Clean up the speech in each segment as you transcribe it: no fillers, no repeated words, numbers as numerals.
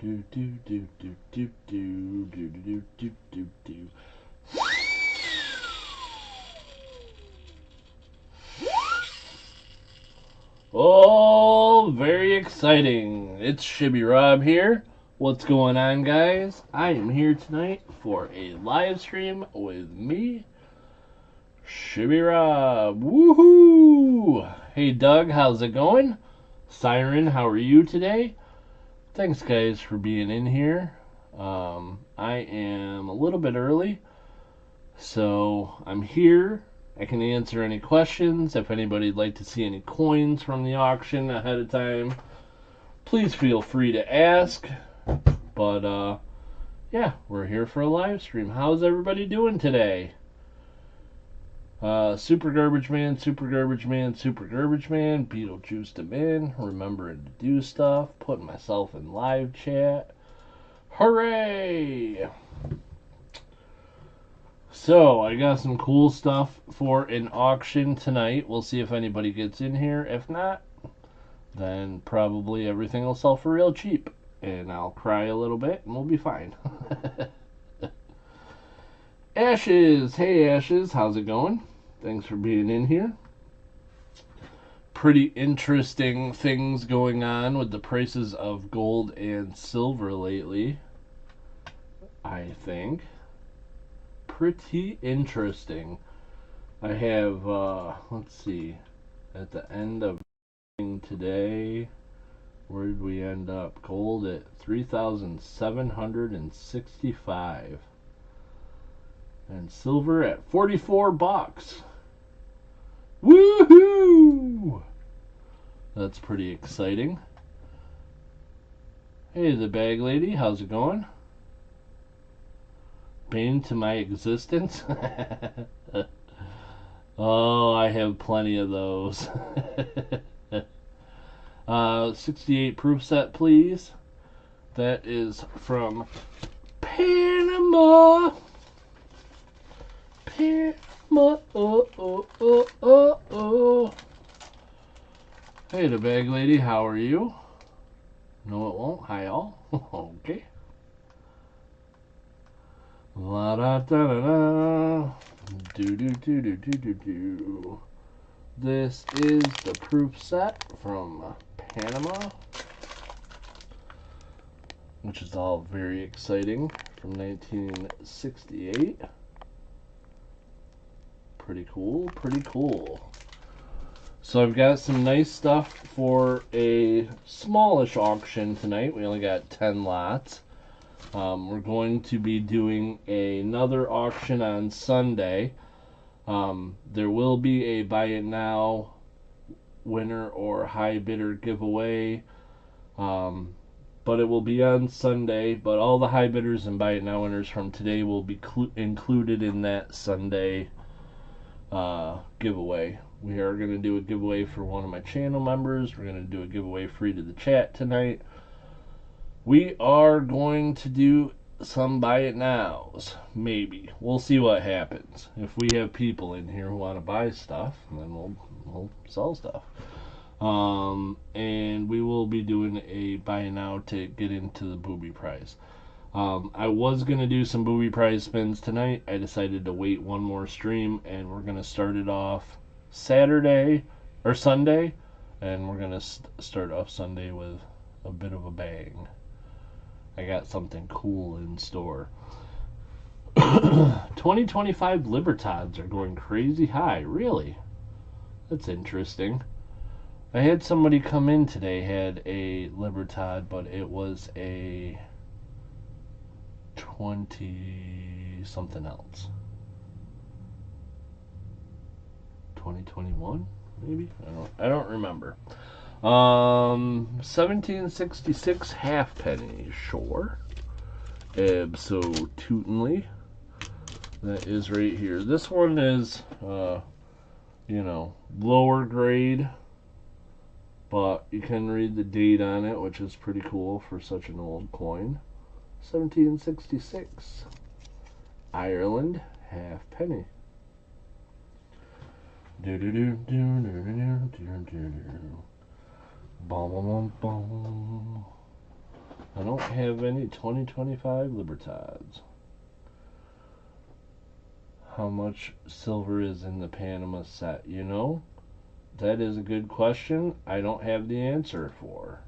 do do do do do do do do do do do. Oh, very exciting. It's Shibby Rob here. What's going on, guys? I am here tonight for a live stream with me, Shibby Rob. Woohoo! Hey, Doug, how's it going? Siren, how are you today? Thanks, guys, for being in here. I am a little bit early, so I'm here. I can answer any questions. If anybody'd like to see any coins from the auction ahead of time, please feel free to ask. But, yeah, we're here for a live stream. How's everybody doing today? Super Garbage Man, Super Garbage Man, Super Garbage Man, Beetlejuice to Man, remembering to do stuff, putting myself in live chat. Hooray! So, I got some cool stuff for an auction tonight. We'll see if anybody gets in here. If not, then probably everything will sell for real cheap. And I'll cry a little bit and we'll be fine. Ashes! Hey, Ashes, how's it going? Thanks for being in here. Pretty interesting things going on with the prices of gold and silver lately, I think. Pretty interesting. I have, let's see, at the end of today, where did we end up? Gold at 3,765. And silver at 44 bucks. Woohoo! That's pretty exciting. Hey, the bag lady, how's it going? Bane to my existence? Oh, I have plenty of those. 68 proof set, please. That is from Panama. Panama. Oh. Hey, the bag lady, how are you? No, it won't. Hi, all. Okay. La da da da da. Do do do do do do do. This is the proof set from Panama, which is all very exciting, from 1968. Pretty cool, pretty cool. So I've got some nice stuff for a smallish auction tonight. We only got 10 lots. We're going to be doing another auction on Sunday. There will be a buy it now winner or high bidder giveaway, but it will be on Sunday. But all the high bidders and buy it now winners from today will be included in that Sunday giveaway. We are going to do a giveaway for one of my channel members. We're going to do a giveaway free to the chat tonight. We are going to do some buy it nows. Maybe. We'll see what happens. If we have people in here who want to buy stuff, then we'll sell stuff. And we will be doing a buy it now to get into the booby prize. I was going to do some booby prize spins tonight. I decided to wait one more stream, and we're going to start it off Saturday or Sunday, and we're going to start off Sunday with a bit of a bang. I got something cool in store. 2025 Libertads are going crazy high. Really? That's interesting. I had somebody come in today, had a Libertad, but it was a 20 something else. 2021 maybe? I don't remember. 1766 halfpenny, sure. Absolutely. That is right here. This one is lower grade, but you can read the date on it, which is pretty cool for such an old coin. 1766. Ireland halfpenny. Do do do do do do do do do. Bum bum bum. I don't have any 2025 Libertads. How much silver is in the Panama set? You know, that is a good question. I don't have the answer for.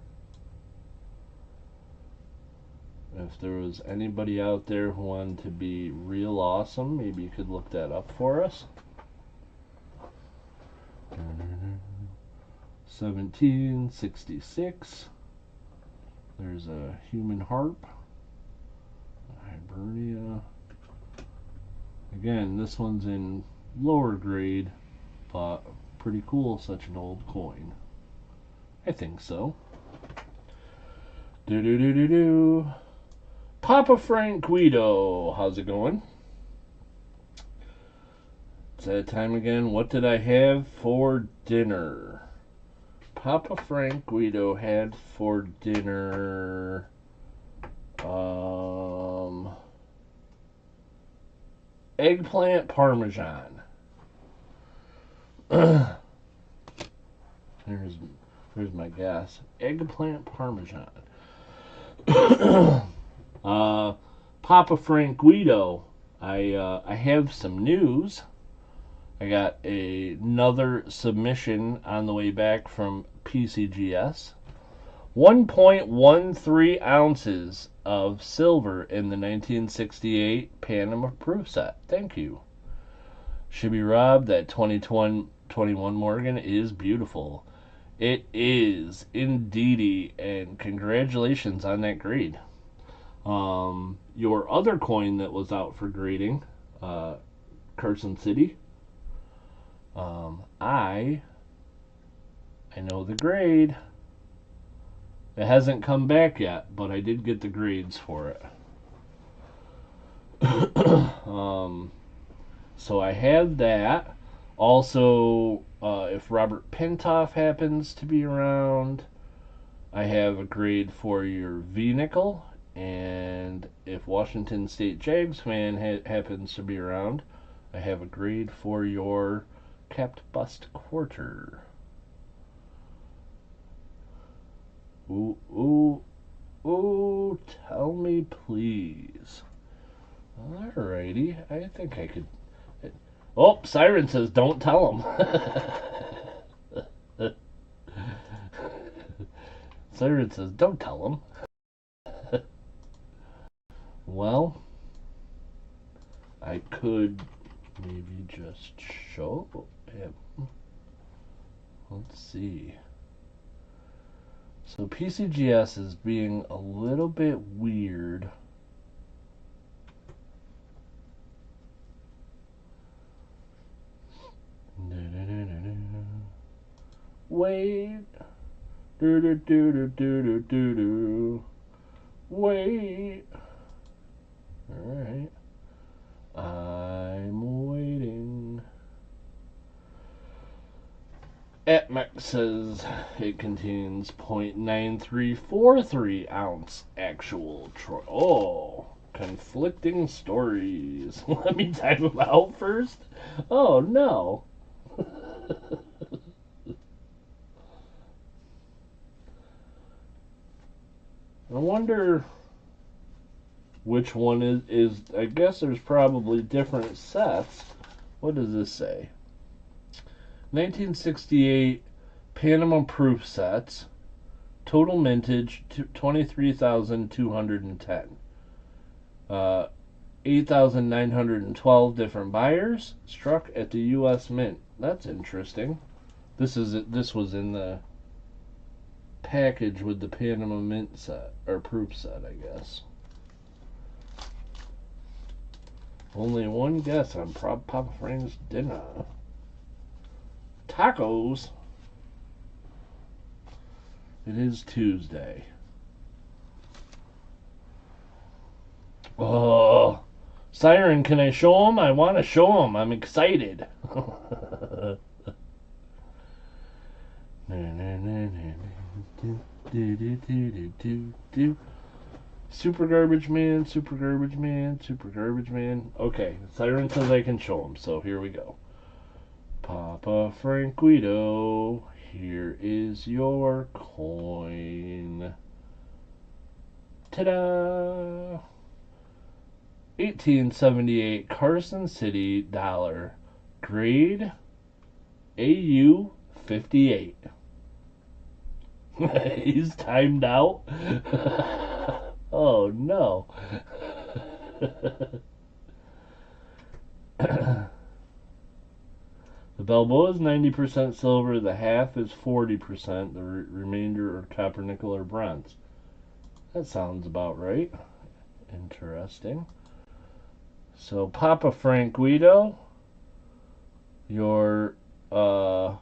If there was anybody out there who wanted to be real awesome, maybe you could look that up for us. 1766. There's a human harp. Hibernia. Again, this one's in lower grade, but pretty cool, such an old coin. I think so. Do. Papa Frank Guido, how's it going? It's that time again. What did I have for dinner? Papa Frank Guido had for dinner eggplant parmesan. Here's my guess. Eggplant parmesan. Papa Frank Guido, I have some news. I got another submission on the way back from PCGS. 1.13 ounces of silver in the 1968 Panama proof set. Thank you. Shibby Rob, that 2021 Morgan is beautiful. It is indeedy, and congratulations on that grade. Your other coin that was out for grading, Carson City. I know the grade. It hasn't come back yet, but I did get the grades for it. So I had that. Also, if Robert Pintoff happens to be around, I have a grade for your V-nickel. And if Washington State Jags fan happens to be around, I have a grade for your capped bust quarter. Ooh, tell me please. Alrighty, I think I could. Oh, Siren says don't tell him. Siren says don't tell him. Well, I could maybe just show him. Let's see. So PCGS is being a little bit weird. Wait. Wait. Alright. I'm waiting. Atmec says it contains 0.9343 ounce actual Oh, conflicting stories. Let me type them out first. Oh, no. I wonder which one is. I guess there's probably different sets. What does this say? 1968 Panama proof sets. Total mintage 23,210. 8,912 different buyers struck at the U.S. Mint. That's interesting. This was in the package with the Panama Mint set or proof set, I guess. Only one guess on Papa Frank's dinner. Tacos. It is Tuesday. Oh, Siren, can I show him? I want to show him. I'm excited. Super Garbage Man, Super Garbage Man, Super Garbage Man. Okay, Siren says I can show him, so here we go. Papa Frank Guido, here is your coin. Ta-da! 1878 Carson City dollar. Grade AU 58. He's timed out. Oh no. The Balboa is 90% silver, the half is 40%, the remainder are copper, nickel, or bronze. That sounds about right. Interesting. So, Papa Frank Guido, your, I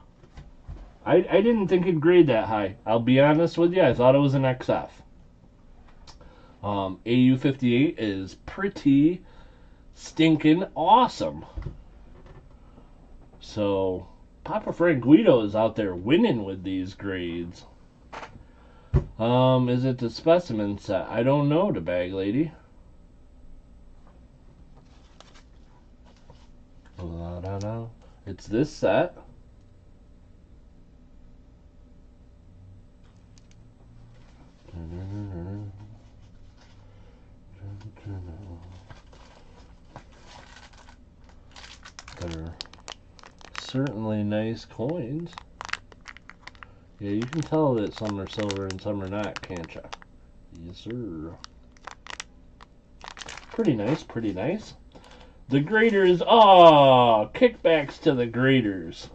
didn't think it'd grade that high. I'll be honest with you, I thought it was an XF. AU 58 is pretty stinking awesome. So, Papa Frank Guido is out there winning with these grades. Is it the specimen set? I don't know, the bag lady. It's this set. They're certainly nice coins. Yeah, you can tell that some are silver and some are not, can't ya? Yes, sir. Pretty nice, pretty nice. The graders, kickbacks to the graders.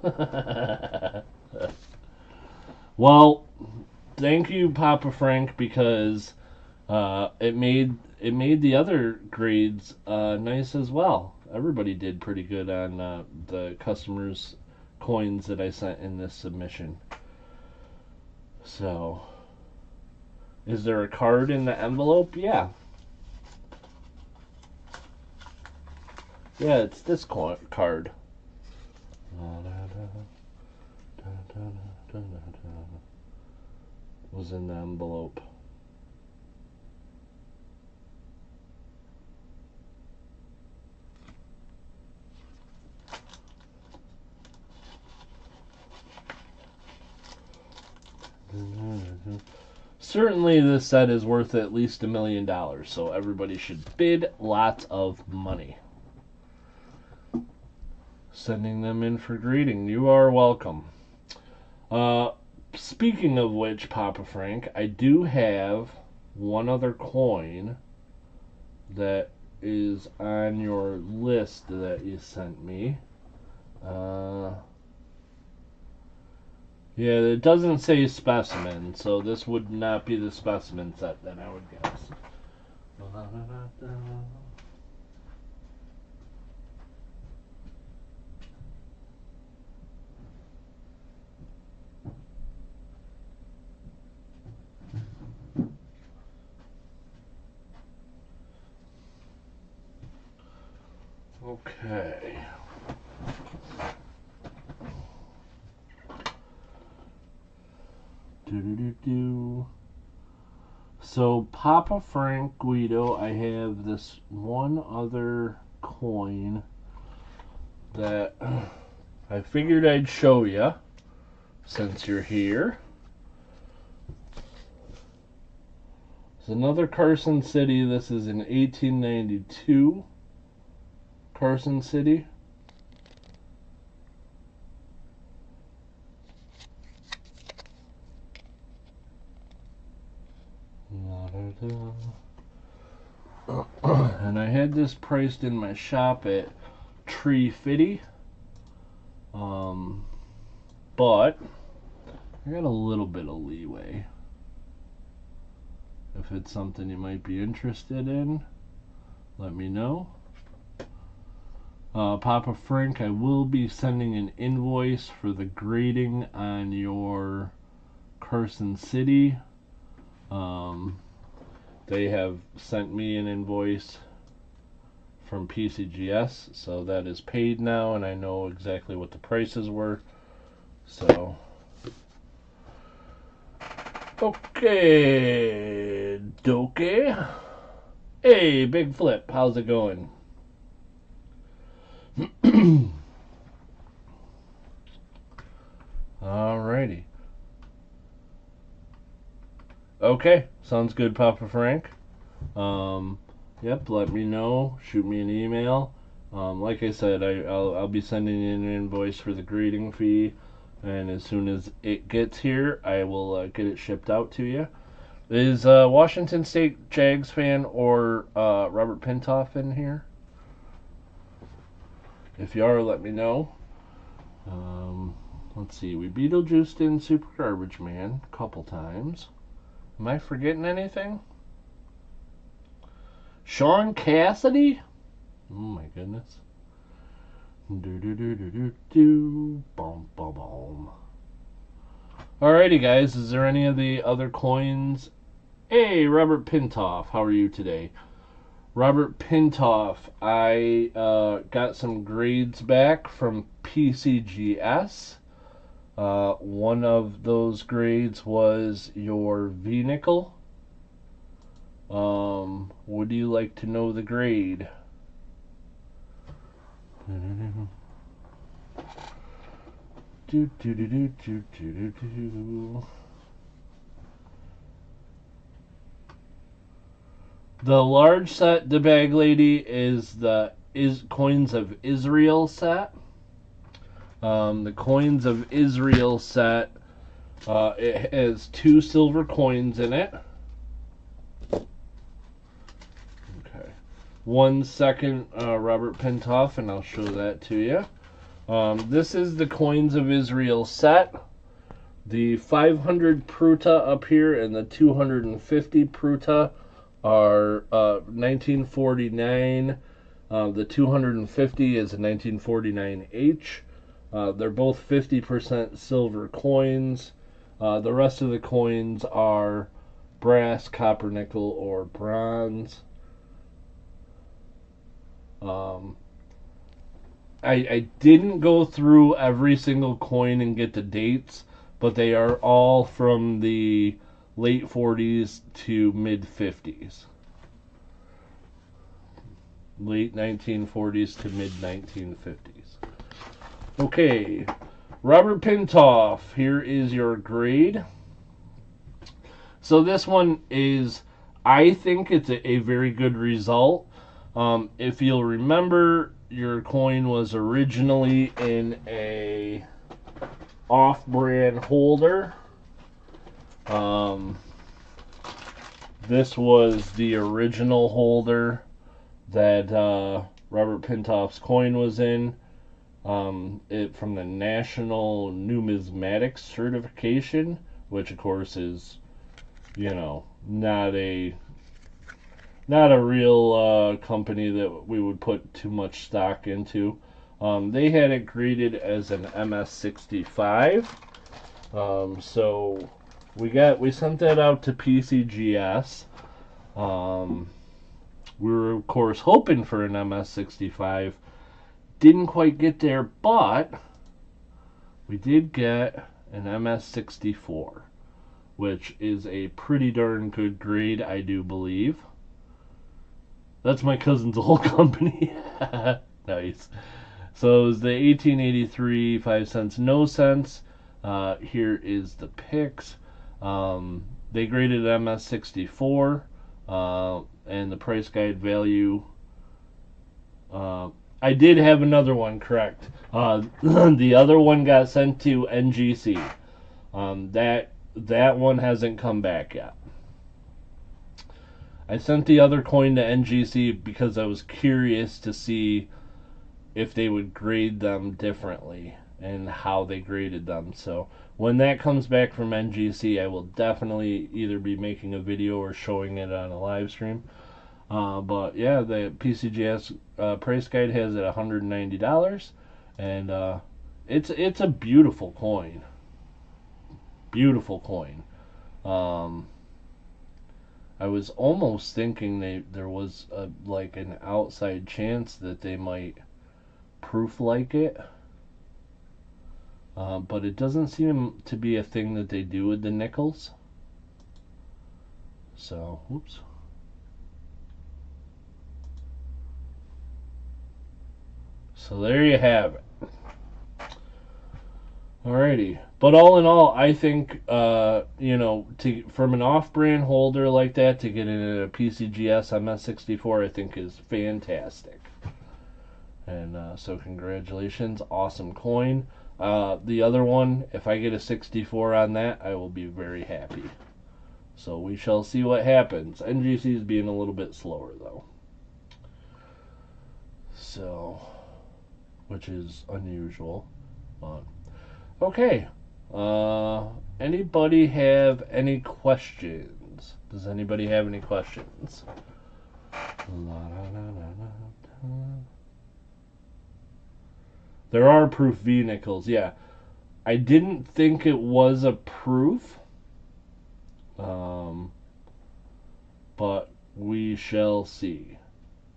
Well, thank you, Papa Frank, because it made the other grades nice as well. Everybody did pretty good on the customers' coins that I sent in this submission. So, is there a card in the envelope? Yeah. Yeah, it's this card. Was in the envelope. Certainly this set is worth at least $1 million, so everybody should bid lots of money. Sending them in for greeting. You are welcome. Speaking of which, Papa Frank, I do have one other coin that is on your list that you sent me. Yeah, it doesn't say specimen, so this would not be the specimen set then, I would guess. Okay. So, Papa Frank Guido, I have this one other coin that I figured I'd show you since you're here. It's another Carson City. This is in 1892 Carson City. And I had this priced in my shop at $350, but I got a little bit of leeway. If it's something you might be interested in, let me know. Papa Frank, I will be sending an invoice for the grading on your Carson City. They have sent me an invoice from PCGS, so that is paid now, and I know exactly what the prices were. So, okay, doke. Hey, Big Flip, how's it going? Alrighty. Okay, sounds good, Papa Frank. Yep, let me know. Shoot me an email. Like I said, I'll be sending in an invoice for the grading fee, and as soon as it gets here, I will get it shipped out to you. Is Washington State Jags fan or Robert Pintoff in here? If you are, let me know. Let's see. We Beetlejuiced in Super Garbage Man a couple times. Am I forgetting anything? Sean Cassidy? Oh my goodness. Do do do do do do. Boom boom boom. Alrighty, guys. Is there any of the other coins? Hey, Robert Pintoff. How are you today? Robert Pintoff. I got some grades back from PCGS. One of those grades was your V nickel. Would you like to know the grade? Do, do, do, do, do, do, do. The large set, the bag lady, is the Coins of Israel set. The Coins of Israel set, it has 2 silver coins in it. Okay. 1 second, Robert Pintoff, and I'll show that to you. This is the Coins of Israel set. The 500 Pruta up here and the 250 Pruta are 1949. The 250 is a 1949H. They're both 50% silver coins. The rest of the coins are brass, copper, nickel, or bronze. I didn't go through every single coin and get the dates, but they are all from the late 40s to mid 50s. Late 1940s to mid 1950s. Okay, Robert Pintoff, here is your grade. So this one is, I think it's a very good result. If you'll remember, your coin was originally in a off-brand holder. This was the original holder that Robert Pintoff's coin was in. It from the National Numismatics Certification, which of course is, you know, not a real company that we would put too much stock into. They had it graded as an MS65. So we sent that out to PCGS. We were of course hoping for an MS65. Didn't quite get there, but we did get an MS64, which is a pretty darn good grade, I do believe. That's my cousin's old company. Nice. So it was the 1883, 5 cents, no cents. Here is the picks. They graded MS64, and the price guide value. I did have another one correct. The other one got sent to NGC. That one hasn't come back yet. I sent the other coin to NGC because I was curious to see if they would grade them differently and how they graded them. So when that comes back from NGC, I will definitely either be making a video or showing it on a live stream. But yeah, the PCGS price guide has it $190, and it's a beautiful coin. Beautiful coin. I was almost thinking there was like an outside chance that they might proof like it, but it doesn't seem to be a thing that they do with the nickels. So, whoops. So there you have it. Alrighty, but all in all, I think from an off-brand holder like that to get in a PCGS MS64, I think is fantastic. And so congratulations, awesome coin. The other one, if I get a 64 on that, I will be very happy. So we shall see what happens. NGC is being a little bit slower though. So, which is unusual. But okay. Anybody have any questions? Does anybody have any questions? There are proof vehicles, yeah. I didn't think it was a proof, but we shall see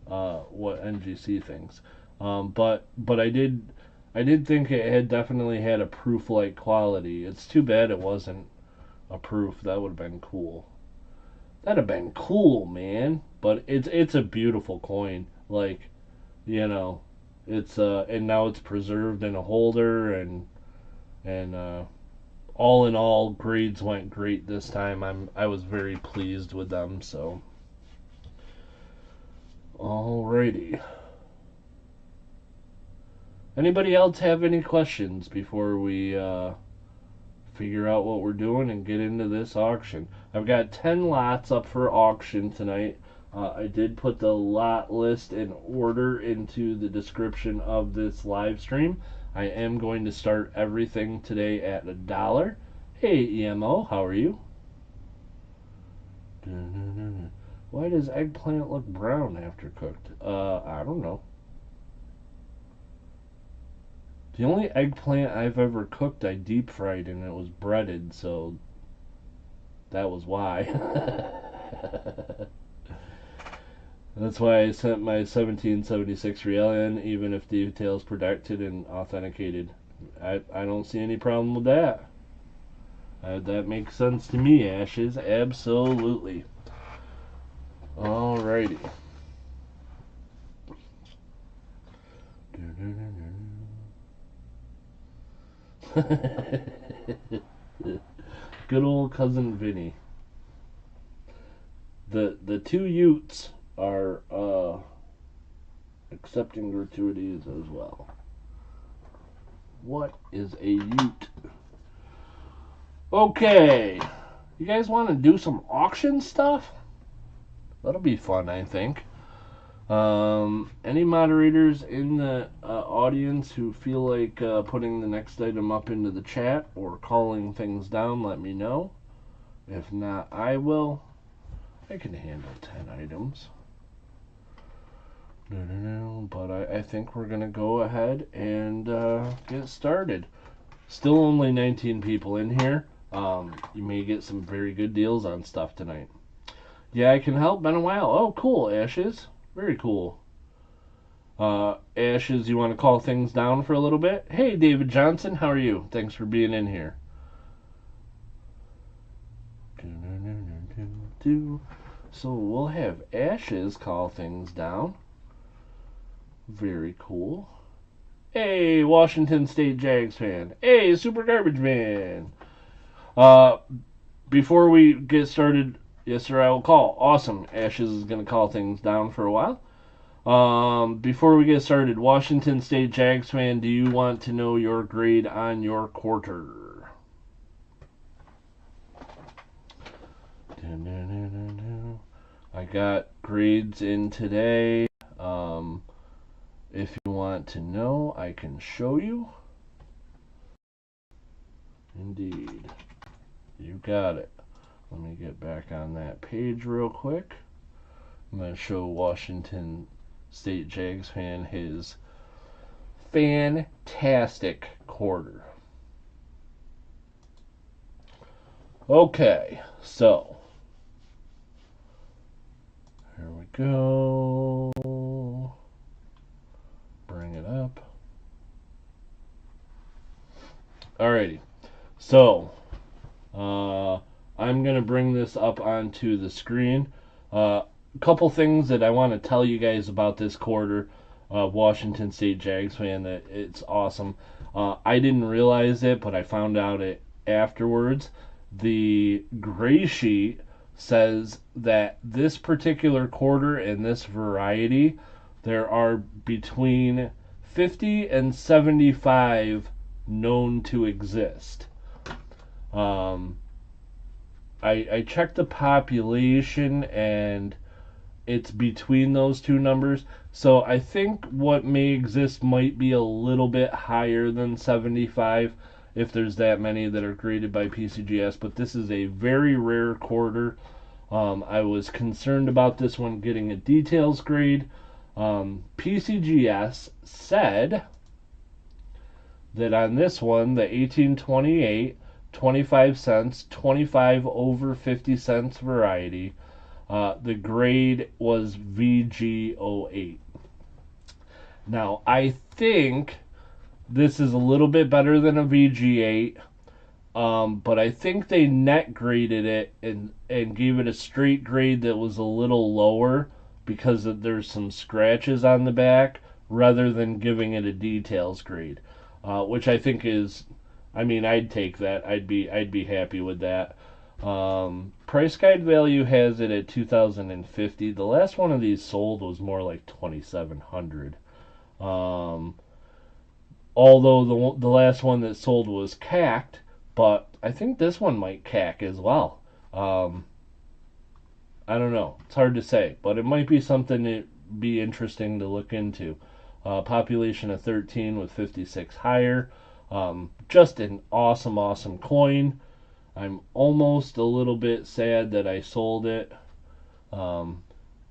what NGC thinks. But I did think it had definitely had a proof-like quality. It's too bad it wasn't a proof. That would have been cool. That'd have been cool, man. But it's a beautiful coin. Like, you know, it's and now it's preserved in a holder and all in all, grades went great this time. I was very pleased with them. So, alrighty. Anybody else have any questions before we figure out what we're doing and get into this auction? I've got 10 lots up for auction tonight. I did put the lot list and order into the description of this live stream. I am going to start everything today at $1. Hey EMO, how are you? Why does eggplant look brown after cooked? I don't know. The only eggplant I've ever cooked, I deep fried and it was breaded, so that was why. That's why I sent my 1776 real in, even if details protected and authenticated. I don't see any problem with that. That makes sense to me, Ashes. Absolutely. Alrighty. Good old cousin Vinny. The two Utes are accepting gratuities as well. What is a Ute? Okay, you guys want to do some auction stuff? That'll be fun, I think. Any moderators in the audience who feel like putting the next item up into the chat or calling things down, let me know. If not, I will. I can handle 10 items. But I think we're going to go ahead and get started. Still only 19 people in here. You may get some very good deals on stuff tonight. Yeah, I can help. Been a while. Oh, cool, Ashes. Very cool. Ashes, you want to call things down for a little bit? Hey, David Johnson, how are you? Thanks for being in here. So we'll have Ashes call things down. Very cool. Hey, Washington State Jags fan. Hey, Super Garbage Man. Before we get started, yes, sir, I will call. Awesome. Ashes is going to call things down for a while. Before we get started, Washington State Jags fan, do you want to know your grade on your quarter? I got grades in today. If you want to know, I can show you. Indeed. You got it. Let me get back on that page real quick. I'm going to show Washington State Jags fan his fantastic quarter. Okay, so here we go. Bring it up. Alrighty, so I'm going to bring this up onto the screen. Couple things that I want to tell you guys about this quarter, Washington State Jags fan, that it's awesome. I didn't realize it, but I found out it afterwards. The gray sheet says that this particular quarter and this variety, there are between 50 and 75 known to exist. Um, I checked the population and it's between those two numbers. So I think what may exist might be a little bit higher than 75 if there's that many that are graded by PCGS, but this is a very rare quarter. I was concerned about this one getting a details grade. PCGS said that on this one, the 1828, 25 cents, 25 over 50 cents variety, the grade was VG08. Now, I think this is a little bit better than a VG8, but I think they net graded it and gave it a straight grade that was a little lower because there's some scratches on the back rather than giving it a details grade, which I think is, I mean, I'd take that. I'd be happy with that. Price guide value has it at 2,050. The last one of these sold was more like 2,700. Although the last one that sold was cacked, but I think this one might cack as well. I don't know. It's hard to say, but it might be something that be interesting to look into. Population of 13 with 56 higher. Just an awesome coin. I'm almost a little bit sad that I sold it. Can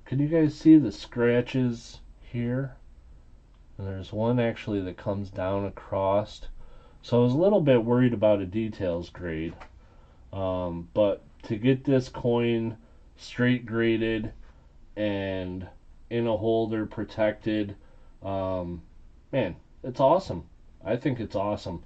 you guys see the scratches here? And there's one actually that comes down across. So I was a little bit worried about a details grade. But to get this coin straight graded and in a holder protected, man, it's awesome. I think it's awesome.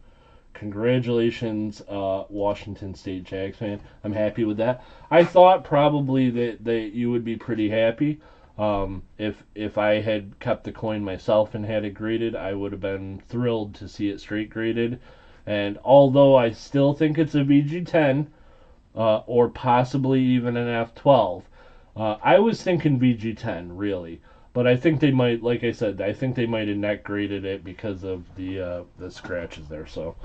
Congratulations, Washington State Jags fan. I'm happy with that. I thought probably that you would be pretty happy. If I had kept the coin myself and had it graded, I would have been thrilled to see it straight graded. And although I still think it's a VG10, or possibly even an F12, I was thinking VG10 really. But I think they might, like I said, I think they might have net graded it because of the scratches there. So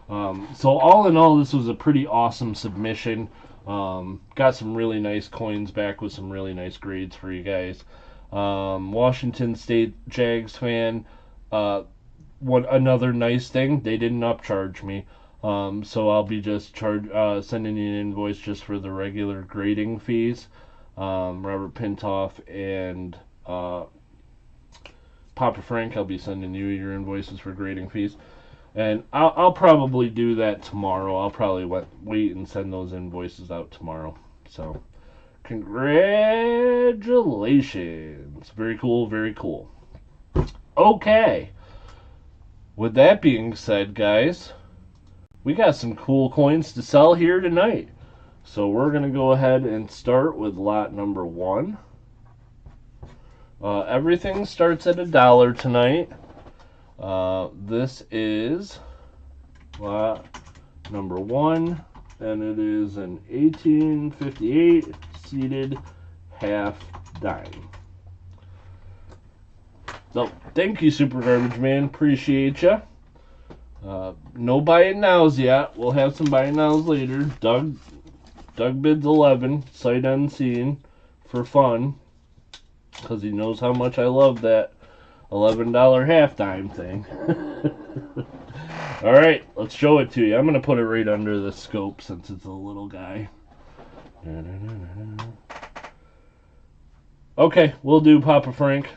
all in all, this was a pretty awesome submission. Got some really nice coins back with some really nice grades for you guys. Washington State Jags fan. Another nice thing, they didn't upcharge me. So I'll be just sending you an invoice just for the regular grading fees. Robert Pintoff and Papa Frank, I'll be sending you your invoices for grading fees. And I'll probably do that tomorrow. I'll probably wait and send those invoices out tomorrow. So, congratulations. Very cool, very cool. Okay. With that being said, guys, we got some cool coins to sell here tonight. So we're going to go ahead and start with lot number 1. Everything starts at $1 tonight. This is lot number 1, and it is an 1858 seated half dime. So, thank you, Super Garbage Man. Appreciate ya. No buying nows yet. We'll have some buying nows later. Doug bids 11, sight unseen, for fun, because he knows how much I love that $11 half dime thing. Alright, let's show it to you. I'm going to put it right under the scope since it's a little guy. Okay, we'll do Papa Frank.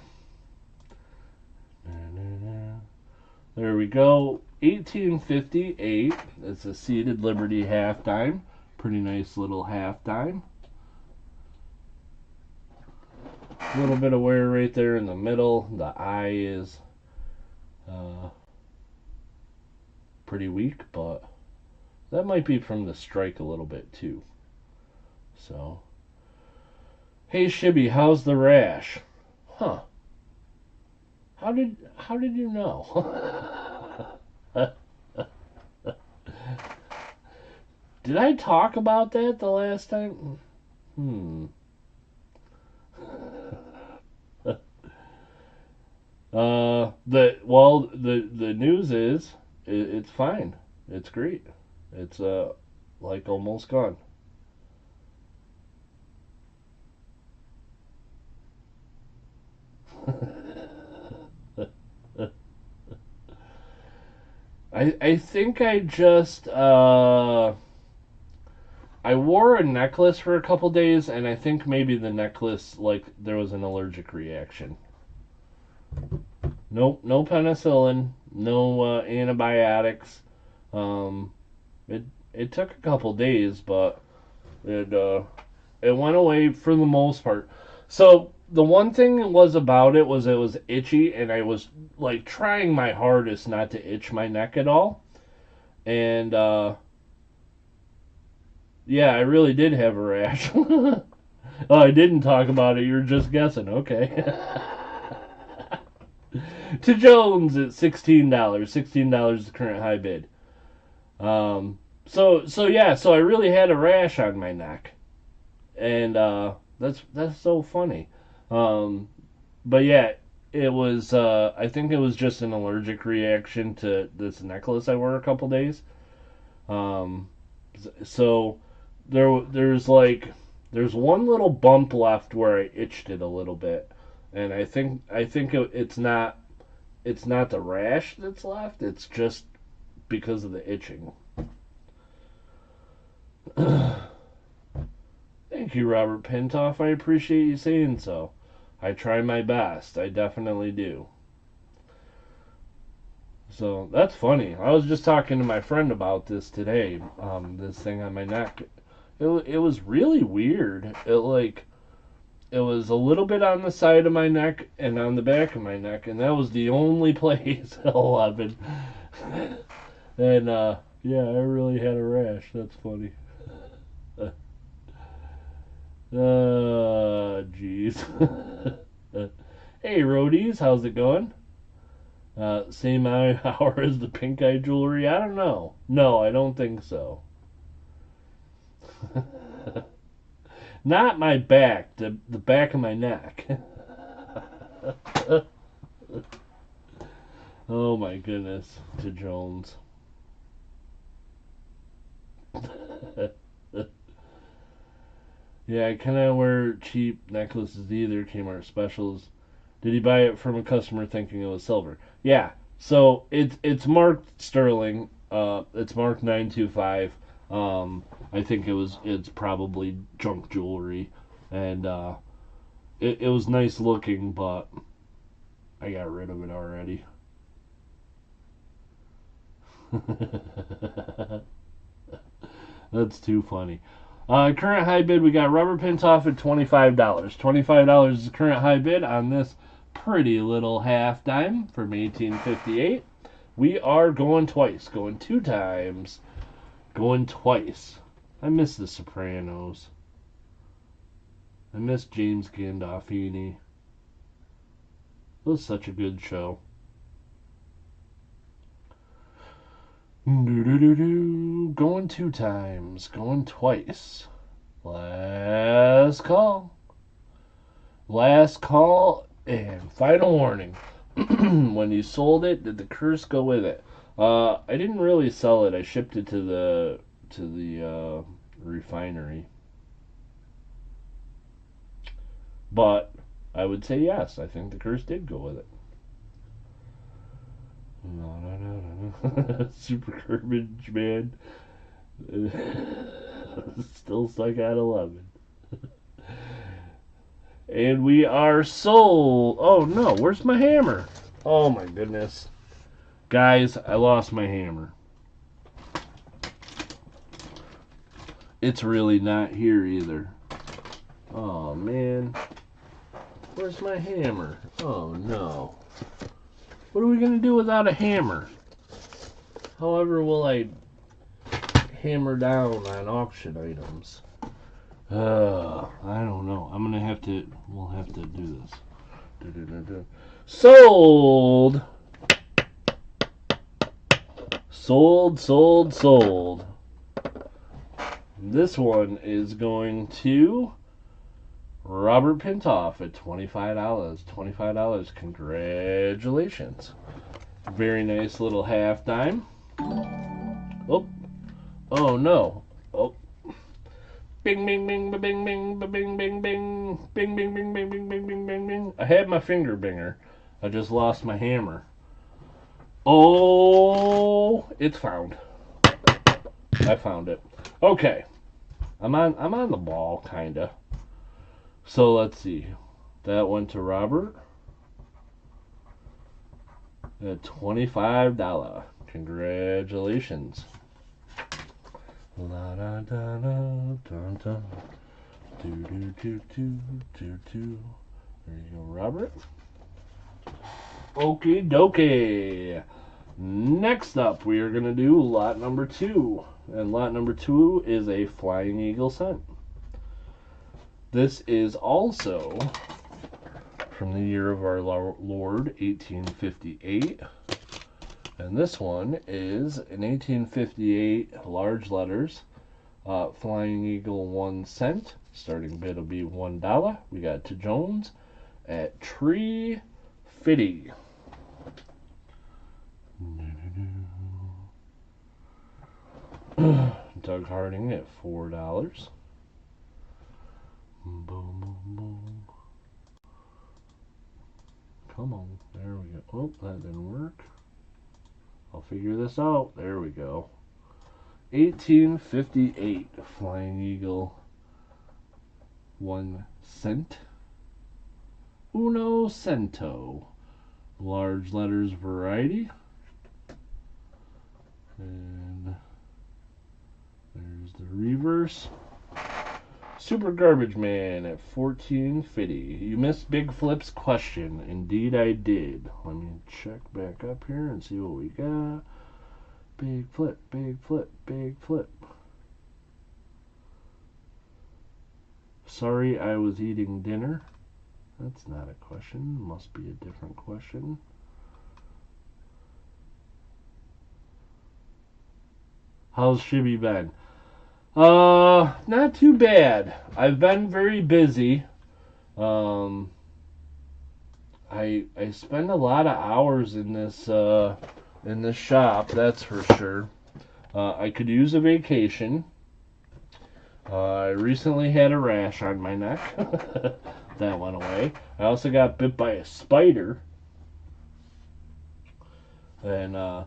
There we go. 1858. It's a seated Liberty half dime. Pretty nice little half dime. A little bit of wear right there in the middle. The eye is pretty weak, but that might be from the strike a little bit too. So, hey Shibby, how's the rash? Huh? How did you know? Did I talk about that the last time? The news is it's fine. It's great. It's like almost gone. I think I just I wore a necklace for a couple days, and I think maybe the necklace, like, there was an allergic reaction. Nope, no penicillin, no antibiotics. Um, it took a couple days, but it went away for the most part. So the one thing was about it was itchy, and I was like trying my hardest not to itch my neck at all. And yeah, I really did have a rash. Oh, I didn't talk about it. You're just guessing. Okay. To Jones at $16. $16 is the current high bid. So yeah, so I really had a rash on my neck, and that's so funny. But yeah, it was. I think it was just an allergic reaction to this necklace I wore a couple days. Um, so there's one little bump left where I itched it a little bit, and it's not the rash that's left. It's just because of the itching. Thank you, Robert Pintoff. I appreciate you saying so. I try my best. I definitely do. So that's funny. I was just talking to my friend about this today. This thing on my neck. It was really weird. It was a little bit on the side of my neck and on the back of my neck, and that was the only place. 11. And yeah, I really had a rash. That's funny. Jeez. Hey, roadies, how's it going? Same hour as the pink eye jewelry? I don't know. No, I don't think so. Not my back, the back of my neck. Oh my goodness, to Jones. Yeah, I cannot wear cheap necklaces either. Kmart specials. Did he buy it from a customer thinking it was silver? Yeah. So it's marked sterling. It's marked 925. I think it's probably junk jewelry, and it was nice looking, but I got rid of it already. That's too funny. Current high bid, we got Rubber Pintoff at $25. $25 is the current high bid on this pretty little half dime from 1858. We are going twice, going 2 times, going twice. I miss The Sopranos. I miss James Gandolfini. It was such a good show. Going 2 times, going twice. Last call. Last call and final warning. When you sold it, did the curse go with it? I didn't really sell it. I shipped it to the refinery. But I would say yes. I think the curse did go with it. No. Super garbage, man. Still stuck at 11. And we are sold. Oh no, where's my hammer? Oh my goodness. Guys, I lost my hammer. It's really not here either. Oh man. Where's my hammer? Oh no. What are we going to do without a hammer? However will I hammer down on auction items? I don't know. We'll have to do this. Sold! Sold. This one is going to Robert Pintoff at $25. $25. Congratulations. Very nice little half dime. Oh, oh no. Oh. Bing, bing, bing, bing, bing, bing, bing, bing, bing, bing, bing, bing, bing, bing, bing, bing, bing, bing. I had my finger binger. I just lost my hammer. Oh, it's found. I found it. Okay. I'm on the ball, kinda. So let's see. That went to Robert at $25. Congratulations. La da da da dun dun. Do do do do do do. There you go, Robert. Okie dokie. Next up, we are gonna do lot number 2, and lot number 2 is a Flying Eagle cent. This is also from the year of our Lord, 1858. And this one is in 1858, large letters, Flying Eagle 1 cent. Starting bid will be $1. We got to Jones at $3.50. Doug Harding at $4. Boom, boom, boom. Come on, there we go. Oh, that didn't work. I'll figure this out. There we go. 1858 Flying Eagle 1 cent. Uno cento. Large letters variety. And there's the reverse. Super Garbage Man at $14.50. You missed Big Flip's question. Indeed I did. Let me check back up here and see what we got. Big Flip, Big Flip, Big Flip. Sorry I was eating dinner. That's not a question. Must be a different question. How's Shibby been? Not too bad. I've been very busy. I spend a lot of hours in this shop, that's for sure. I could use a vacation. I recently had a rash on my neck. That went away. I also got bit by a spider. And I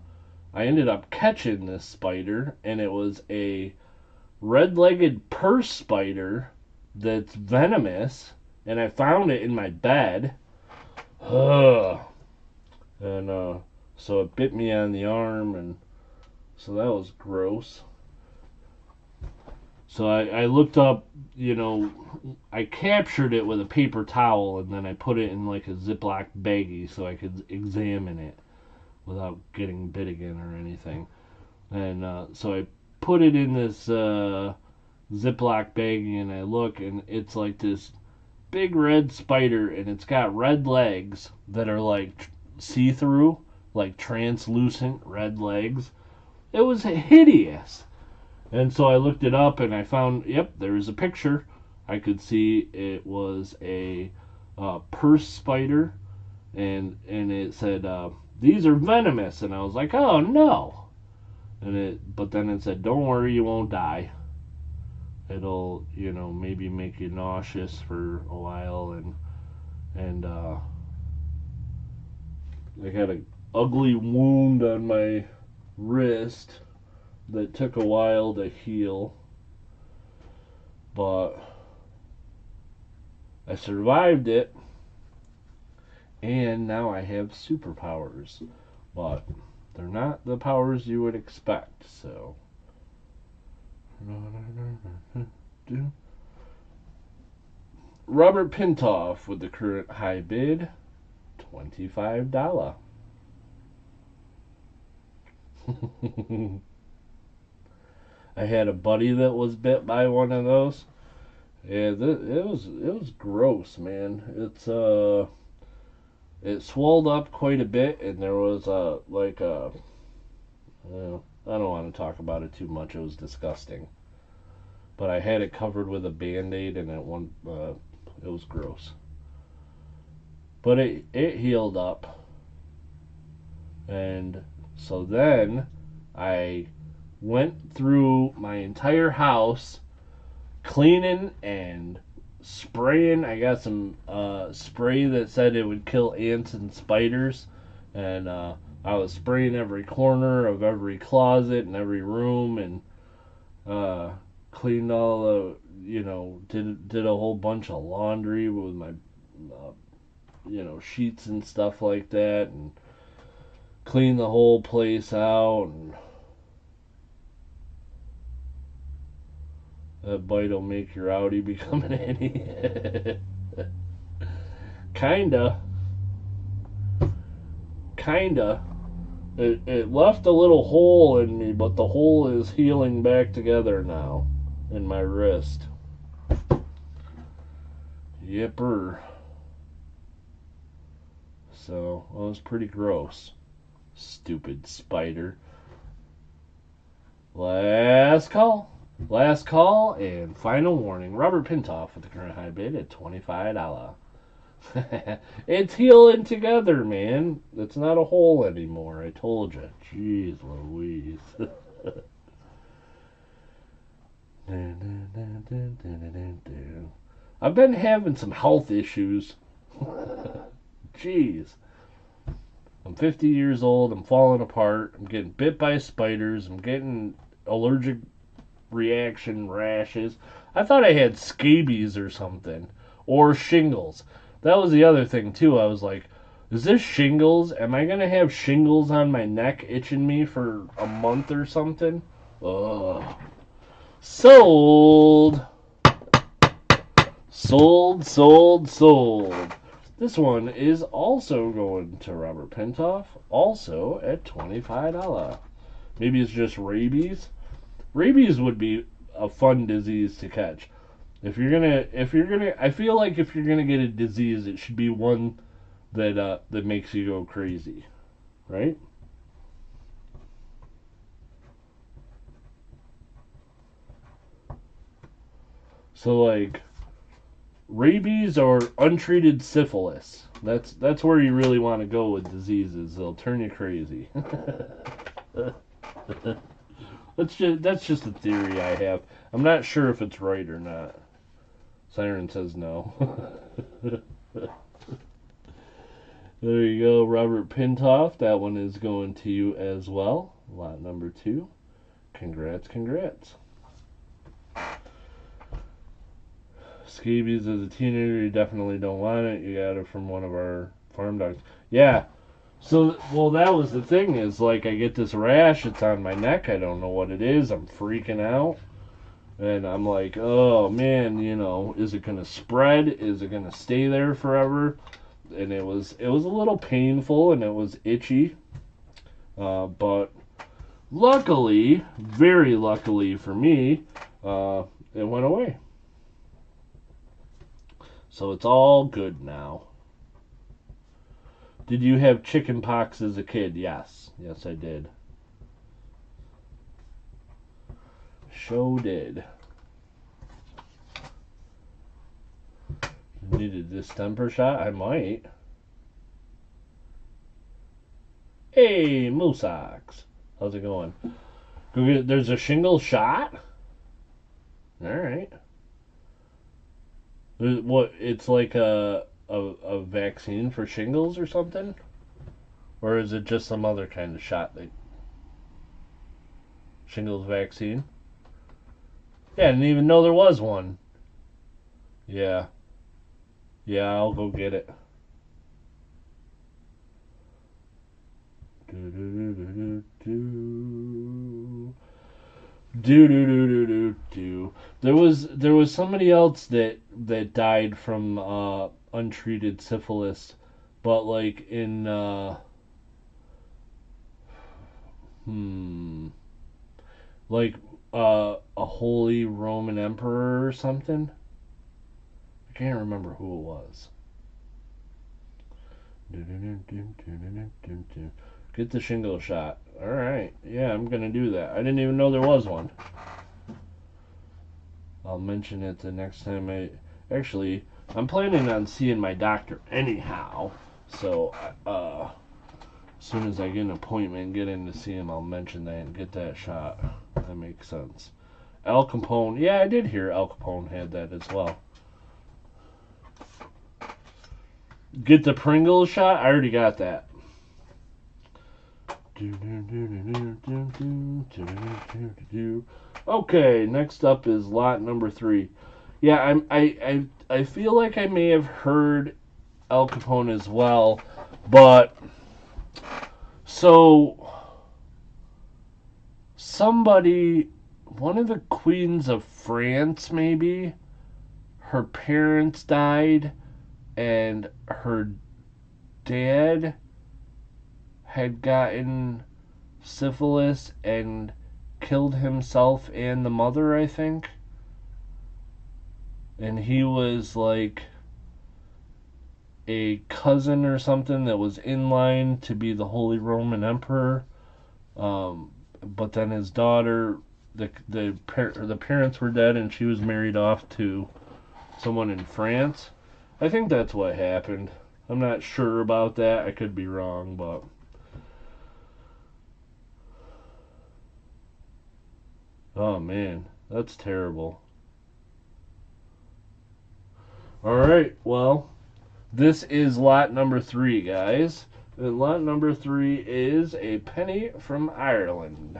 ended up catching this spider, and it was a red-legged purse spider that's venomous, and I found it in my bed. Ugh. And so it bit me on the arm, and so that was gross. So I looked up, I captured it with a paper towel, and then I put it in like a Ziploc baggie so I could examine it without getting bit again or anything. And so I put it in this Ziploc baggie, and I look, and it's like this big red spider, and it's got red legs that are like see-through, like translucent red legs. It was hideous. And so I looked it up, and I found, yep, there's a picture. I could see it was a purse spider, and it said, these are venomous. And I was like, oh no. But then it said, don't worry, you won't die. It'll, maybe make you nauseous for a while, and I had an ugly wound on my wrist that took a while to heal, but I survived it, and now I have superpowers, but they're not the powers you would expect, so. Robert Pintoff with the current high bid, $25. I had a buddy that was bit by one of those. Yeah, it was gross, man. It swelled up quite a bit, and there was I don't want to talk about it too much. It was disgusting. but I had it covered with a Band-Aid, and it was gross. But it healed up, and so then I went through my entire house cleaning and spraying. I got some spray that said it would kill ants and spiders, and I was spraying every corner of every closet and every room, and cleaned all the, did a whole bunch of laundry with my sheets and stuff like that, and cleaned the whole place out. And that bite'll make your outie become an innie. Kinda. It left a little hole in me, but the hole is healing back together now in my wrist. Yipper. So, well, it was pretty gross. Stupid spider. Last call, and final warning. Robert Pintoff with the current high bid at $25. It's healing together, man. It's not a hole anymore. I told you. Jeez Louise. I've been having some health issues. Jeez. I'm 50 years old. I'm falling apart. I'm getting bit by spiders. I'm getting allergic reaction rashes. I thought I had scabies or something. Or shingles. That was the other thing, too. I was like, is this shingles? Am I going to have shingles on my neck itching me for a month or something? Ugh. Sold. This one is also going to Robert Pintoff, also at $25. Maybe it's just rabies. Rabies would be a fun disease to catch. I feel like if you're gonna get a disease, it should be one that makes you go crazy, right? So like rabies or untreated syphilis. That's where you really want to go with diseases. They'll turn you crazy. That's just a theory I have. I'm not sure if it's right or not. Siren says no. There you go, Robert Pintoff. That one is going to you as well. Lot number 2. Congrats. Scabies as a teenager, you definitely don't want it. You got it from one of our farm dogs. Yeah. So, well, that was the thing, is like I get this rash, it's on my neck, I don't know what it is, I'm freaking out. And I'm like, oh man, is it gonna spread? Is it gonna stay there forever? And it was a little painful and it was itchy. But luckily, very luckily for me, it went away. So it's all good now. Did you have chicken pox as a kid? Yes, I did. Show did. Need a distemper shot? I might. Hey, Moosox. How's it going? There's a shingle shot? Alright. What, it's like a vaccine for shingles or something? Or is it just some other kind of shot? Shingles vaccine? Yeah, I didn't even know there was one. Yeah, I'll go get it. There was somebody else that died from untreated syphilis, but like in like a Holy Roman Emperor or something. I can't remember who it was. Get the shingle shot. Alright, yeah, I'm gonna do that. I didn't even know there was one. I'll mention it the next time Actually, I'm planning on seeing my doctor anyhow. So, as soon as I get an appointment and get in to see him, I'll mention that and get that shot. That makes sense. Al Capone. Yeah, I did hear Al Capone had that as well. Get the Pringles shot? I already got that. Okay, next up is lot number 3. Yeah, I feel like I may have heard Al Capone as well, but so somebody, one of the queens of France, maybe, her parents died, and her dad had gotten syphilis and killed himself and the mother, I think. And he was like a cousin or something that was in line to be the Holy Roman Emperor. But then his daughter, the parents were dead, and she was married off to someone in France. I think that's what happened. I'm not sure about that. I could be wrong, but oh man, that's terrible. Alright, well, this is lot number 3, guys. And lot number 3 is a penny from Ireland.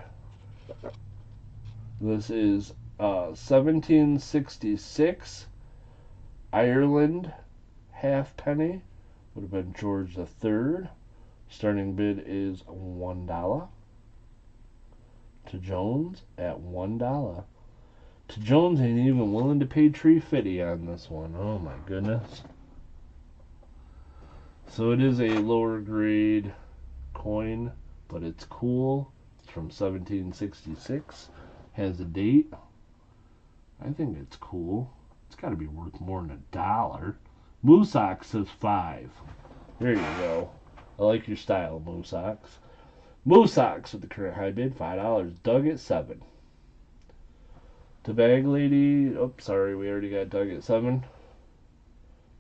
This is 1766 Ireland halfpenny. Would have been George III. Starting bid is $1. To Jones at $1. To Jones ain't even willing to pay $3.50 on this one. Oh my goodness. So it is a lower grade coin, but it's cool. It's from 1766. Has a date. I think it's cool. It's got to be worth more than $1. Moosox says 5. There you go. I like your style, Moosox. Moosox with the current high bid, $5. Doug at 7. The bag lady, oh, sorry, we already got Doug at 7.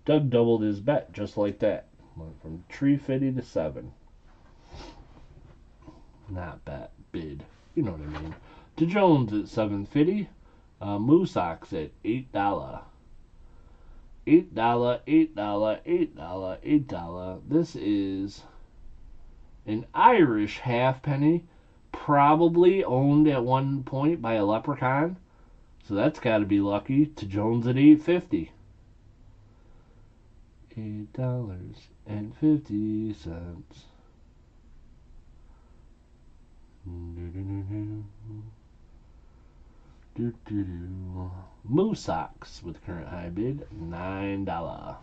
Doug doubled his bet just like that. Went from $3.50 to 7. Not bet, bid. You know what I mean. To Jones at $7.50. Moosox at $8. $8, $8, $8, $8. This is an Irish halfpenny, probably owned at one point by a leprechaun. So that's got to be lucky. To Jones at $8.50. $8.50. Moosox with current high bid $9.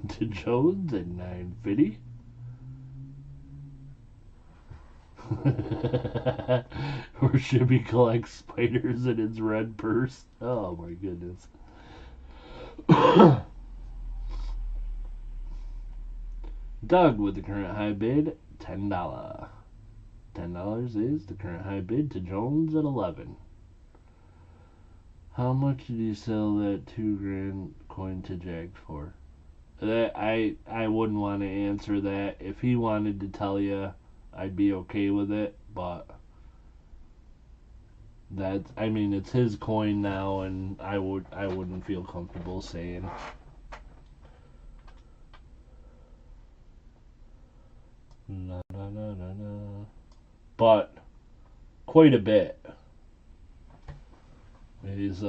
To Jones at $9.50. Or Shibby collects spiders in his red purse. Oh my goodness. Doug with the current high bid $10. $10 is the current high bid. To Jones at 11. How much did you sell that $2,000 coin to Jack for? I wouldn't want to answer that. If he wanted to tell you, I'd be okay with it, but it's his coin now, and I wouldn't feel comfortable saying. Na, na, na, na, na. But quite a bit. He's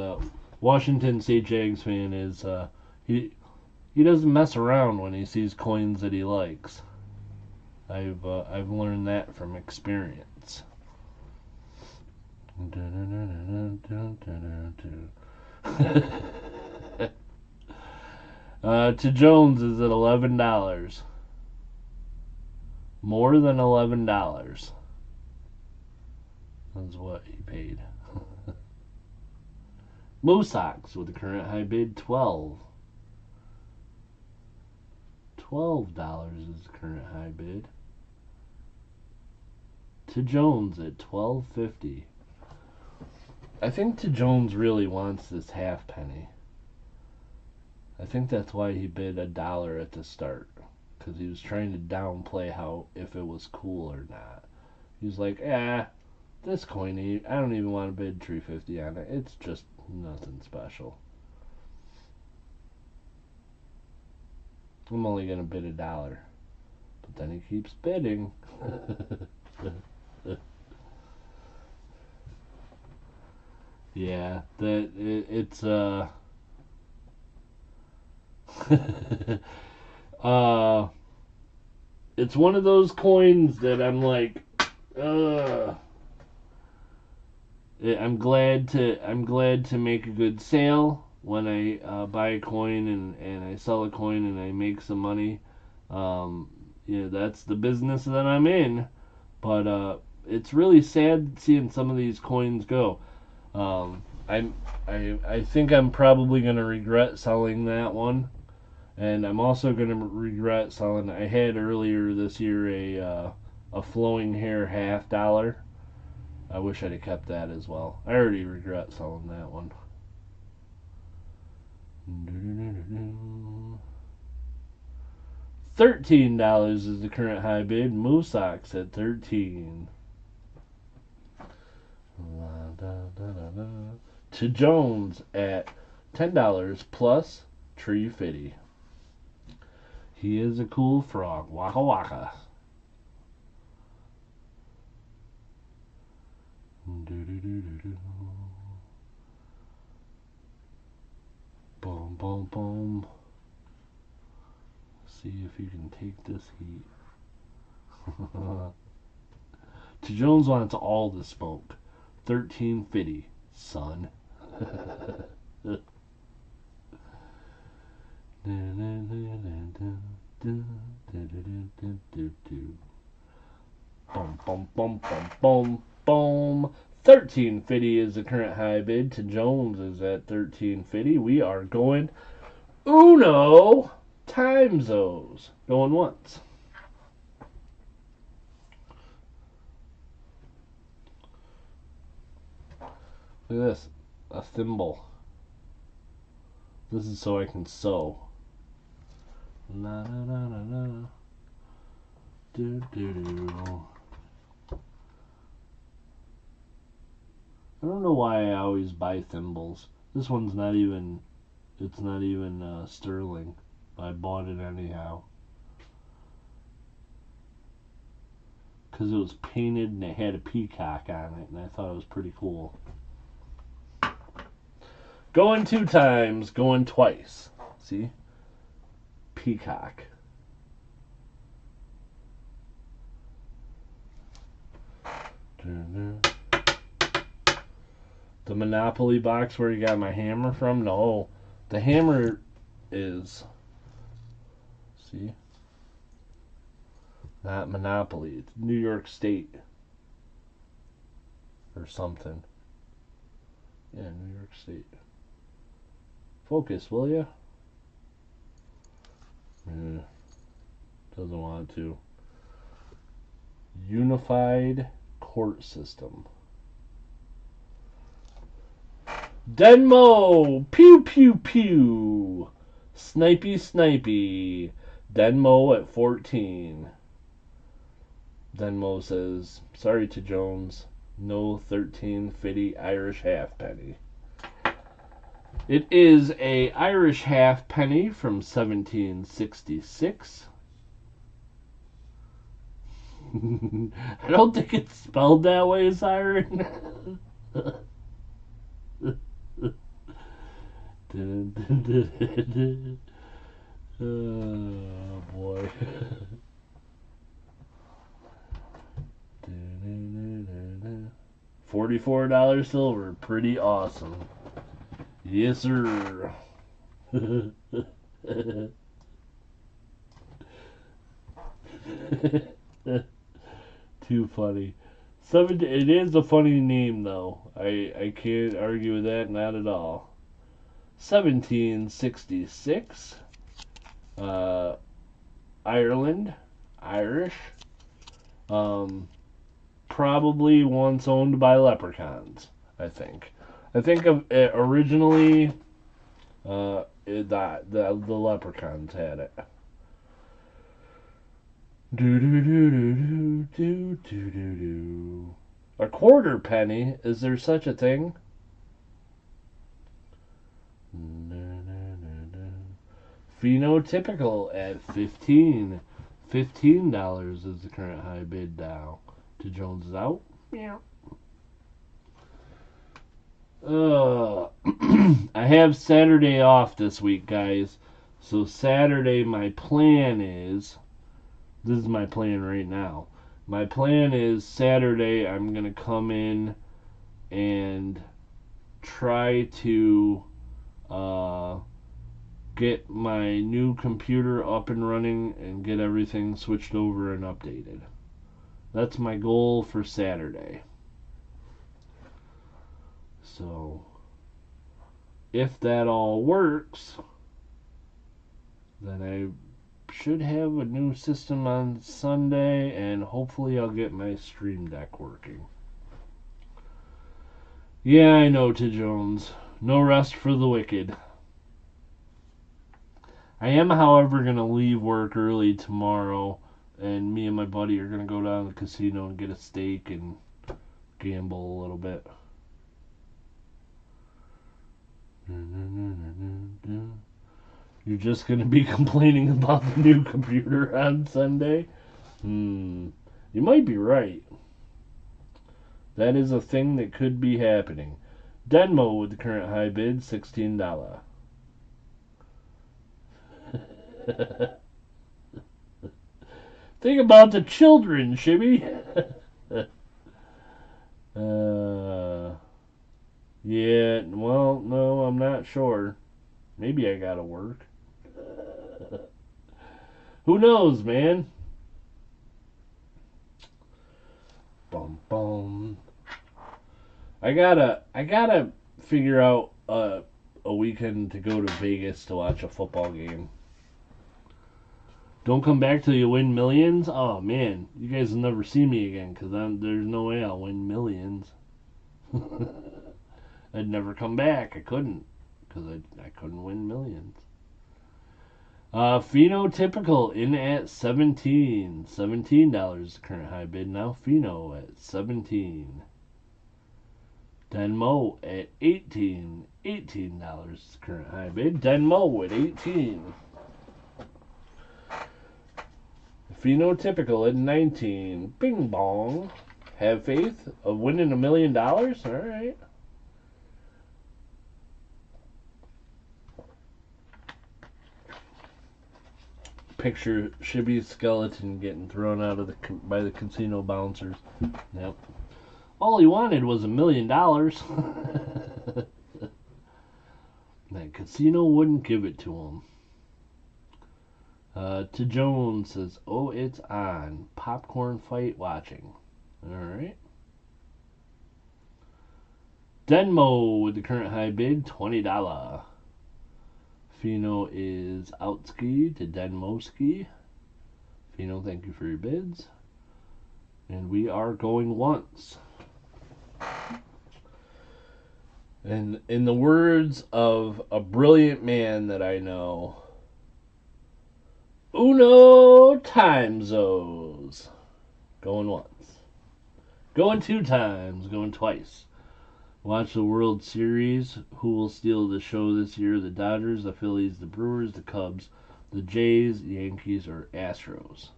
Washington State Jags fan. Is he doesn't mess around when he sees coins that he likes. I've learned that from experience. To Jones is at $11. More than $11. That's what he paid. Moosox with the current high bid $12. $12 is the current high bid. To Jones at $12.50. I think T. Jones really wants this halfpenny. I think that's why he bid $1 at the start, because he was trying to downplay how if it was cool or not. He was like, this coin, I don't even want to bid $3.50 on it. It's just nothing special. I'm only gonna bid $1, but then he keeps bidding. Yeah, it's it's one of those coins that I'm like, I'm glad to make a good sale when I buy a coin and I sell a coin and I make some money. That's the business that I'm in. But it's really sad seeing some of these coins go. I think I'm probably gonna regret selling that one, and I'm also gonna regret selling. I had earlier this year a flowing hair $1/2. I wish I'd have kept that as well. I already regret selling that one. $13 is the current high bid. Moosocks at 13. To Jones at $10 plus tree fitty. He is a cool frog. Waka waka. Boom, boom, boom. See if you can take this heat. T. Jones wants all the smoke. 1350, son. Boom, boom, boom, boom, boom, boom. 1350 is the current high bid. To Jones is at 1350. We are going Uno times those. Going once. Look at this. A thimble. This is so I can sew. La la la la la. Do do do. I don't know why I always buy thimbles. This one's not even. It's not even sterling. I bought it anyhow. Because it was painted and it had a peacock on it, and I thought it was pretty cool. Going 2 times, going twice. See? Peacock. The Monopoly box where you got my hammer from? No. The hammer is... See? Not Monopoly. It's New York State. Or something. Yeah, New York State. Focus, will ya? Doesn't want to. Unified court system. Denmo! Pew pew pew! Snipey snipey. Denmo at 14. Denmo says, sorry to Jones, no 1350 Irish halfpenny. It is a Irish halfpenny from 1766. I don't think it's spelled that way, Siren. Oh boy. $44 silver, pretty awesome. Yes, sir. Too funny. It is a funny name, though. I can't argue with that, not at all. 1766. Ireland. Irish. Probably once owned by leprechauns, I think. I think of it originally, the Leprechauns had it. Do do do do do do do do. A quarter penny? Is there such a thing? Phenotypical at 15. $15 is the current high bid now. To Jones is out. Yeah. I have Saturday off this week, guys. So Saturday, my plan is... This is my plan right now. My plan is Saturday, I'm going to come in and try to get my new computer up and running and get everything switched over and updated. That's my goal for Saturday. So, if that all works, then I should have a new system on Sunday, and hopefully I'll get my Stream Deck working. Yeah, I know, to Jones. No rest for the wicked. I am, however, going to leave work early tomorrow, and me and my buddy are going to go down to the casino and get a steak and gamble a little bit. You're just going to be complaining about the new computer on Sunday? You might be right. That is a thing that could be happening. Denmo with the current high bid, $16. Think about the children, Shibby. Yeah, well, no, I'm not sure. Maybe I gotta work. Who knows, man? Bum bum. I gotta figure out a weekend to go to Vegas to watch a football game. Don't come back till you win millions? Oh, man. You guys will never see me again because there's no way I'll win millions. I'd never come back. I couldn't because I couldn't win millions. Phenotypical in at 17. $17 the current high bid now. Pheno at 17. Denmo at 18. $18 the current high bid. Denmo at 18. Phenotypical at 19. Bing bong. Have faith of winning $1 million? Alright. Picture Shibby's skeleton getting thrown out of by the casino bouncers. Yep. All he wanted was $1 million. That casino wouldn't give it to him. To Jones says, "Oh, it's on. Popcorn fight watching." Alright. Denmo with the current high bid, $20. Pheno is outski to Denmoski. Pheno, thank you for your bids. And we are going once. And in the words of a brilliant man that I know, Uno timezos. Going once. Going 2 times. Going twice. Watch the World Series. Who will steal the show this year? The Dodgers, the Phillies, the Brewers, the Cubs, the Jays, Yankees, or Astros?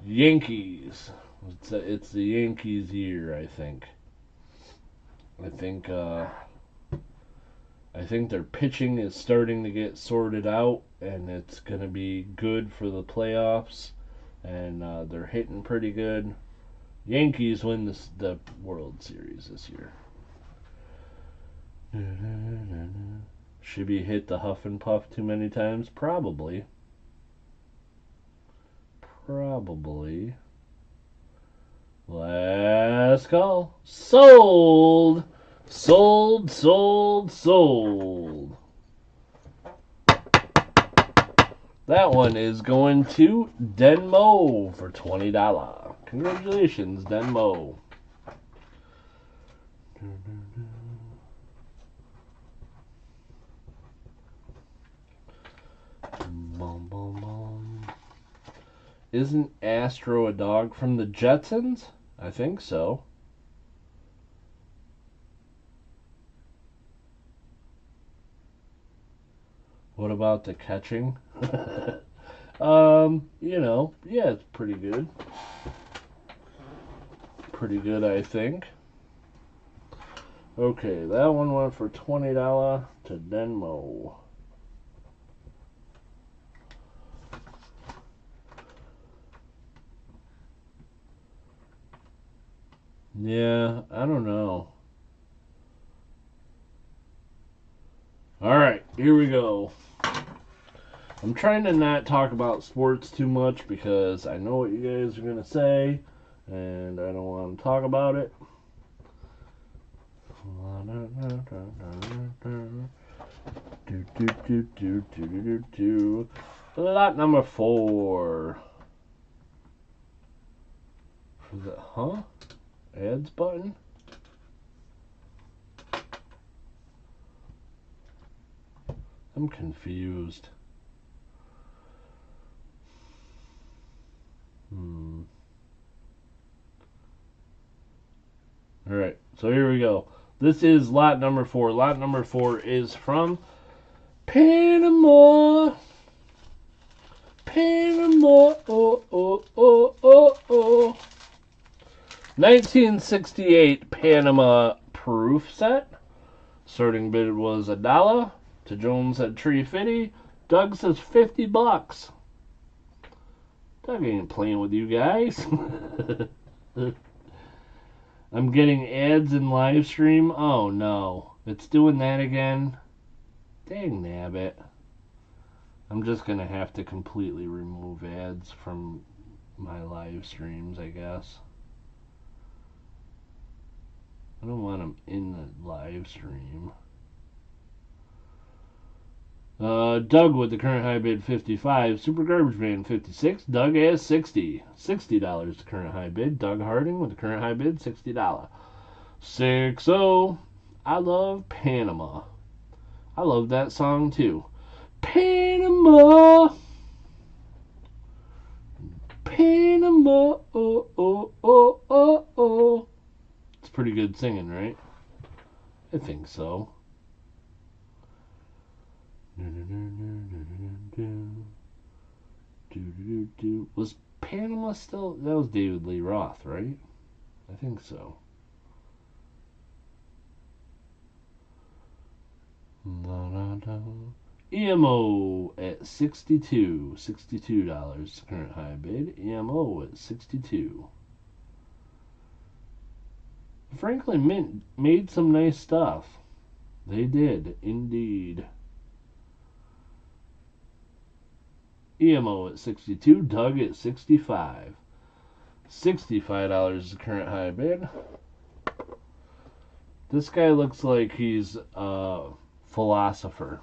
Yankees. It's the Yankees' year, I think. I think their pitching is starting to get sorted out, and it's going to be good for the playoffs, and they're hitting pretty good. Yankees win the World Series this year. Shibby hit the huff and puff too many times? Probably. Last call. Sold! Sold! That one is going to Denmo for $20. Congratulations, Denmo. Isn't Astro a dog from the Jetsons? I think so. What about the catching? Yeah, it's pretty good. Pretty good, I think. Okay, that one went for $20 to Denmo. Yeah, I don't know. Alright, here we go. I'm trying to not talk about sports too much because I know what you guys are going to say, and I don't want to talk about it. Lot number 4. Huh? Ads button? I'm confused. Alright, so here we go. This is lot number 4. Lot number 4 is from Panama. Panama. Oh, oh, oh, oh, oh. 1968 Panama proof set. Starting bid was $1. To Jones said $3.50. Doug says $50. Doug ain't playing with you guys. I'm getting ads in Livestream. Oh no. It's doing that again. Dang nabbit. I'm just going to have to completely remove ads from my live streams, I guess. I don't want them in the live stream. Doug with the current high bid 55. Super Garbage Man 56. Doug has 60. $60 the current high bid. Doug Harding with the current high bid $60. 6-0. I love Panama. I love that song too. Panama. Panama. Oh, oh, oh, oh, oh. It's pretty good singing, right? I think so. Was Panama still? That was David Lee Roth, right? I think so. EMO at 62. $62 current high bid. EMO at 62. Franklin Mint made some nice stuff. They did, indeed. EMO at 62, Doug at 65. $65 is the current high bid. This guy looks like he's a philosopher.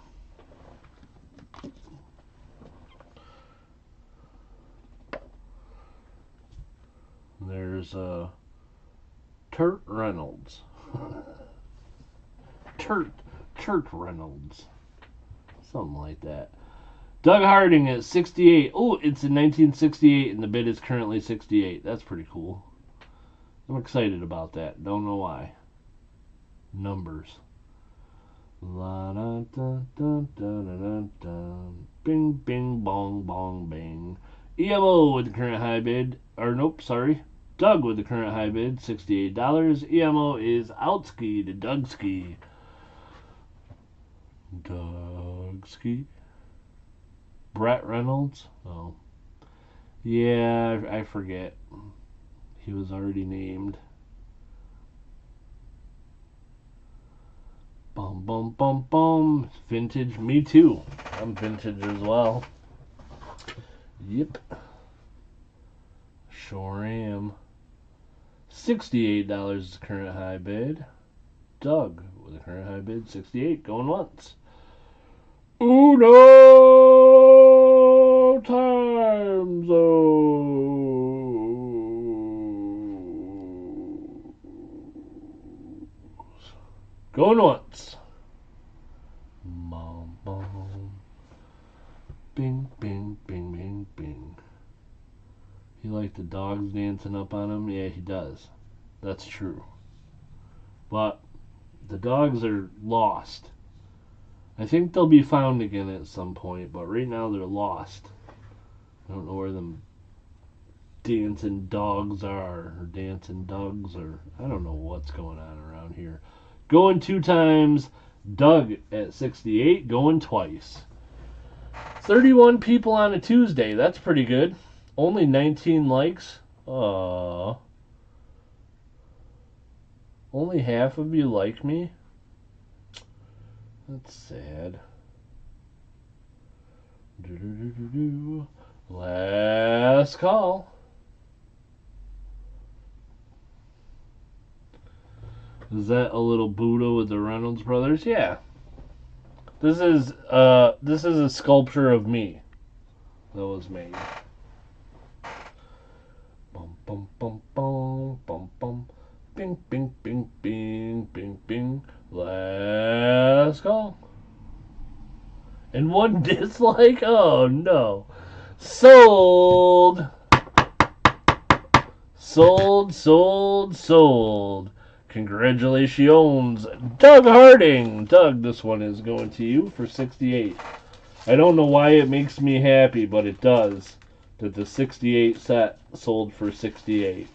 There's Turt Reynolds. Turt Reynolds. Something like that. Doug Harding at 68. Oh, it's in 1968, and the bid is currently 68. That's pretty cool. I'm excited about that. Don't know why. Numbers. La da da da da da da. Bing, bing, bong, bong, bing. EMO with the current high bid. Or nope, sorry. Doug with the current high bid, $68. EMO is outski to Dougski. Dougski. Brett Reynolds? Oh. Yeah, I forget. He was already named. Bum, bum, bum, bum. Vintage. Me too. I'm vintage as well. Yep. Sure am. $68 is the current high bid. Doug with the current high bid, 68. Going once. Uno time zone. Going once. Bum, bum. Bing, bing, bing, bing, bing. He liked the dogs dancing up on him. Yeah, he does. That's true. But the dogs are lost. I think they'll be found again at some point, but right now they're lost. I don't know where them dancing dogs are, or dancing dogs, or I don't know what's going on around here. Going 2 times. Doug at 68, going twice. 31 people on a Tuesday. That's pretty good. Only 19 likes. Only half of you like me. That's sad. Last call. Is that a little Buddha with the Reynolds brothers? Yeah. This is a sculpture of me that was made. Bum bum bum bum bum bum. Bing bing bing bing bing bing. Last call. And 1 dislike? Oh no. Sold. Sold, sold, sold. Congratulations, Doug Harding. Doug, this one is going to you for 68. I don't know why it makes me happy, but it does. That the 68 set sold for 68.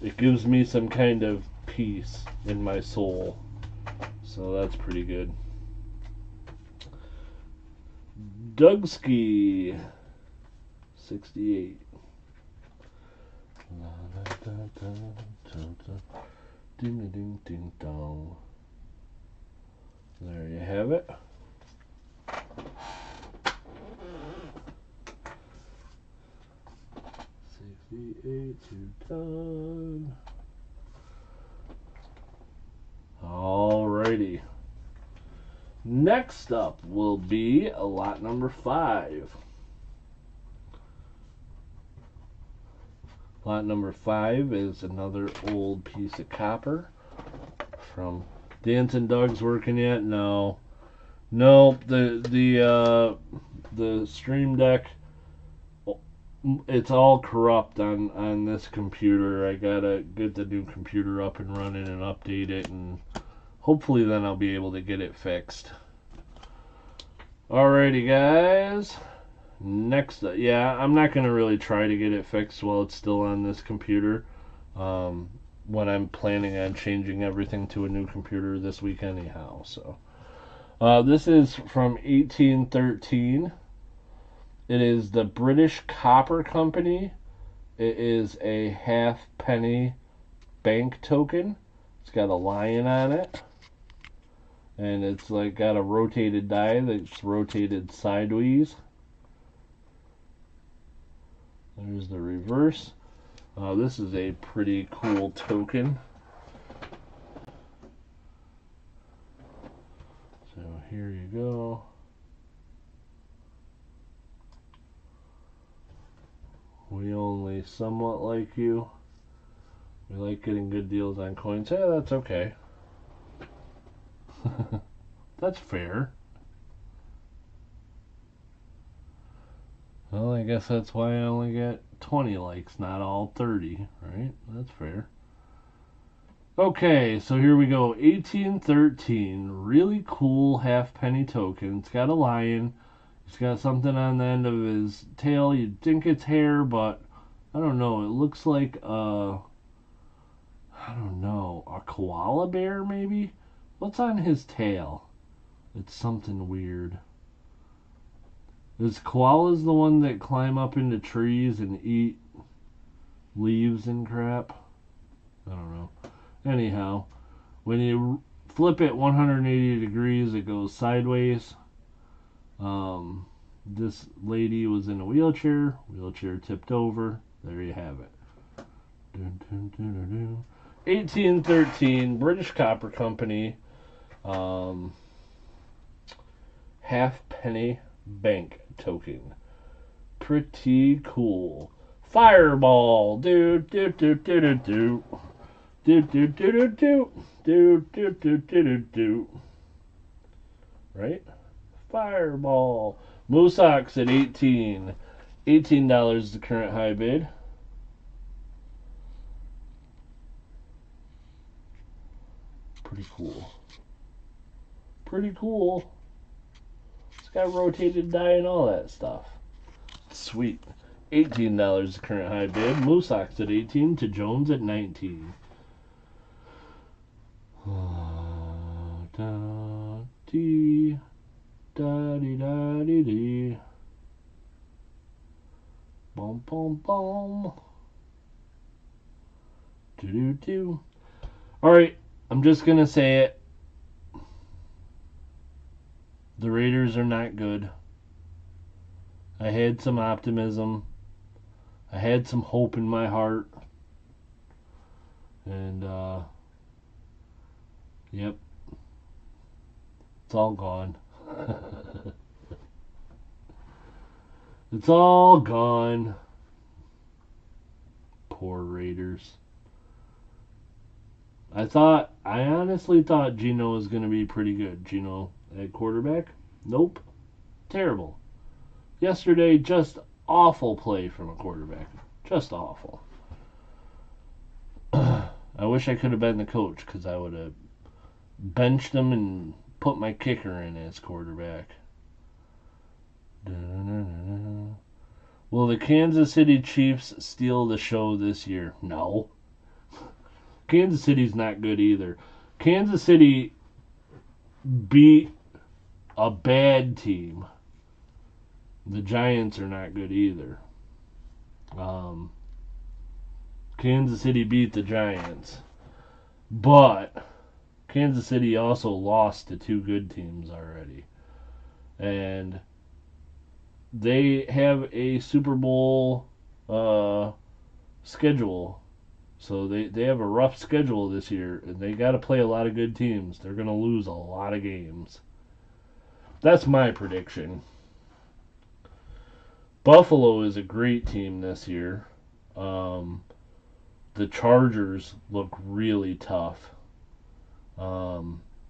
It gives me some kind of peace in my soul. So that's pretty good. Dougski, 68. Ding ding ding dong. There you have it. $68 to Alrighty. Next up will be lot number 5. Lot number 5 is another old piece of copper from Dancing Doug's working yet? No. No, the Stream Deck, it's all corrupt on this computer. I gotta get the new computer up and running and update it, and hopefully then I'll be able to get it fixed. Alrighty guys. Next up, yeah, I'm not going to really try to get it fixed while it's still on this computer. When I'm planning on changing everything to a new computer this week anyhow. So this is from 1813. It is the British Copper Company. It is a halfpenny bank token. It's got a lion on it. And it's like got a rotated die that's rotated sideways. There's the reverse. This is a pretty cool token. So here you go. We only somewhat like you. We like getting good deals on coins. Yeah, that's okay. That's fair. Well, I guess that's why I only get 20 likes, not all 30, right? That's fair. Okay, so here we go. 1813. Really cool halfpenny token. It's got a lion. He's got something on the end of his tail. You'd think it's hair, but I don't know. It looks like I don't know, a koala bear maybe? What's on his tail? It's something weird. Is koalas the one that climb up into trees and eat leaves and crap? I don't know. Anyhow, when you flip it 180 degrees, it goes sideways. This lady was in a wheelchair. Wheelchair tipped over. There you have it. 1813, British Copper Company. Halfpenny bank token. Pretty cool. Fireball. Do do do do do do. Do do do do do. Do do do do do do. Right? Fireball. Moosox at 18. $18 is the current high bid. Pretty cool. Pretty cool. It's got rotated die and all that stuff. Sweet. $18 the current high bid. Moosox at 18 to Jones at 19. Da dee da dee da dee dee. Boom boom boom. Do do do. Alright, I'm just gonna say it. The Raiders are not good. I had some optimism. I had some hope in my heart. And, yep. It's all gone. It's all gone. Poor Raiders. I honestly thought Geno was going to be pretty good. Geno at quarterback? Nope. Terrible. Yesterday, just awful play from a quarterback. Just awful. I wish I could have been the coach because I would have benched him and put my kicker in as quarterback. Will the Kansas City Chiefs steal the show this year? No. Kansas City's not good either. Kansas City beat a bad team. The Giants are not good either. Kansas City beat the Giants. But Kansas City also lost to two good teams already. And they have a Super Bowl schedule. So they have a rough schedule this year, and they got to play a lot of good teams. They're going to lose a lot of games. That's my prediction. Buffalo is a great team this year. The Chargers look really tough.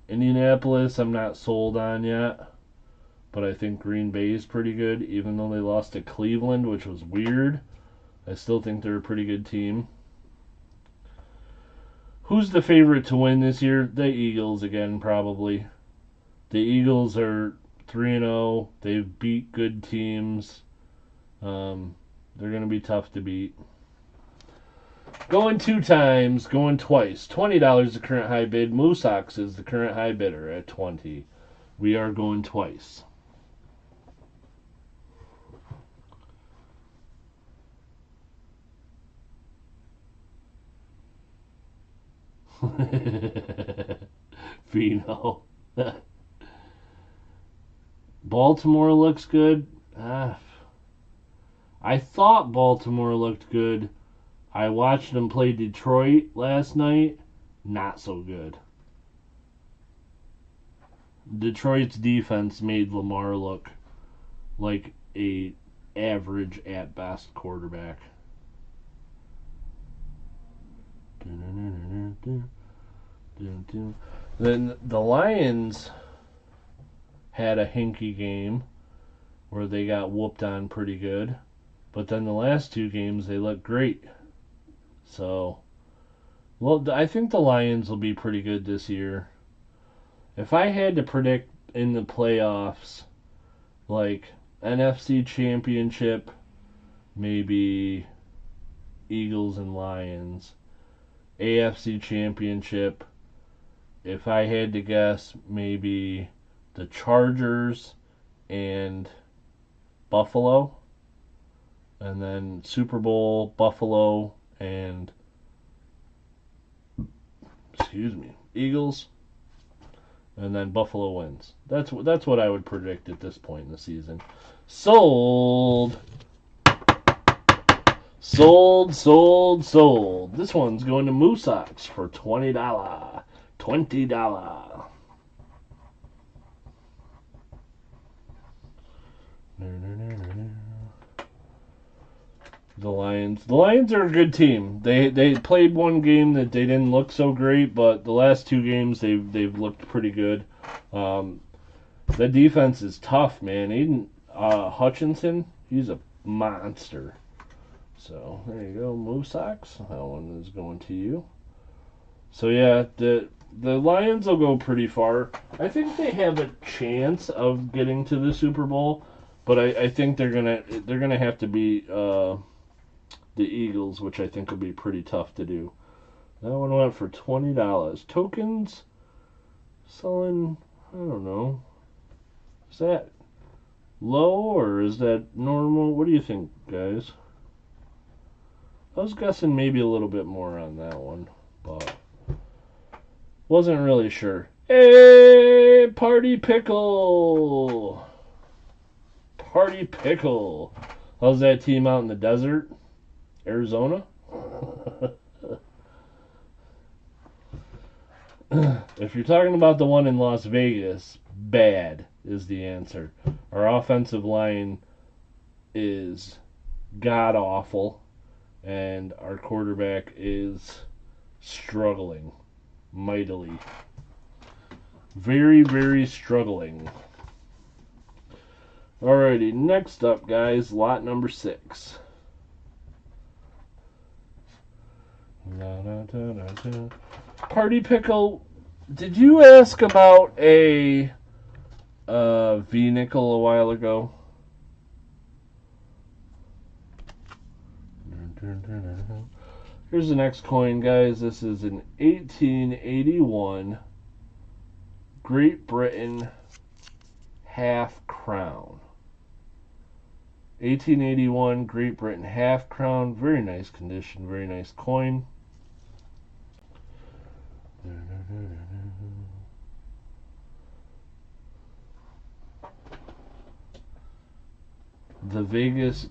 Indianapolis, I'm not sold on yet, but I think Green Bay is pretty good. Even though they lost to Cleveland, which was weird, I still think they're a pretty good team. Who's the favorite to win this year? The Eagles again, probably. The Eagles are 3-0. They've beat good teams. They're going to be tough to beat. Going two times, going twice. $20 is the current high bid. Moosox is the current high bidder at 20. We are going twice. Vino. Baltimore looks good. I thought Baltimore looked good. I watched them play Detroit last night. Not so good. Detroit's defense made Lamar look like a average at best quarterback. Then the Lions had a hinky game where they got whooped on pretty good. But then the last two games, they looked great. So, well, I think the Lions will be pretty good this year. If I had to predict in the playoffs, like NFC Championship, maybe Eagles and Lions. AFC Championship, if I had to guess, maybe the Chargers and Buffalo. And then Super Bowl, Buffalo and Eagles. And then Buffalo wins. That's what I would predict at this point in the season. Sold. This one's going to Moosox for $20. $20. The Lions are a good team. They played one game that they didn't look so great, but the last two games they've looked pretty good. The defense is tough, man. Aiden Hutchinson, he's a monster. So there you go, Move Socks. That one is going to you. So yeah, the Lions will go pretty far. I think they have a chance of getting to the Super Bowl, but I think they're gonna have to beat the Eagles, which I think will be pretty tough to do. That one went for $20. Tokens selling, I don't know. Is that low or is that normal? What do you think, guys? I was guessing maybe a little bit more on that one, but wasn't really sure. Hey, Party Pickle! Party Pickle! How's that team out in the desert? Arizona? If you're talking about the one in Las Vegas, bad is the answer. Our offensive line is god awful, and our quarterback is struggling mightily. Very, very struggling. Alrighty, next up, guys, lot number 6. Party Pickle, did you ask about a V-nickel a while ago? Here's the next coin, guys. This is an 1881 Great Britain half crown. 1881 Great Britain half crown. Very nice condition, very nice coin. The Vegas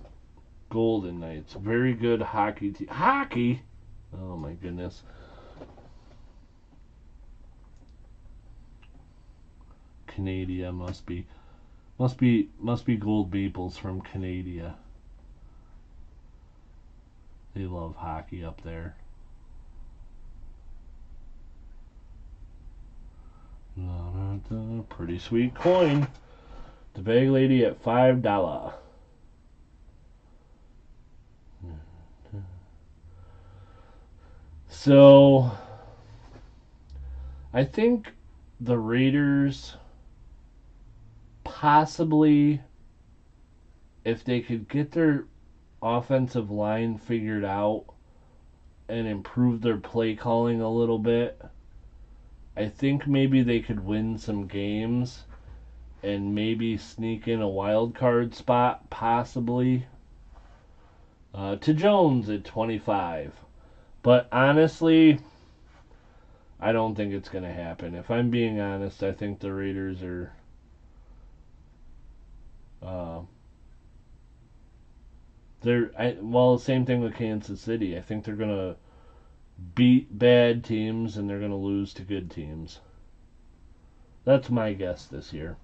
Golden Knights. Very good hockey team. Hockey? Oh my goodness. Canada must be Gold Maples from Canada. They love hockey up there. Pretty sweet coin. The bag lady at $5. So I think the Raiders possibly, if they could get their offensive line figured out and improve their play calling a little bit, I think maybe they could win some games and maybe sneak in a wild card spot, possibly. To Jones at 25. But honestly, I don't think it's going to happen. If I'm being honest, I think the Raiders are same thing with Kansas City. I think they're going to beat bad teams and they're going to lose to good teams. That's my guess this year.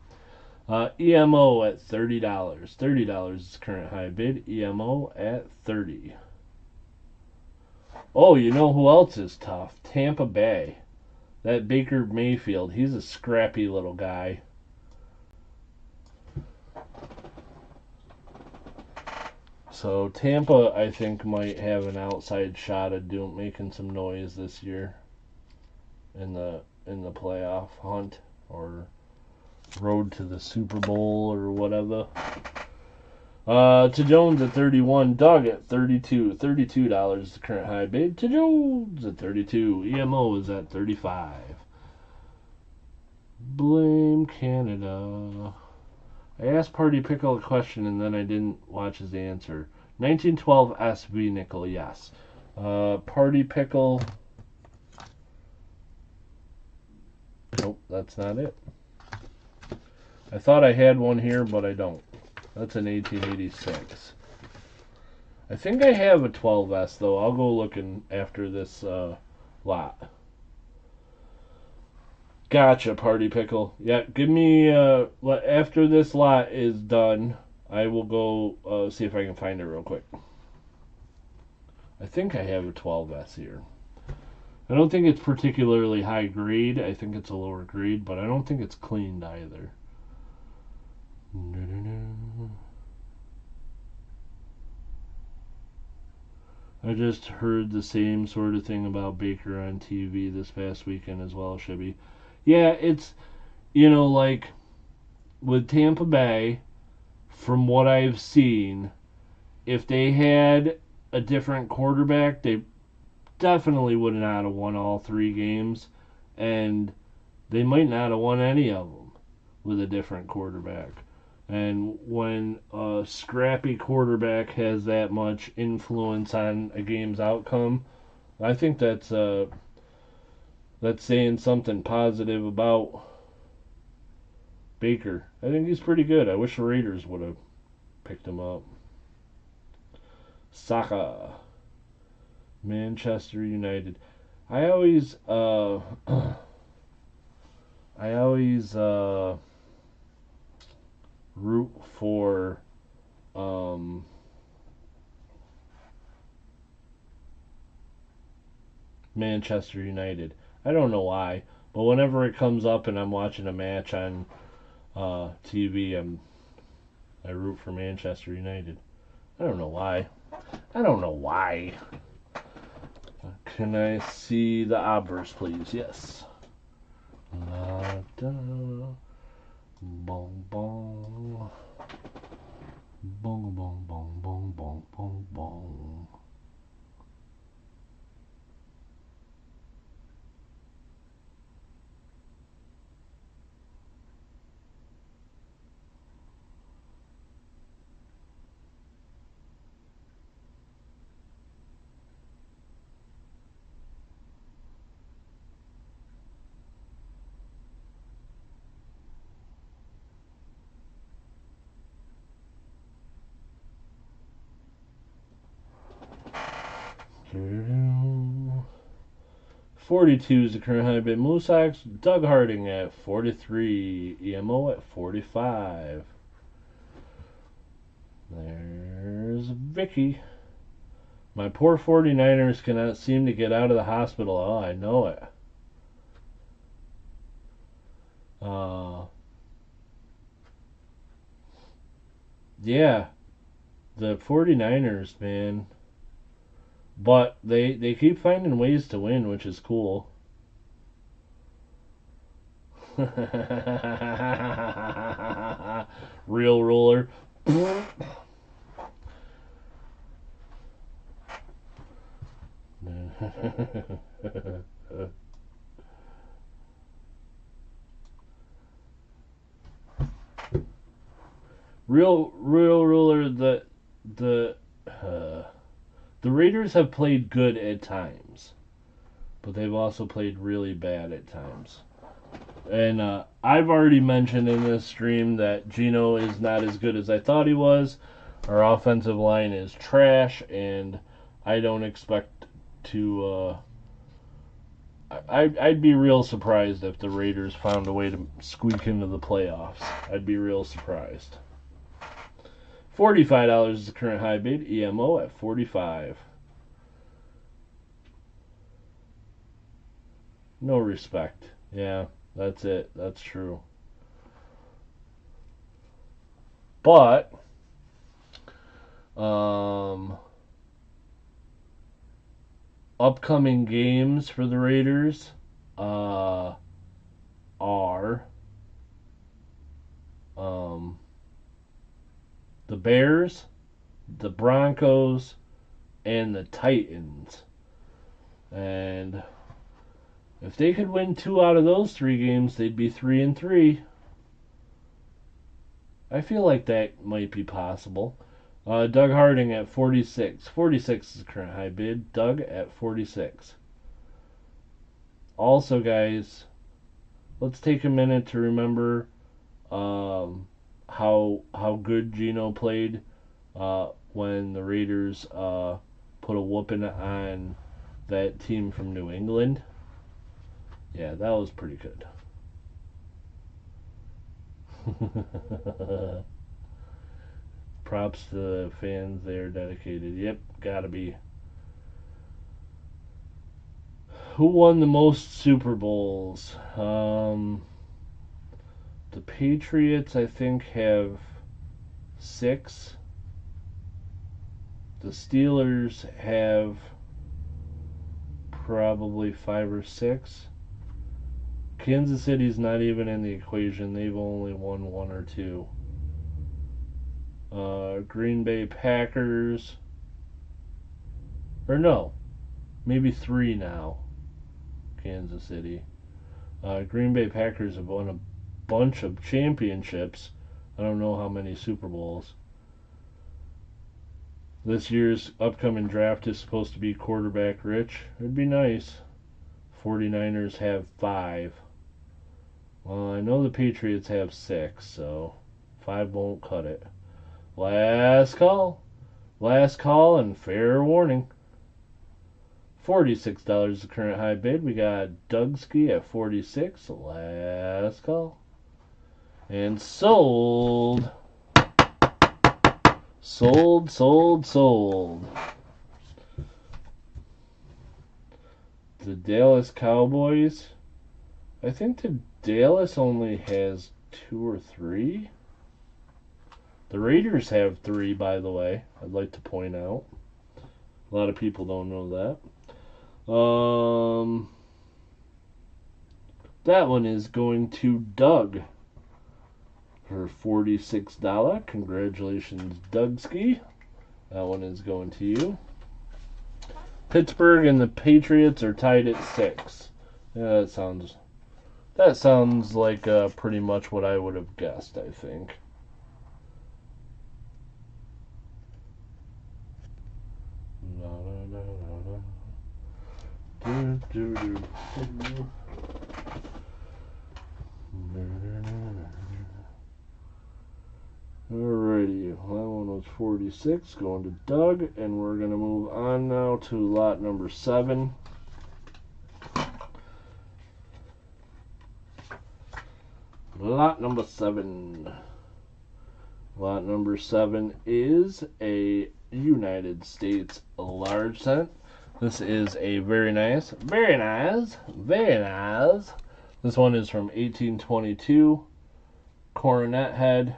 EMO at $30. $30 is current high bid. EMO at $30. Oh, you know who else is tough? Tampa Bay. That Baker Mayfield, he's a scrappy little guy. So Tampa, I think, might have an outside shot at making some noise this year in the playoff hunt or road to the Super Bowl or whatever. To Jones at 31, Doug at 32. $32 is the current high bid. To Jones at 32. EMO is at 35. Blame Canada. I asked Party Pickle a question and then I didn't watch his answer. 1912 SV Nickel, yes. Party Pickle. Nope, that's not it. I thought I had one here, but I don't. That's an 1886. I think I have a 12S, though. I'll go looking after this lot. Gotcha, Party Pickle. Yeah, give me, after this lot is done, I will go see if I can find it real quick. I think I have a 12S here. I don't think it's particularly high grade. I think it's a lower grade, but I don't think it's cleaned either. I just heard the same sort of thing about Baker on TV this past weekend as well, Shibby. Yeah, it's, like with Tampa Bay, from what I've seen, if they had a different quarterback, they definitely would not have won all 3 games, and they might not have won any of them with a different quarterback. And when a scrappy quarterback has that much influence on a game's outcome, I think that's saying something positive about Baker. I think he's pretty good. I wish the Raiders would have picked him up. Saka, Manchester United. I always root for Manchester United. I don't know why, but whenever it comes up and I'm watching a match on TV, I root for Manchester United. I don't know why. Can I see the obverse, please? Yes. La da, bong bong, bong bong bong bong bong bong bong. Doo-doo. 42 is the current high bid. Moose Sox, Doug Harding at 43. EMO at 45. There's Vicky. My poor 49ers cannot seem to get out of the hospital. Oh, I know it. Yeah, the 49ers, man. But they keep finding ways to win, which is cool. Real ruler. Real ruler. The Raiders have played good at times, but they've also played really bad at times. And I've already mentioned in this stream that Geno is not as good as I thought he was. Our offensive line is trash, and I don't expect to. I'd be real surprised if the Raiders found a way to squeak into the playoffs. I'd be real surprised. $45 is the current high bid. EMO at 45. No respect. Yeah, that's it. That's true. But upcoming games for the Raiders are the Bears, the Broncos, and the Titans. And if they could win 2 out of those 3 games, they'd be 3-3. I feel like that might be possible. Doug Harding at 46. 46 is the current high bid. Doug at 46. Also, guys, let's take a minute to remember how good Geno played when the Raiders put a whooping on that team from New England. Yeah, that was pretty good. Props to the fans, they're dedicated. Yep, gotta be. Who won the most Super Bowls? The Patriots, I think, have 6. The Steelers have probably 5 or 6. Kansas City's not even in the equation. They've only won 1 or 2. Green Bay Packers. Or no, maybe 3 now. Kansas City. Green Bay Packers have won a bunch of championships. I don't know how many Super Bowls. This year's upcoming draft is supposed to be quarterback rich. It'd be nice. 49ers have 5. Well, I know the Patriots have 6, so 5 won't cut it. Last call. Last call and fair warning. $46 is the current high bid. We got Dougski at 46. Last call. And sold. Sold, sold, sold. The Dallas Cowboys. I think the Dallas only has 2 or 3. The Raiders have 3, by the way. I'd like to point out. A lot of people don't know that. That one is going to Doug for $46. Congratulations, Dougski. That one is going to you. Pittsburgh and the Patriots are tied at 6. Yeah, that sounds like pretty much what I would have guessed, I think. Alrighty, that one was 46, going to Doug, and we're going to move on now to lot number 7. Lot number 7. Lot number 7 is a United States large cent. This is a very nice. This one is from 1822. Coronet head.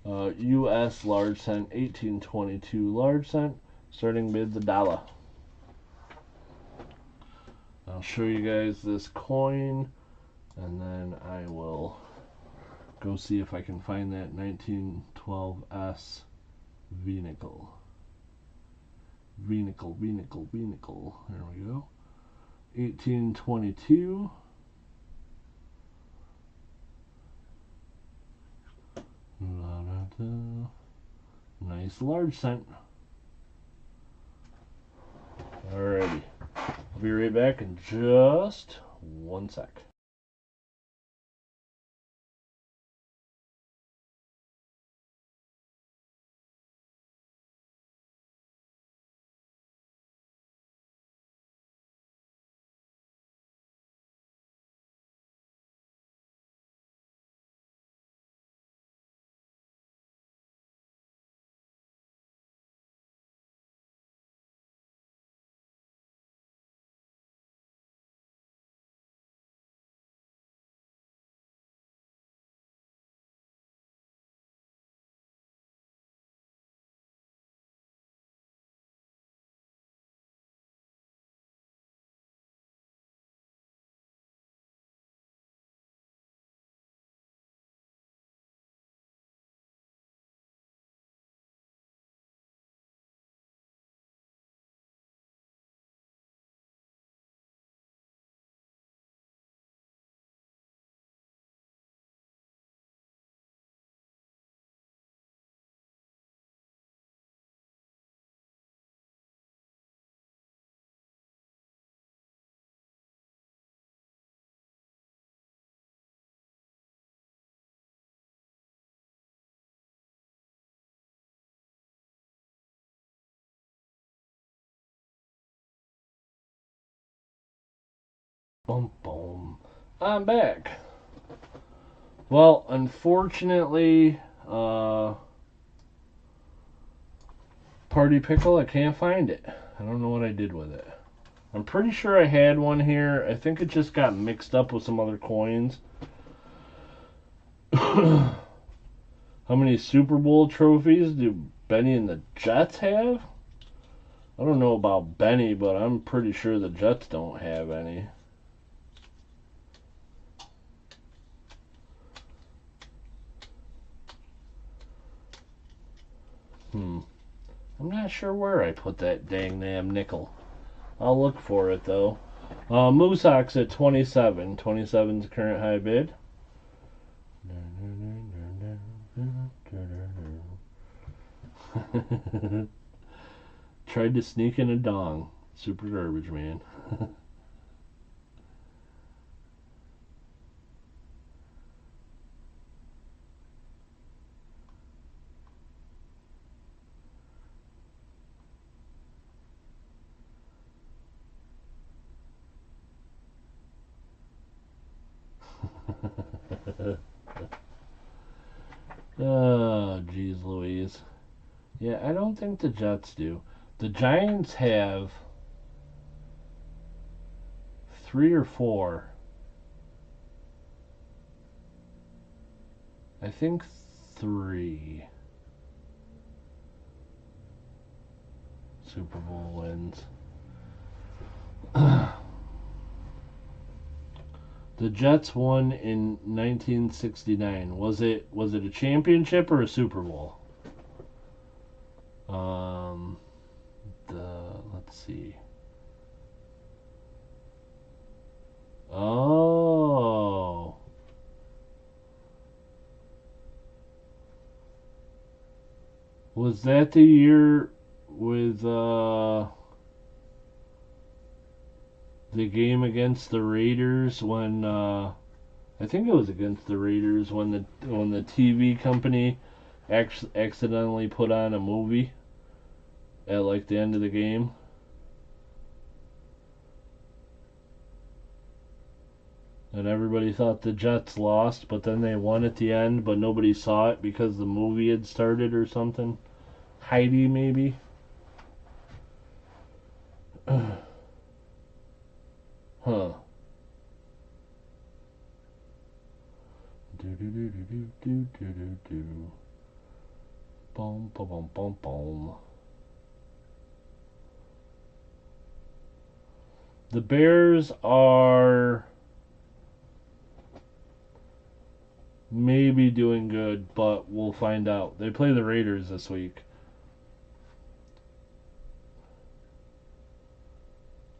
U.S. large cent, 1822 large cent. Starting bid's $1. I'll show you guys this coin, and then I will go see if I can find that 1912S Vinicle. There we go. 1822. Nice large cent. Alrighty. I'll be right back in just 1 sec. Boom, boom. I'm back. Well, unfortunately, Party Pickle, I can't find it. I don't know what I did with it. I'm pretty sure I had one here. I think it just got mixed up with some other coins. How many Super Bowl trophies do Benny and the Jets have? I don't know about Benny, but I'm pretty sure the Jets don't have any. I'm not sure where I put that dang damn nickel. I'll look for it though. Moosox at 27. 27's current high bid. Tried to sneak in a dong. Super garbage, man. Oh, geez Louise. Yeah, I don't think the Jets do. The Giants have 3 or 4. I think 3 Super Bowl wins. The Jets won in 1969. Was it a championship or a Super Bowl? Let's see. Oh. Was that the year with the game against the Raiders when I think it was against the Raiders when the TV company accidentally put on a movie at like the end of the game? And everybody thought the Jets lost, but then they won at the end, but nobody saw it because the movie had started or something. Heidi, maybe? Huh. Do. Boom, boom, boom, boom, boom. The Bears are maybe doing good, but we'll find out. They play the Raiders this week.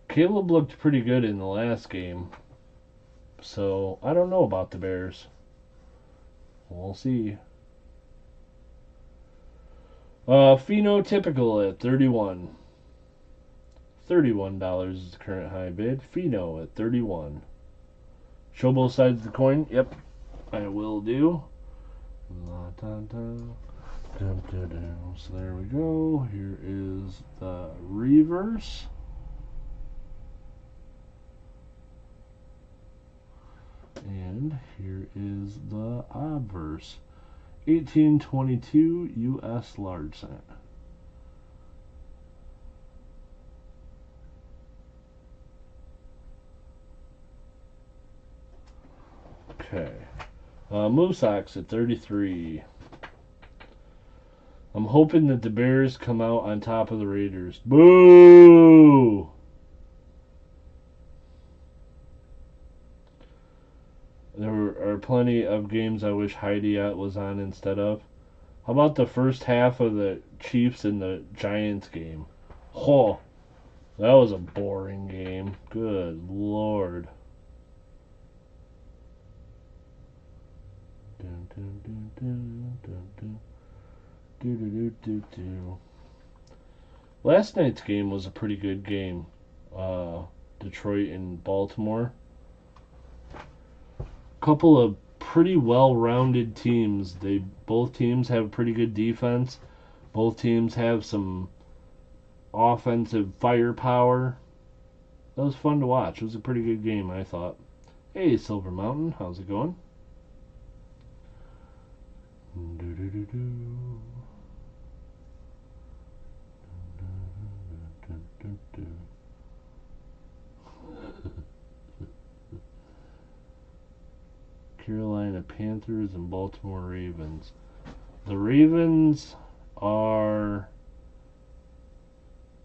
Caleb looked pretty good in the last game, so I don't know about the Bears. We'll see. Phenotypical at 31. $31 is the current high bid. Pheno at 31. Show both sides of the coin. Yep, I will do. So there we go. Here is the reverse. And here is the obverse. 1822 U.S. large cent. Okay. Moosox at 33. I'm hoping that the Bears come out on top of the Raiders. Boo! There are plenty of games I wish Heidi was on instead of. How about the first half of the Chiefs and the Giants game? Oh, that was a boring game. Good Lord. Last night's game was a pretty good game. Detroit and Baltimore. Couple of pretty well-rounded teams. Both teams have pretty good defense. Both teams have some offensive firepower. That was fun to watch. It was a pretty good game, I thought. Hey, Silver Mountain, how's it going? Carolina Panthers and Baltimore Ravens. The Ravens are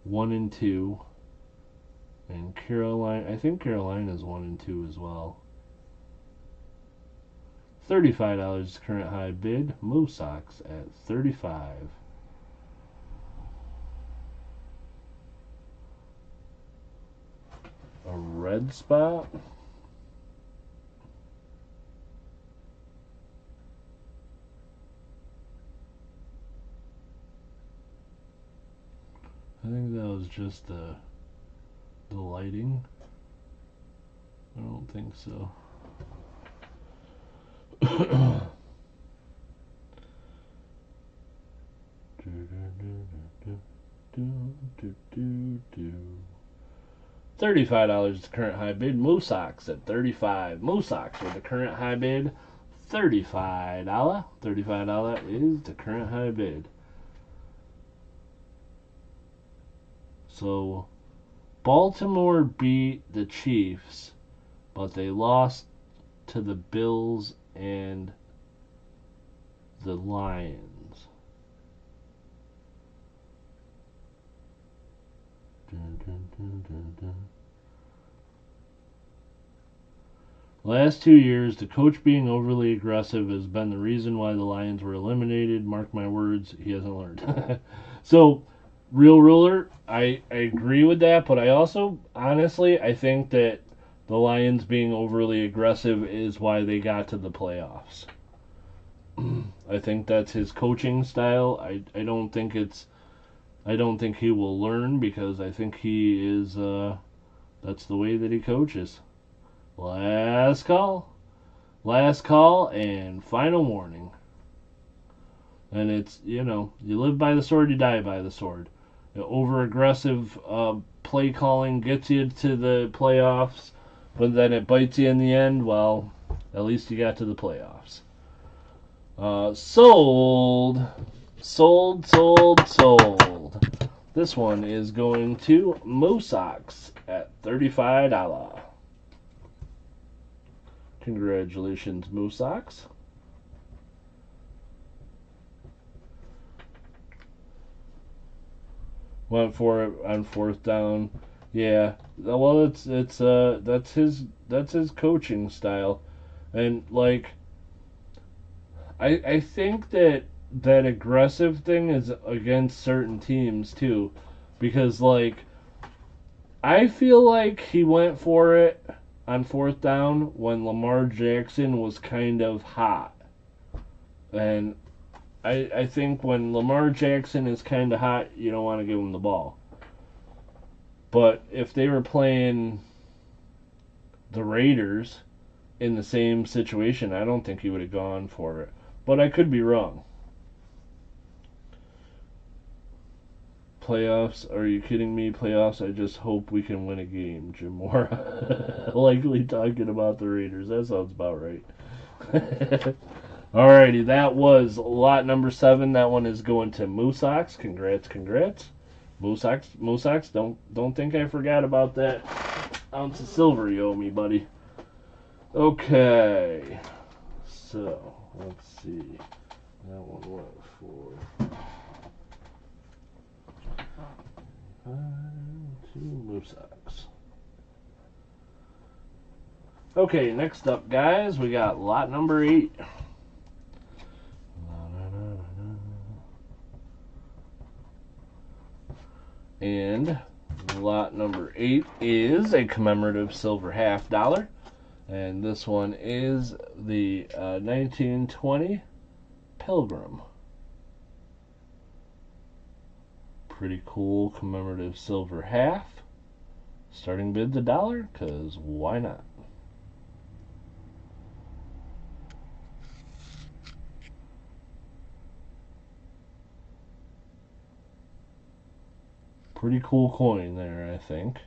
1-2, and Carolina. I think Carolina is 1-2 as well. $35 current high bid. Moo Sox at 35. A red spot. I think that was just the lighting. I don't think so. $35 current high bid. Moo Sox at 35. Moo Sox with the current high bid. $35. $35 is the current high bid. So Baltimore beat the Chiefs, but they lost to the Bills and the Lions. Last 2 years, the coach being overly aggressive has been the reason why the Lions were eliminated. Mark my words, he hasn't learned. So, real ruler, I agree with that, but I also, honestly, I think that the Lions being overly aggressive is why they got to the playoffs. I think that's his coaching style. I don't think he will learn, because I think he is that's the way that he coaches. Last call and final warning. And it's, you live by the sword, you die by the sword. Over aggressive play calling gets you to the playoffs, but then it bites you in the end. Well, at least you got to the playoffs. Sold. This one is going to Moo Sox at $35. Congratulations, Moo Sox. Went for it on fourth down. Yeah, well, that's his coaching style, and like, I think that aggressive thing is against certain teams too, because like, I feel like he went for it on fourth down when Lamar Jackson was kind of hot, and I think when Lamar Jackson is kind of hot, you don't want to give him the ball. But if they were playing the Raiders in the same situation, I don't think he would have gone for it. But I could be wrong. Playoffs? Are you kidding me? Playoffs? I just hope we can win a game, Jim Moore. Likely talking about the Raiders. That sounds about right. Alrighty, that was lot number 7. That one is going to Moo Sox. Congrats. Moo Sox, don't think I forgot about that ounce of silver you owe me, buddy. Okay, so let's see. That one went for 2 Moo Sox. Okay, next up, guys, we got lot number 8. And lot number 8 is a commemorative silver $50. And this one is the 1920 Pilgrim. Pretty cool commemorative silver half. Starting bid's $1, because why not? Pretty cool coin there, I think.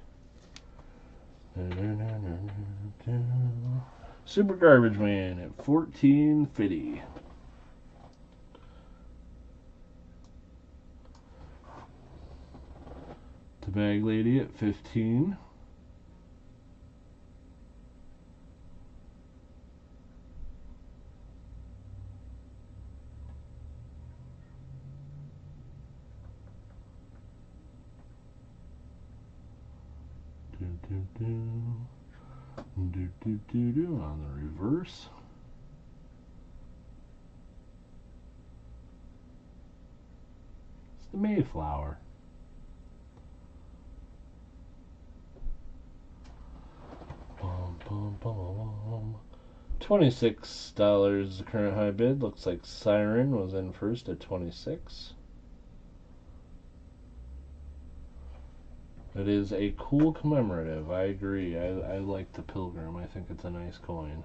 Super Garbage Man at $14.50. The Bag Lady at $15. On the reverse. It's the Mayflower. Bum, bum, bum. $26 the current high bid. Looks like Siren was in first at 26. It is a cool commemorative. I agree. I like the Pilgrim. I think it's a nice coin.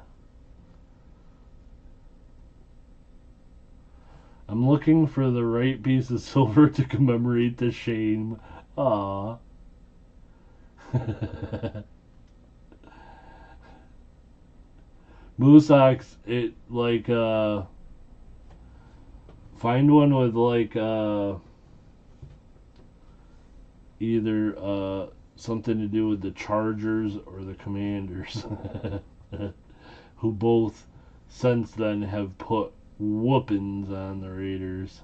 I'm looking for the right piece of silver to commemorate the shame. Aww. Moosox, it like find one with like either something to do with the Chargers or the Commanders, who both since then have put whoopings on the Raiders.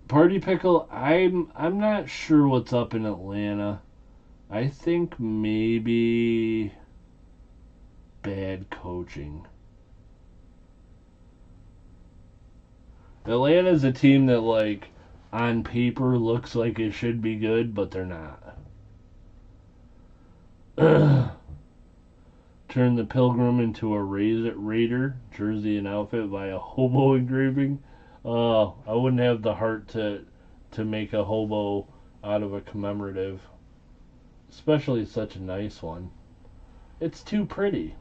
Party Pickle, I'm not sure what's up in Atlanta. I think maybe bad coaching. Atlanta's a team that, like, on paper looks like it should be good, but they're not. Turn the Pilgrim into a Raider jersey and outfit by a hobo engraving. I wouldn't have the heart to make a hobo out of a commemorative, especially such a nice one. It's too pretty.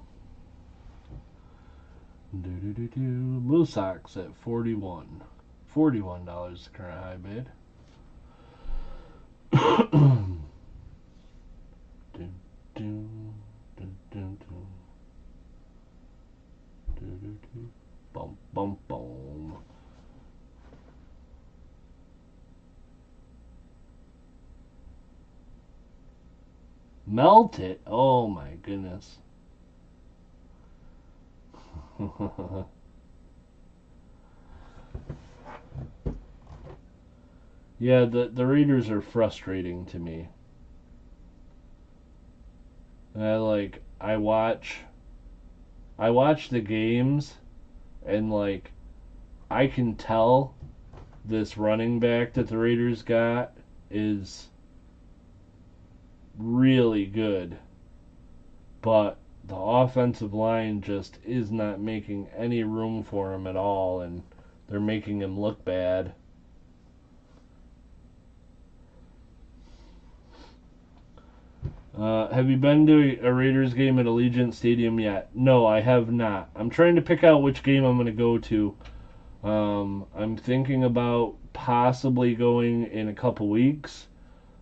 Moosox at 41. $41 current high bid. Bum bum bum. Melt it? Oh my goodness. Yeah, the Raiders are frustrating to me. And I watch the games and like I can tell this running back that the Raiders got is really good. But the offensive line just is not making any room for him at all, and they're making him look bad. Have you been to a Raiders game at Allegiant Stadium yet? No, I have not. I'm trying to pick out which game I'm going to go to. I'm thinking about possibly going in a couple weeks.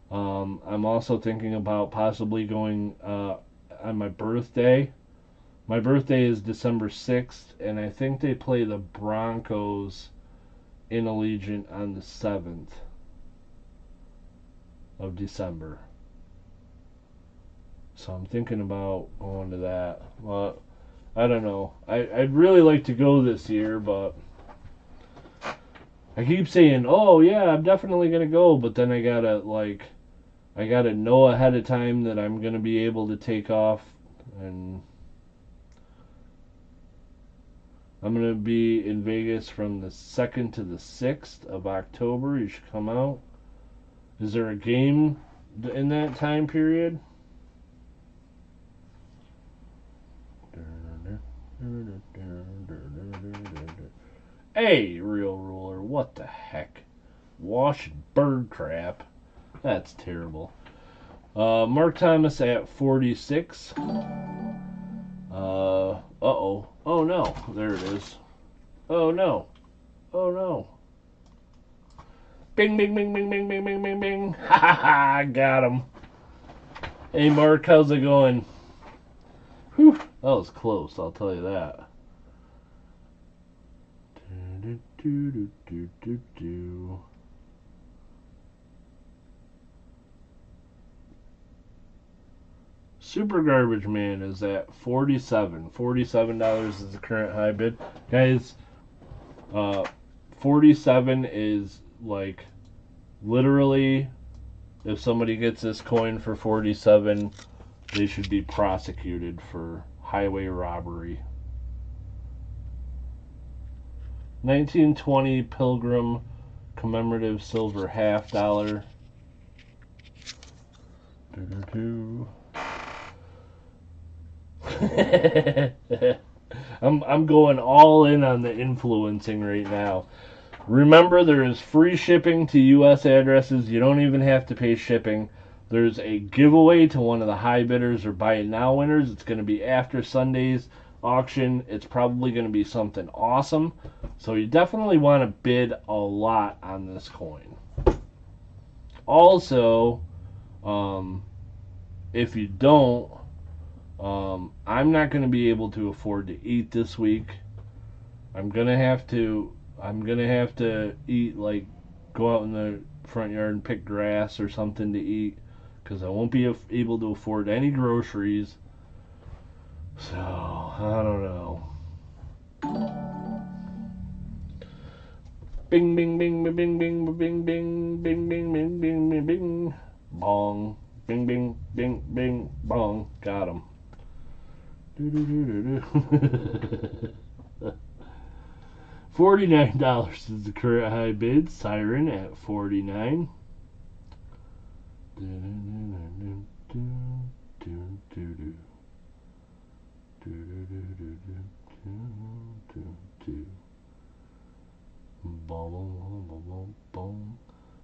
I'm also thinking about possibly going on my birthday. My birthday is December 6th, and I think they play the Broncos in Allegiant on the 7th of December. So I'm thinking about going to that. Well, I don't know. I'd really like to go this year, but I keep saying, oh yeah, I'm definitely going to go, but then I gotta know ahead of time that I'm going to be able to take off, and I'm going to be in Vegas from the 2nd to the 6th of October. You should come out. Is there a game in that time period? Hey, Real Ruler, what the heck? Washing bird crap. That's terrible. Mark Thomas at 46. Uh-oh. Oh no, there it is. Oh no. Oh no. Bing, bing, bing, bing, bing, bing, bing, bing, bing. Ha ha ha, got him. Hey Mark, how's it going? Whew, that was close, I'll tell you that. Super Garbage Man is at $47 is the current high bid. Guys, 47 is like literally, if somebody gets this coin for 47, they should be prosecuted for highway robbery. 1920 Pilgrim commemorative silver half dollar. I'm going all in on the influencing right now. Remember, there is free shipping to U.S. addresses. You don't even have to pay shipping. There's a giveaway to one of the high bidders or buy it now winners. It's going to be after Sunday's auction. It's probably going to be something awesome. So you definitely want to bid a lot on this coin. Also, if you don't, I'm not going to be able to afford to eat this week. I'm gonna have to eat, like, go out in the front yard and pick grass or something to eat, because I won't be able to afford any groceries. So I don't know. Bing bing bing bing bing bing bing bing bing bing bing bing bing bing bong bing bing bing bing bong. Got him. $49 is the current high bid. Siren at 49.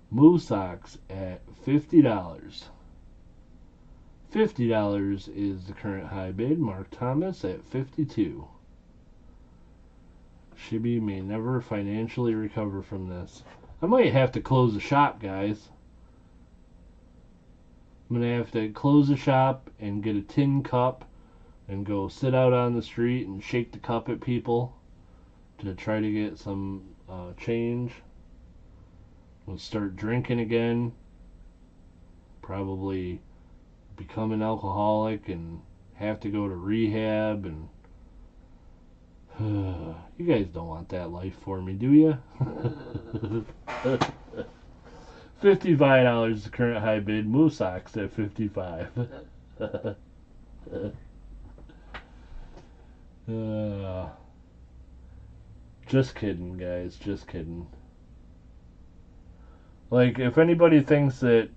Move socks at $50. $50 is the current high bid. Mark Thomas at 52. Shibby may never financially recover from this. I might have to close the shop, guys. I'm going to have to close the shop and get a tin cup and go sit out on the street and shake the cup at people to try to get some change. We'll start drinking again. Probably become an alcoholic and have to go to rehab, and you guys don't want that life for me, do you? $55 is the current high bid. Moose socks at 55. Just kidding, guys. Just kidding. Like, if anybody thinks that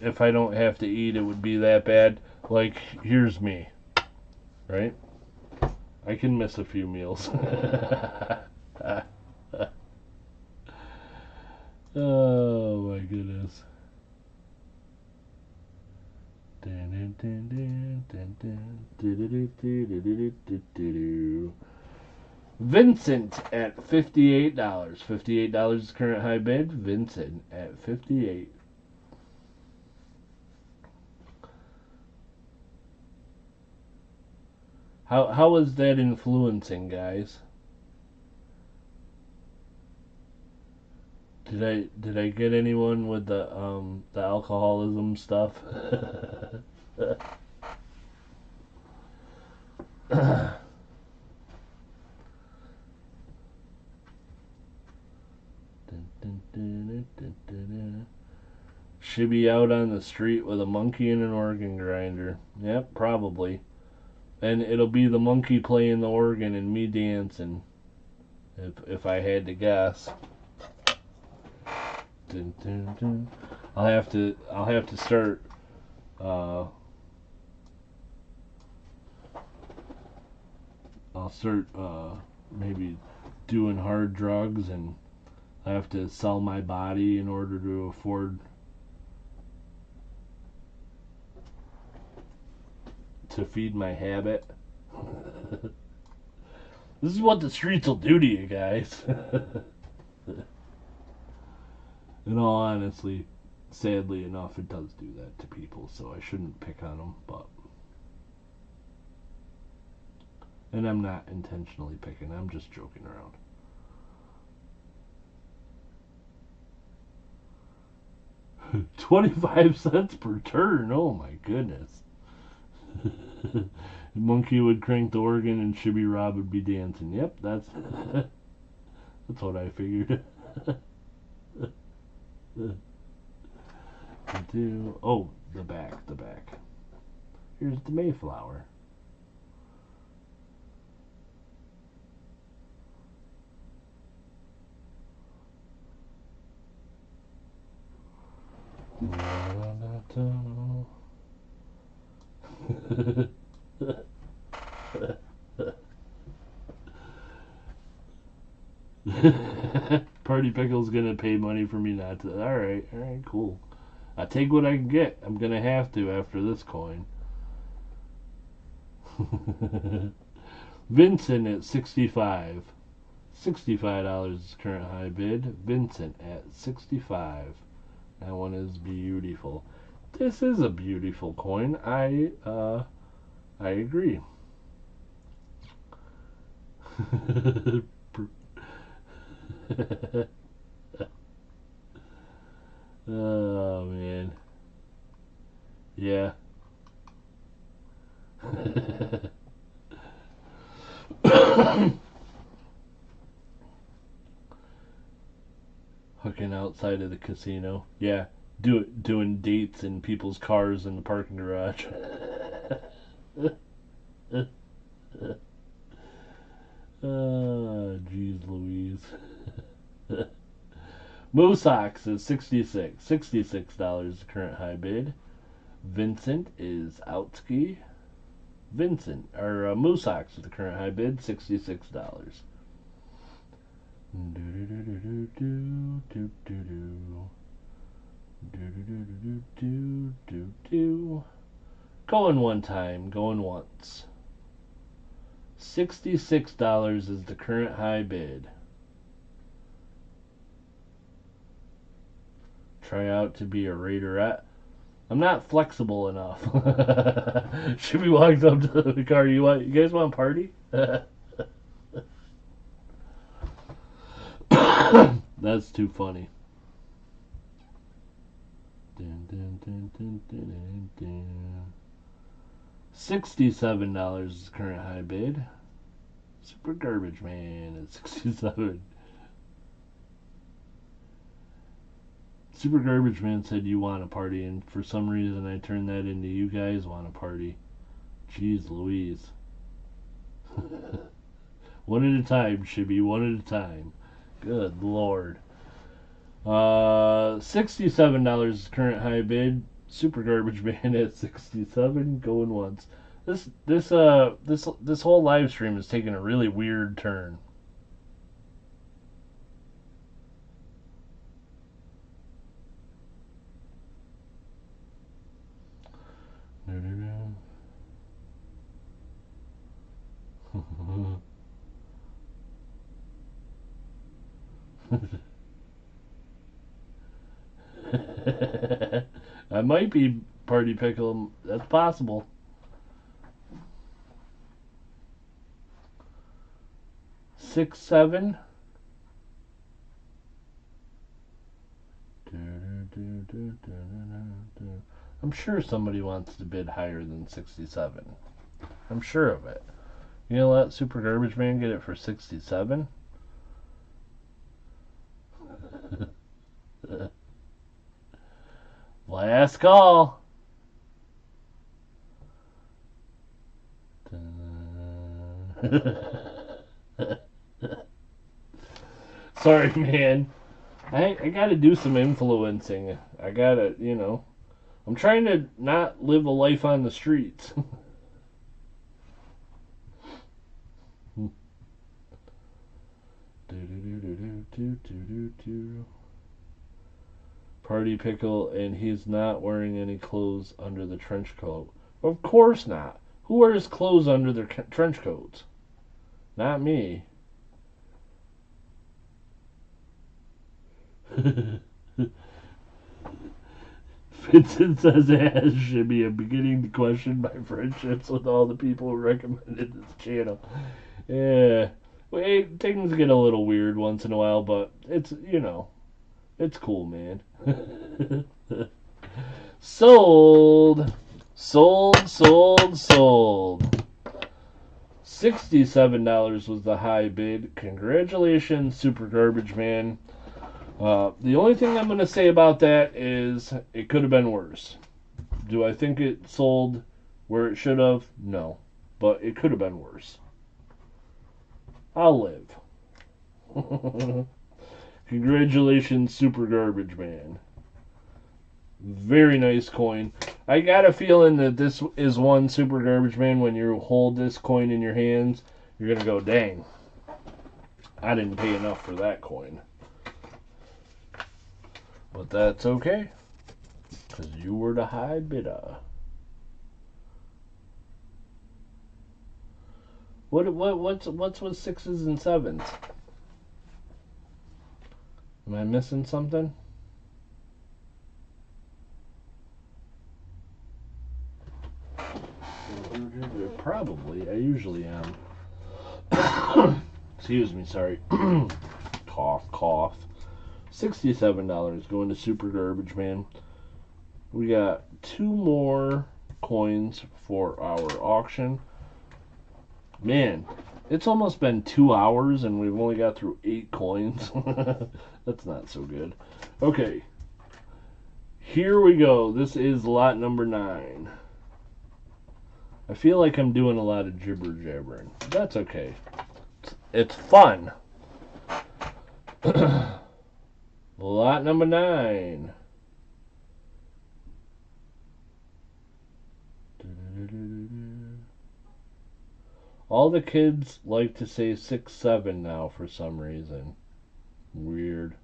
if I don't have to eat, it would be that bad, like, here's me, right? I can miss a few meals. Oh my goodness. Vincent at $58. $58 is current high bid. Vincent at 58. How is that influencing, guys? Did I get anyone with the alcoholism stuff? Shibby out on the street with a monkey and an organ grinder. Yep, probably. And it'll be the monkey playing the organ and me dancing, if I had to guess. Dun, dun, dun. I'll have to start I'll start maybe doing hard drugs, and I have to sell my body in order to afford to feed my habit. This is what the streets will do to you guys. In all honesty, sadly enough, it does do that to people, so I shouldn't pick on them, but... And I'm not intentionally picking, I'm just joking around. $0.25 per turn, oh my goodness. Monkey would crank the organ and Shibby Rob would be dancing. Yep, that's what I figured. Oh, the back. Here's the Mayflower. Party Pickle's gonna pay money for me not to. Alright, cool. I take what I can get. I'm gonna have to after this coin. Vincent at 65. $65 is current high bid. Vincent at 65. That one is beautiful. This is a beautiful coin. I agree. Oh man. Yeah. Hooking outside of the casino. Yeah. Doing dates in people's cars in the parking garage. Jeez Louise. Moosox is 66. $66 current high bid. Vincent is outski. Moosox is the current high bid, $66. Going one time, going once. $66 is the current high bid. Try out to be a Raiderette. I'm not flexible enough. Shibby walks up to the car. You guys want to party? That's too funny. $67 is current high bid. Super Garbage Man at 67. Super Garbage Man said you want a party, and for some reason I turned that into you guys want a party. Jeez Louise. One at a time, Shibby, one at a time. Good Lord. $67 is current high bid. Super Garbage Man at 67, going once. This whole live stream is taking a really weird turn. I might be Party Pickle. That's possible. Six, seven. I'm sure somebody wants to bid higher than 67. I'm sure of it. You gonna let Super Garbage Man get it for 67? Last call. Sorry, man. I gotta do some influencing. I gotta, I'm trying to not live a life on the streets. Party Pickle, and he's not wearing any clothes under the trench coat. Of course not. Who wears clothes under their trench coats? Not me. Vincent says, as Shibby, I'm beginning to question my friendships with all the people who recommended this channel. Yeah. Well, things get a little weird once in a while, but it's, it's cool, man. Sold. Sold, sold, sold. $67 was the high bid. Congratulations, Super Garbage Man. The only thing I'm going to say about that is it could have been worse. Do I think it sold where it should have? No. But it could have been worse. I'll live. Congratulations, Super Garbage Man. Very nice coin. I got a feeling that this is one, Super Garbage Man, when you hold this coin in your hands, you're going to go, dang, I didn't pay enough for that coin. But that's okay, because you were the high bidder. What's with 6s and 7s? Am I missing something? Probably. I usually am. Excuse me, sorry. Cough, cough. $67 going to Super Garbage Man. We got 2 more coins for our auction. Man, it's almost been 2 hours and we've only got through 8 coins. That's not so good. Okay. Here we go. This is lot number 9. I feel like I'm doing a lot of jibber jabbering. That's okay. It's fun. Lot number 9. All the kids like to say 6-7 now for some reason. Weird.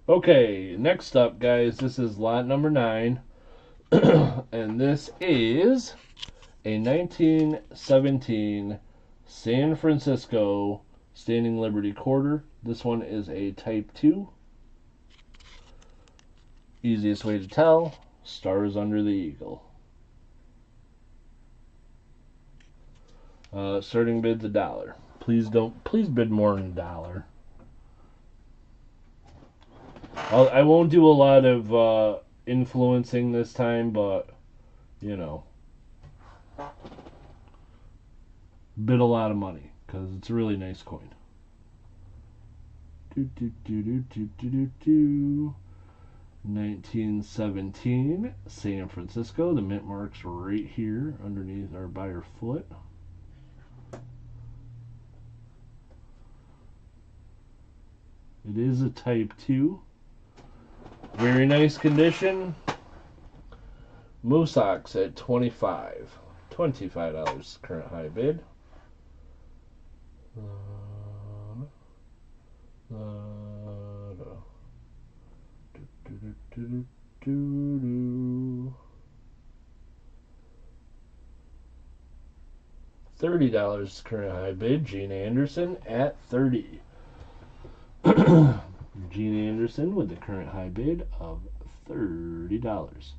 Okay, next up, guys, this is lot number 9. And this is a 1917 San Francisco Standing Liberty Quarter. This one is a Type 2. Easiest way to tell, stars under the eagle. Starting bid's $1. Please bid more than $1. I won't do a lot of influencing this time, but you know, bid a lot of money because it's a really nice coin. 1917 San Francisco. The mint mark's right here underneath or by your foot. It is a Type 2. Very nice condition. Moosocks at $25. $25 current high bid. $30 current high bid. Gene Anderson at $30. Gene Anderson with the current high bid of $30.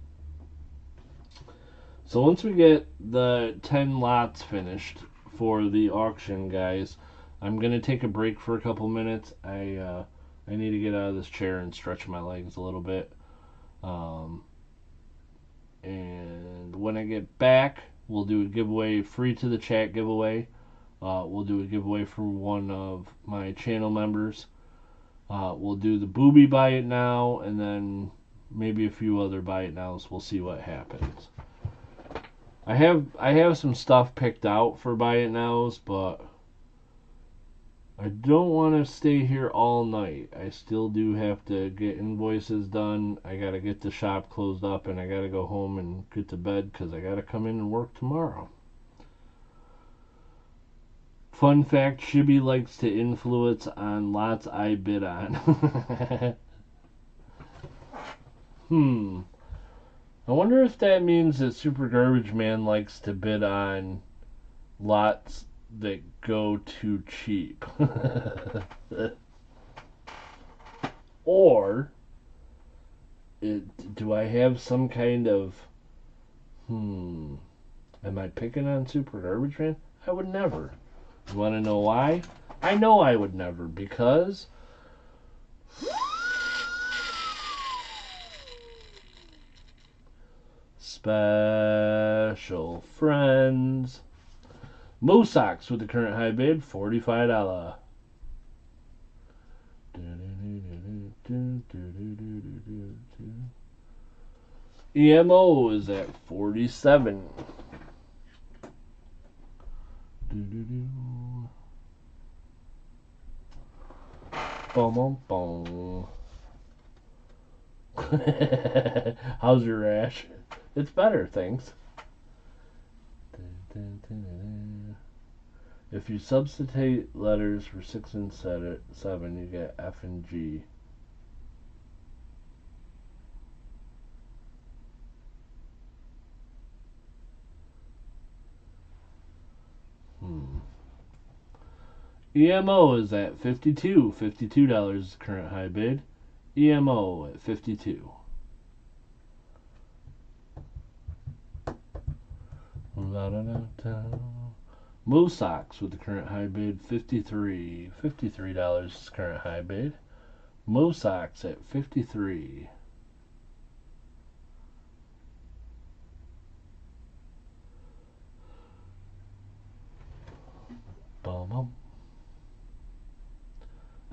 So once we get the 10 lots finished for the auction, guys, I'm going to take a break for a couple minutes. I need to get out of this chair and stretch my legs a little bit. And when I get back, we'll do a giveaway, free to the chat giveaway. We'll do a giveaway for one of my channel members. We'll do the booby buy it now, and then maybe a few other buy it nows. We'll see what happens. I have some stuff picked out for buy it nows, but I don't want to stay here all night. I still do have to get invoices done. I got to get the shop closed up, and I got to go home and get to bed because I got to come in and work tomorrow. Fun fact, Shibby likes to influence on lots I bid on. I wonder if that means that Super Garbage Man likes to bid on lots that go too cheap. Or do I have some kind of am I picking on Super Garbage Man? I would never. You want to know why? I know I would never, because Special friends. Moosocks with the current high bid, $45. EMO is at 47. Boom, boom. How's your rash? It's better, thanks. If you substitute letters for 6 and 7, you get F and G. EMO is at 52. $52 current high bid. EMO at 52. Moosocks with the current high bid, 53. $53 current high bid. Moosocks at 53.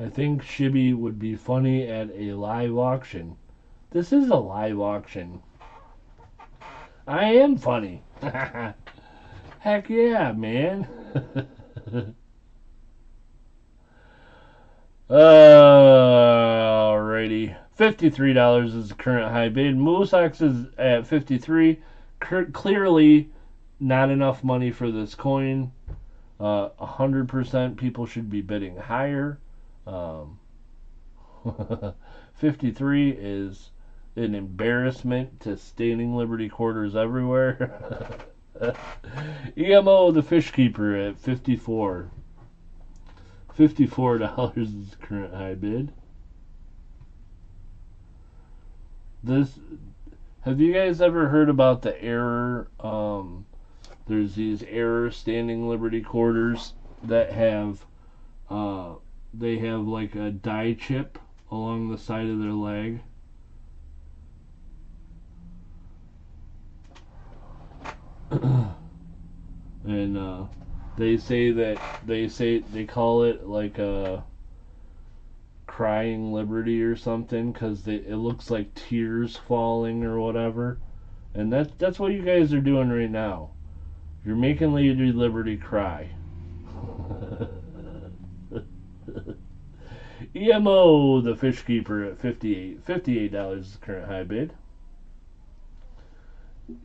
I think Shibby would be funny at a live auction. This is a live auction. I am funny. Heck yeah, man. Alrighty. $53 is the current high bid. Moosocks is at 53. Clearly not enough money for this coin. 100% people should be bidding higher. 53 is an embarrassment to standing Liberty quarters everywhere. EMO the fish keeper at 54. $54 is the current high bid. Have you guys ever heard about the error? There's these error standing Liberty quarters that have they have like a die chip along the side of their leg. And they call it like a crying Liberty or something because it looks like tears falling or whatever, and that's what you guys are doing right now. You're making Lady Liberty cry. EMO the fish keeper at 58. $58 is the current high bid.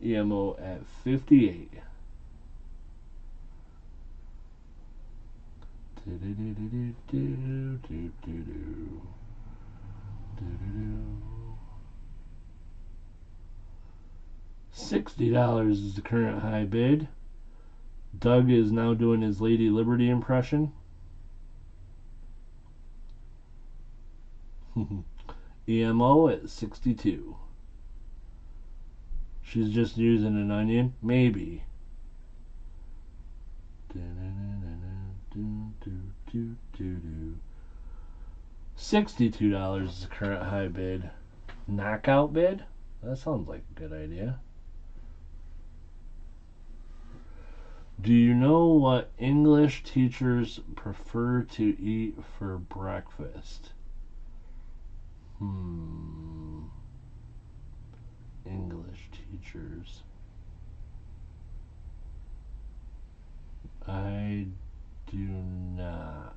EMO at 58. $60 is the current high bid. Doug is now doing his Lady Liberty impression. EMO at 62. She's just using an onion? Maybe. $62 is the current high bid. Knockout bid? That sounds like a good idea. Do you know what English teachers prefer to eat for breakfast? English teachers. I do not.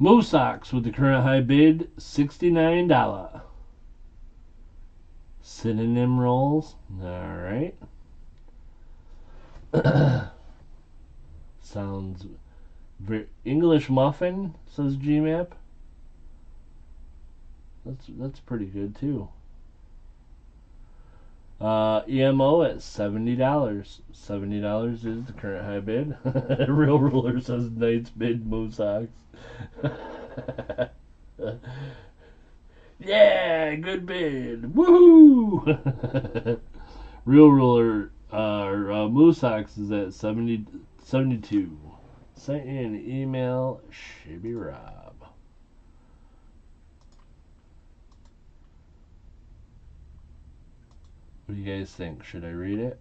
Moosocks with the current high bid, $69. Synonym rolls. Alright. Sounds very English muffin, says GMAP. That's pretty good too. EMO at $70. $70 is the current high bid. Real Ruler says Knights bid Moosocks. Yeah, good bid. Woohoo! Real Ruler Moosocks is at 72. Sent you an email, shibbyrob. What do you guys think? Should I read it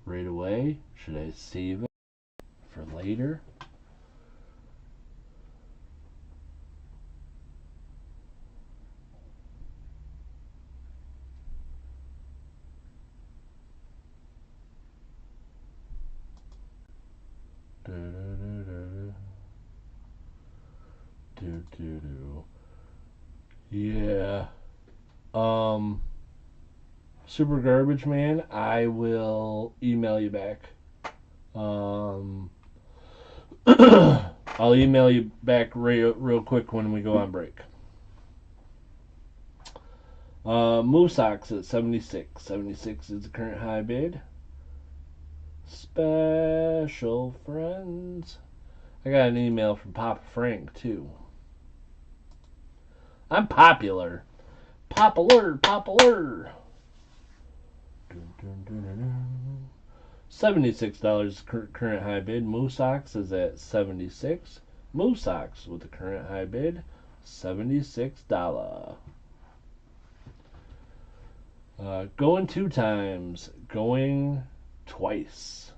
right away? Should I save it for later? Yeah. Super Garbage Man, I will email you back. I'll email you back real quick when we go on break. Moosox at 76. 76 is the current high bid. Special friends. I got an email from Papa Frank, too. I'm popular. Popular. $76 current high bid. Moosox is at 76. Moosox with the current high bid, $76. Going 2 times. Going twice.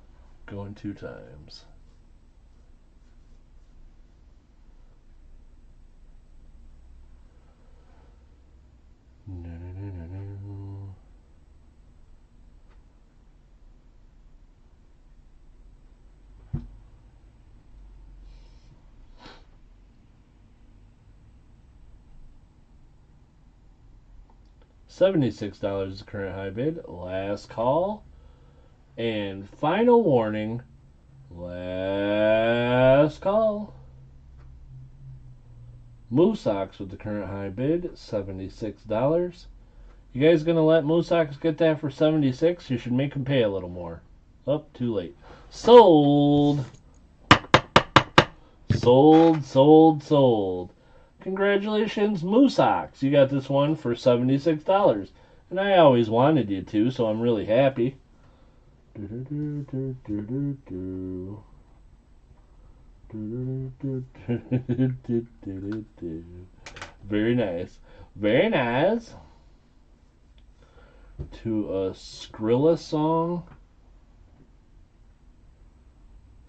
Going 2 times. $76 is the current high bid. Last call. And final warning. Last call. Moosox with the current high bid, $76. You guys gonna let Moosox get that for 76? You should make him pay a little more. Oh, too late. Sold. Sold. Congratulations, Moosox. You got this one for $76. And I always wanted you to, so I'm really happy. Very nice. Very nice. To a Skrilla song.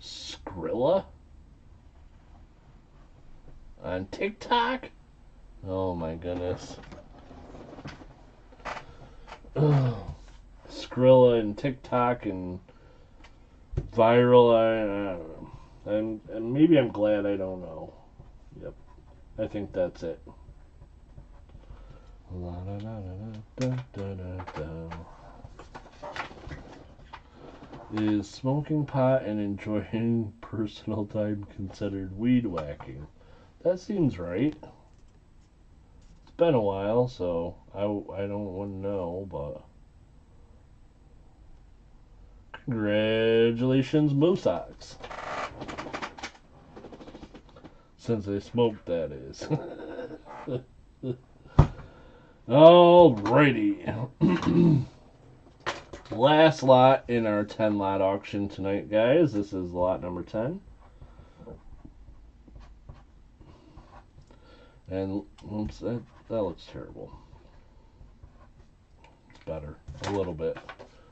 Skrilla? On TikTok? Oh my goodness. Skrilla and TikTok and viral, I don't know. And maybe I'm glad I don't know. Yep. I think that's it. Is smoking pot and enjoying personal time considered weed whacking? That seems right. It's been a while, so I don't want to know, but congratulations, Moosox. Since I smoked, that is. Alrighty. Last lot in our 10 lot auction tonight, guys. This is lot number 10. And that looks terrible. It's better. A little bit.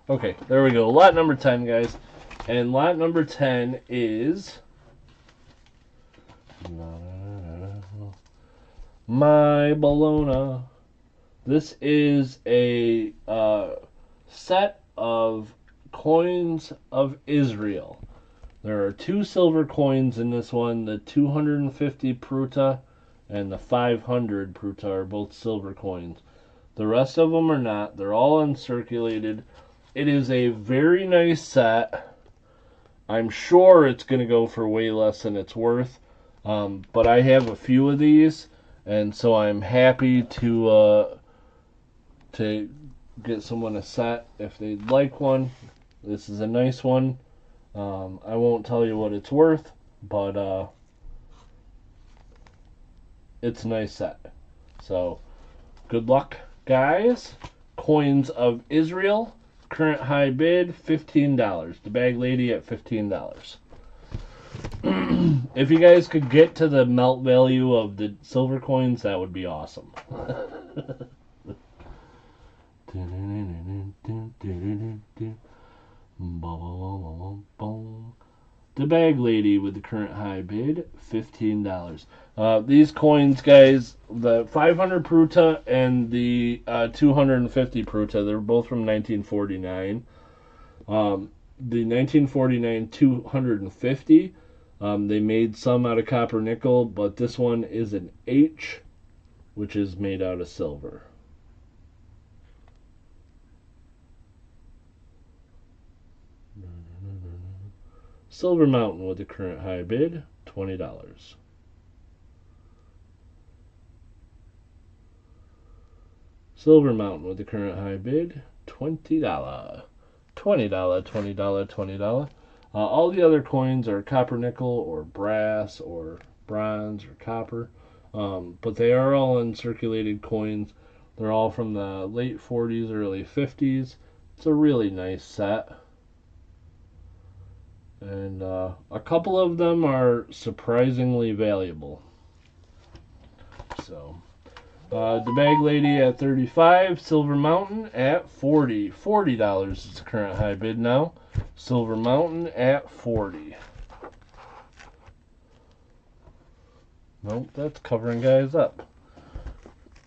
Okay, there we go. Lot number 10, guys. And lot number 10 is My Bologna. This is a set of coins of Israel. There are 2 silver coins in this one. The 250 pruta and the 500 pruta are both silver coins. The rest of them are not. They're all uncirculated. It is a very nice set. I'm sure it's going to go for way less than it's worth. But I have a few of these, and so I'm happy to get someone a set if they'd like one. This is a nice one. I won't tell you what it's worth, but it's a nice set. So, good luck, guys. Coins of Israel. Current high bid, $15. The bag lady at $15. If you guys could get to the melt value of the silver coins, that would be awesome. The bag lady with the current high bid, $15. These coins, guys, the 500 Pruta and the 250 Pruta, they're both from 1949. The 1949 250, they made some out of copper nickel, but this one is an H, which is made out of silver. Silver Mountain with the current high bid, $20. Silver Mountain with the current high bid, $20. $20, $20, $20. All the other coins are copper nickel or brass or bronze or copper, but they are all uncirculated coins. They're all from the late 40s, early 50s. It's a really nice set. And a couple of them are surprisingly valuable. So, the bag lady at 35, Silver Mountain at 40. $40 is the current high bid now. Silver Mountain at 40. Nope, that's covering guys up.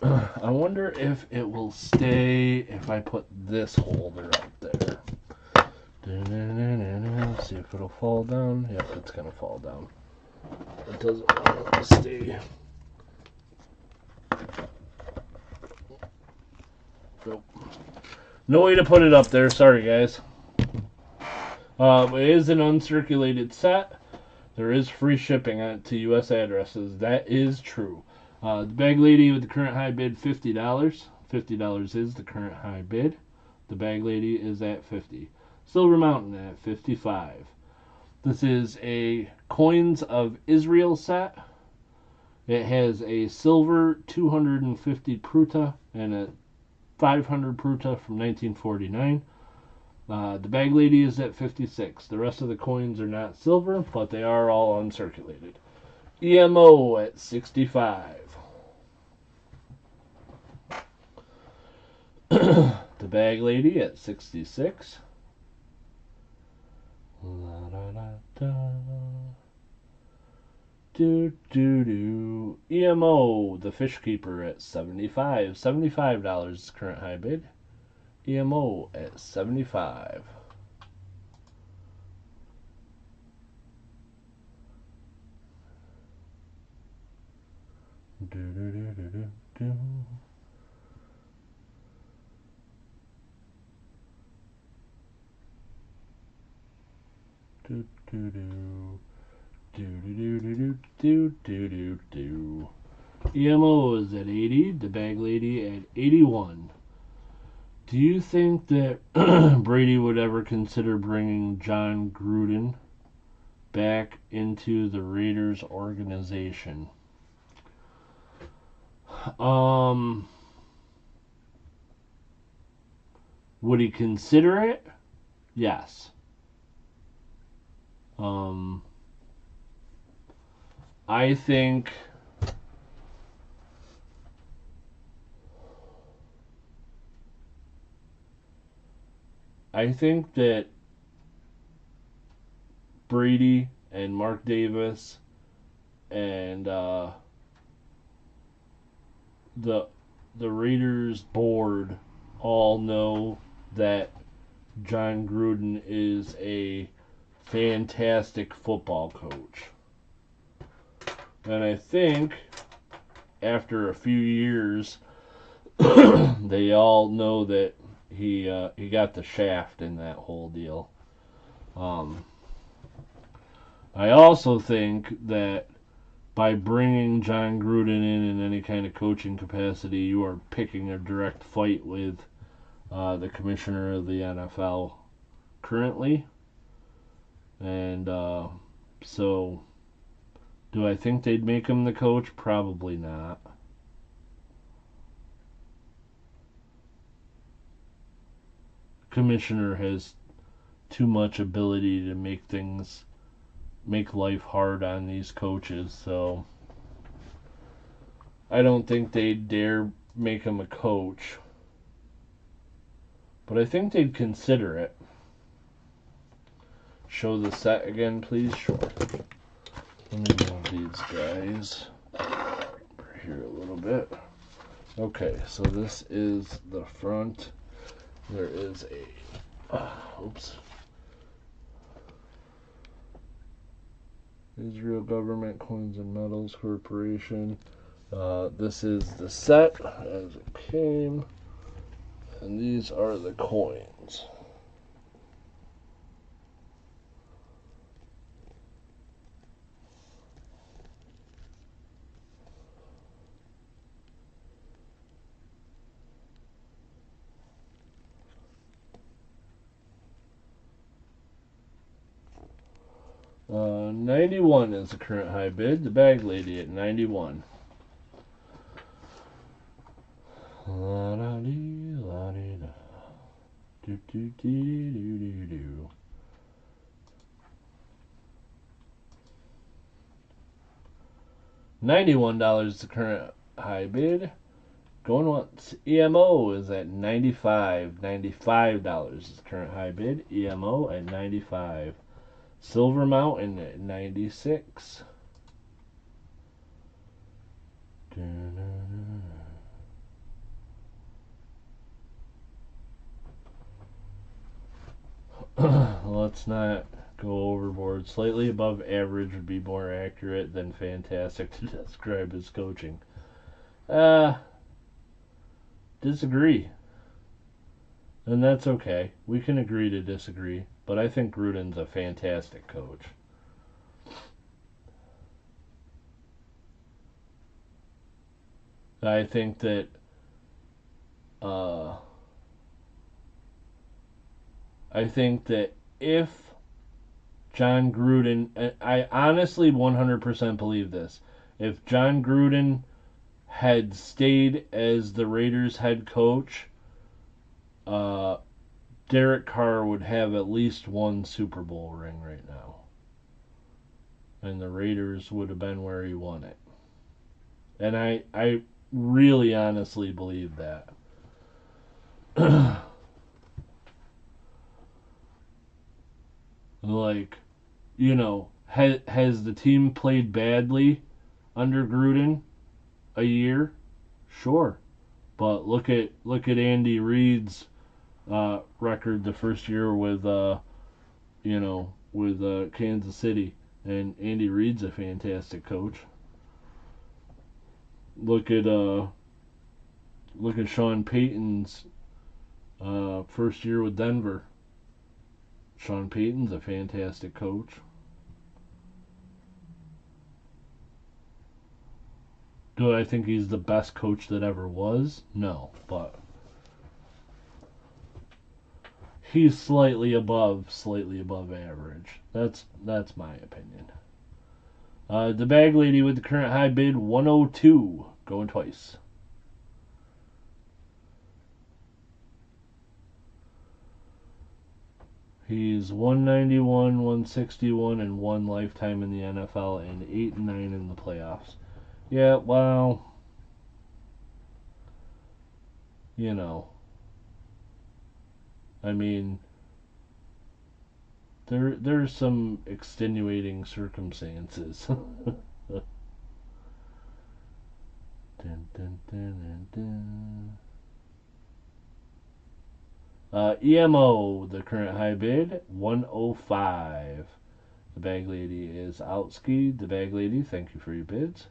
I wonder if it will stay if I put this holder up there. See if it'll fall down. Yep, it's gonna fall down. It doesn't want to stay. Nope. No way to put it up there. Sorry, guys. It is an uncirculated set. There is free shipping to U.S. addresses. That is true. The bag lady with the current high bid, $50. $50 is the current high bid. The bag lady is at 50. Silver Mountain at 55. This is a Coins of Israel set. It has a silver 250 Pruta and a 500 Pruta from 1949. The bag lady is at 56. The rest of the coins are not silver, but they are all uncirculated. EMO at 65. The bag lady at 66. La, da, da, da. Do, do, do. EMO, the fish keeper at 75. $75 is current high bid. EMO at 75. Do, do, do, do, do, do. Do, do, do. Do, do, do, do, do, do, do, do. EMO is at 80. The bag lady at 81. Do you think that Brady would ever consider bringing John Gruden back into the Raiders organization? Would he consider it? Yes. I think that Brady and Mark Davis and the Raiders board all know that John Gruden is a fantastic football coach. And I think after a few years they all know that he got the shaft in that whole deal. I also think that by bringing John Gruden in any kind of coaching capacity, you are picking a direct fight with the commissioner of the NFL currently. And so, do I think they'd make him the coach? Probably not. Commissioner has too much ability to make things make life hard on these coaches. So I don't think they'd dare make him a coach, but I think they'd consider it. Show the set again, please. Sure. Let me move these guys over here a little bit. Okay, so this is the front. There is a oops. Israel Government Coins and Metals Corporation. This is the set as it came, and these are the coins. Uh, 91 is the current high bid. The bag lady at 91. La da dee, la dee da. Do do dee do do do. $91 is the current high bid. Going once. EMO is at 95. $95 is the current high bid. EMO at 95. Silver Mountain at 96. Let's not go overboard. Slightly above average would be more accurate than fantastic to describe his coaching. Disagree. And that's okay. We can agree to disagree. But I think Gruden's a fantastic coach. I think that if John Gruden, I honestly 100% believe this, if John Gruden had stayed as the Raiders head coach, Derek Carr would have at least one Super Bowl ring right now. And the Raiders would have been where he won it. And I really honestly believe that. Like, you know, has the team played badly under Gruden a year? Sure. But look at Andy Reid's record the first year with Kansas City, and Andy Reid's a fantastic coach. Look at Sean Payton's first year with Denver. Sean Payton's a fantastic coach. Do I think he's the best coach that ever was? No, but he's slightly above average. That's my opinion. The bag lady with the current high bid 102, going twice. He's 191, 161, and 1 lifetime in the NFL, and 8 and 9 in the playoffs. Yeah, well, you know, I mean, there's some extenuating circumstances. Dun, dun, dun, dun, dun. EMO, the current high bid, 105. The bag lady is outskied. The bag lady, thank you for your bids.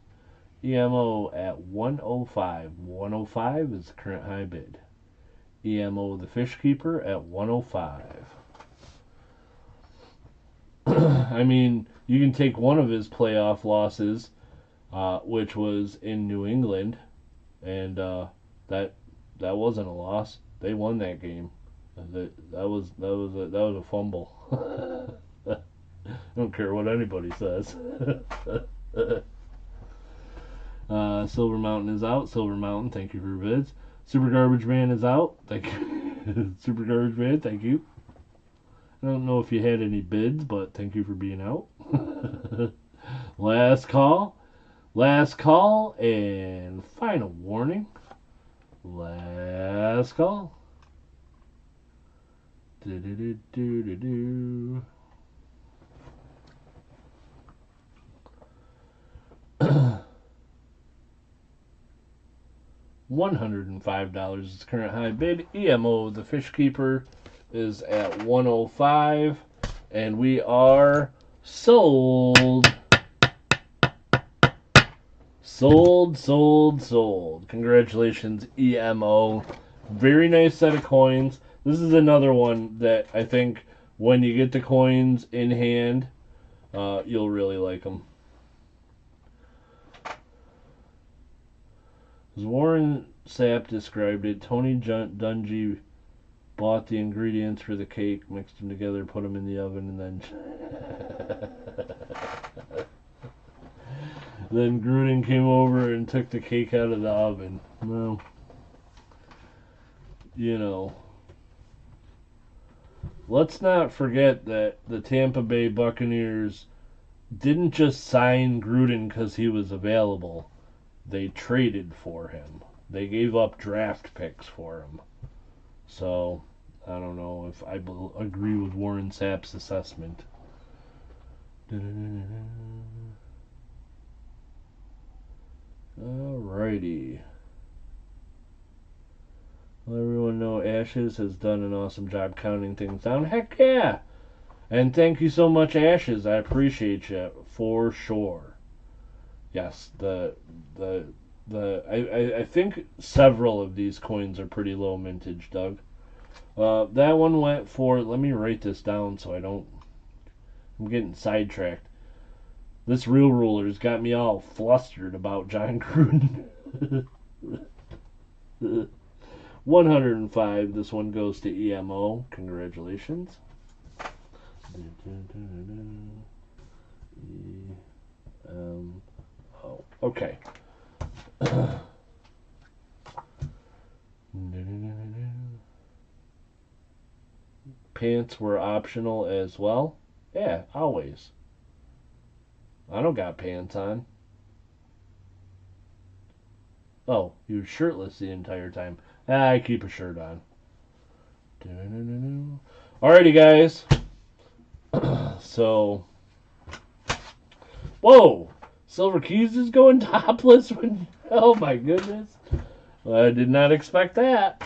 EMO at 105. 105 is the current high bid. EMO, the fish keeper, at 105. I mean, you can take one of his playoff losses, which was in New England, and that wasn't a loss. They won that game. That was a fumble. I don't care what anybody says. Silver Mountain is out. Silver Mountain, thank you for your bids. Super Garbage Man is out. Thank you. Super Garbage Man, thank you. I don't know if you had any bids, but thank you for being out. Last call. Last call and final warning. Last call. Do-do-do-do-do-do. $105 is the current high bid. EMO, the fish keeper, is at 105, and we are sold. Sold. Congratulations, EMO. Very nice set of coins. This is another one that I think when you get the coins in hand, you'll really like them. As Warren Sapp described it, Tony Dungy bought the ingredients for the cake, mixed them together, put them in the oven, and then then Gruden came over and took the cake out of the oven. Well, you know, let's not forget that the Tampa Bay Buccaneers didn't just sign Gruden because he was available. They traded for him. They gave up draft picks for him. So, I don't know if I agree with Warren Sapp's assessment. Alrighty. Let everyone know Ashes has done an awesome job counting things down. Heck yeah! And thank you so much, Ashes. I appreciate you for sure. Yes, I think several of these coins are pretty low mintage, Doug. That one went for, let me write this down so I'm getting sidetracked. This real ruler's got me all flustered about John Gruden. 105, this one goes to EMO. Congratulations. Oh, okay. Pants were optional as well. Yeah, always. I don't got pants on. Oh, you were shirtless the entire time. I keep a shirt on. Alrighty, guys. So, whoa! Silver Keys is going topless when. Oh my goodness! I did not expect that.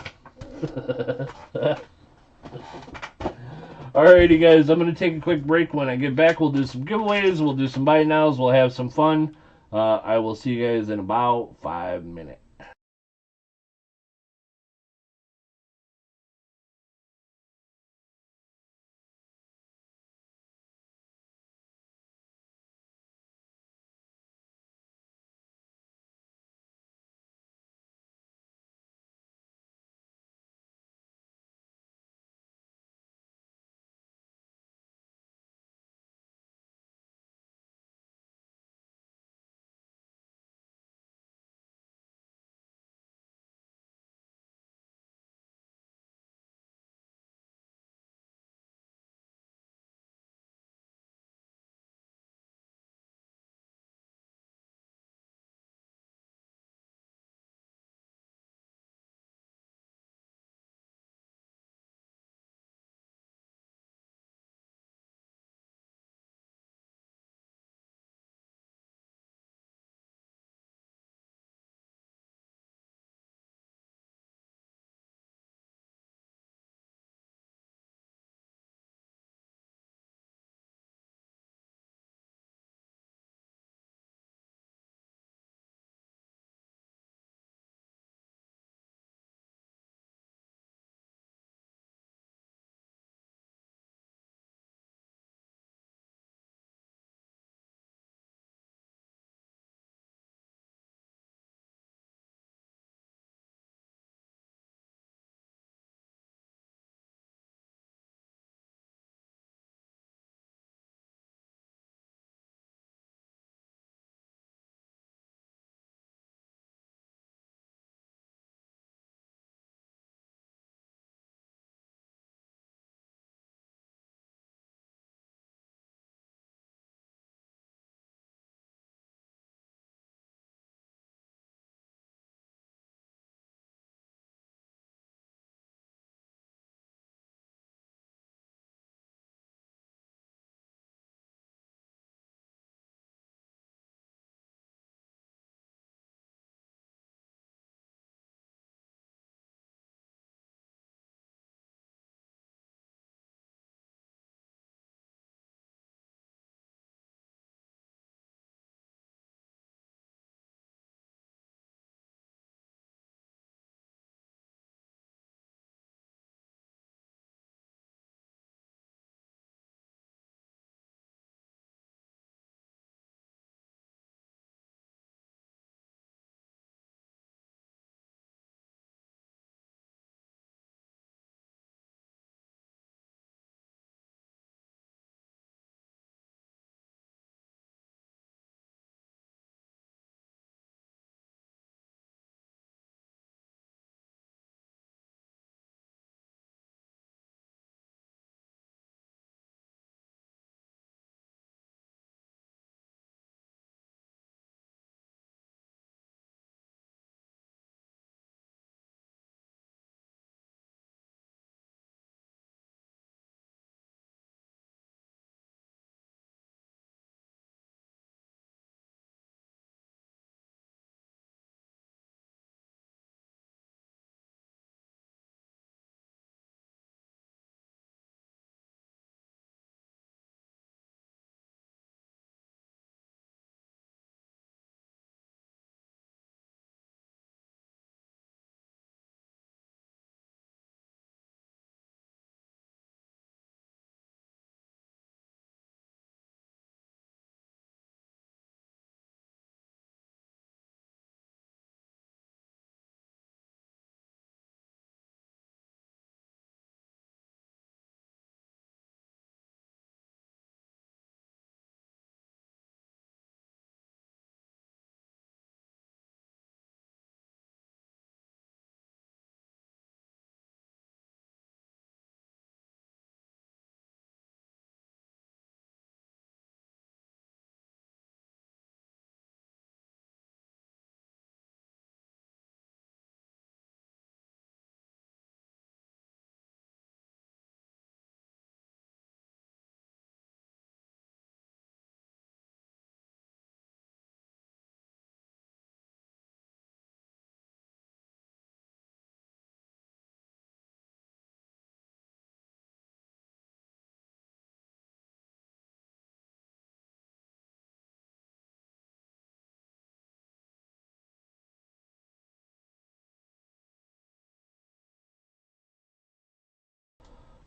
Alrighty, guys. I'm gonna take a quick break. When I get back, we'll do some giveaways. We'll do some buy nows. We'll have some fun. I will see you guys in about 5 minutes.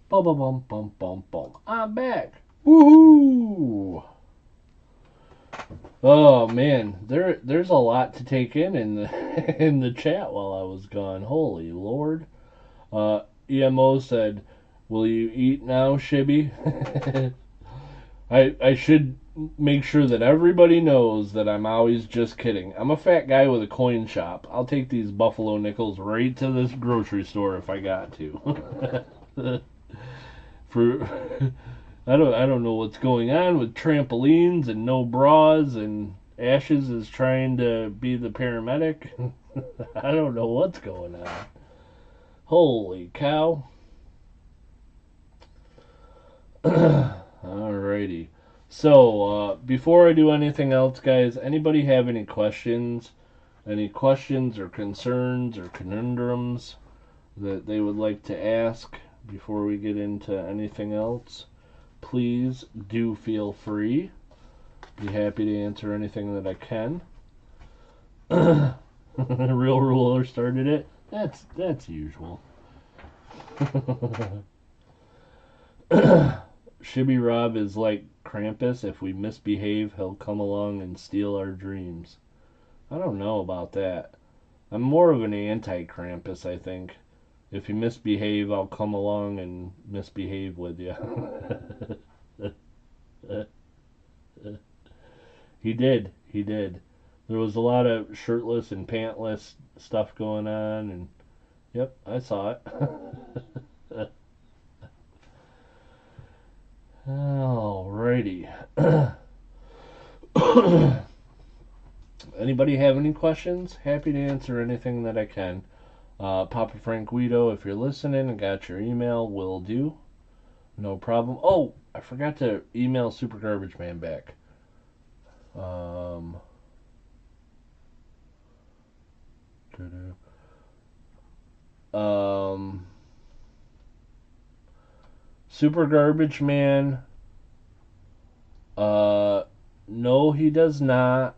Bum bum bum bum bum bum. I'm back. Woohoo! Oh man, there's a lot to take in the in the chat while I was gone. Holy Lord. EMO said, "Will you eat now, Shibby?" I should make sure that everybody knows that I'm always just kidding. I'm a fat guy with a coin shop. I'll take these buffalo nickels right to this grocery store if I got to. For I don't know what's going on with trampolines and no bras, and Ashes is trying to be the paramedic. I don't know what's going on. Holy cow. Alrighty. So, before I do anything else, guys, anybody have any questions? Any questions or concerns or conundrums that they would like to ask before we get into anything else? Please do feel free. Be happy to answer anything that I can. Real Ruler started it. That's usual. Shibbyrob is like Krampus. If we misbehave, he'll come along and steal our dreams. I don't know about that. I'm more of an anti-Krampus, I think. If you misbehave, I'll come along and misbehave with you. He did. He did. There was a lot of shirtless and pantless stuff going on, and yep, I saw it. Alrighty. Anybody have any questions? Happy to answer anything that I can. Papa Frank Guido, if you're listening and got your email, will do. No problem. Oh, I forgot to email Super Garbage Man back. Super Garbage Man. No, he does not.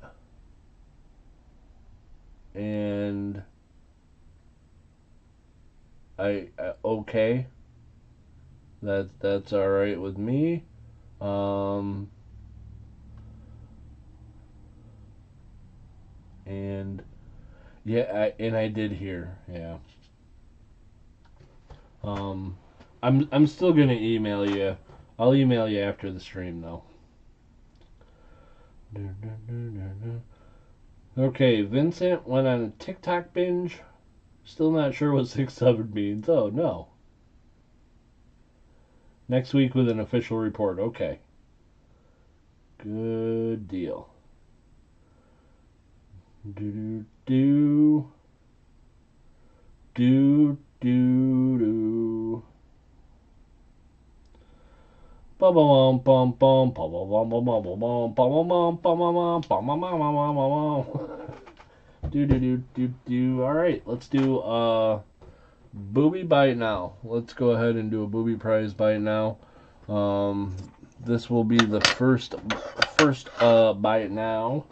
And I okay. That's all right with me. And yeah, I did hear, yeah. I'm still gonna email you. I'll email you after the stream though. Okay, Vincent went on a TikTok binge. Still not sure what 6-7 means. Oh no. Next week with an official report. Okay. Good deal. Do do do do do. Bum bum bum bum bum bum bum bum bum bum bum bum bum bum bum. Do do do do do. All right, let's do booby bite now. Let's go ahead and do a booby prize bite now. This will be the first bite now.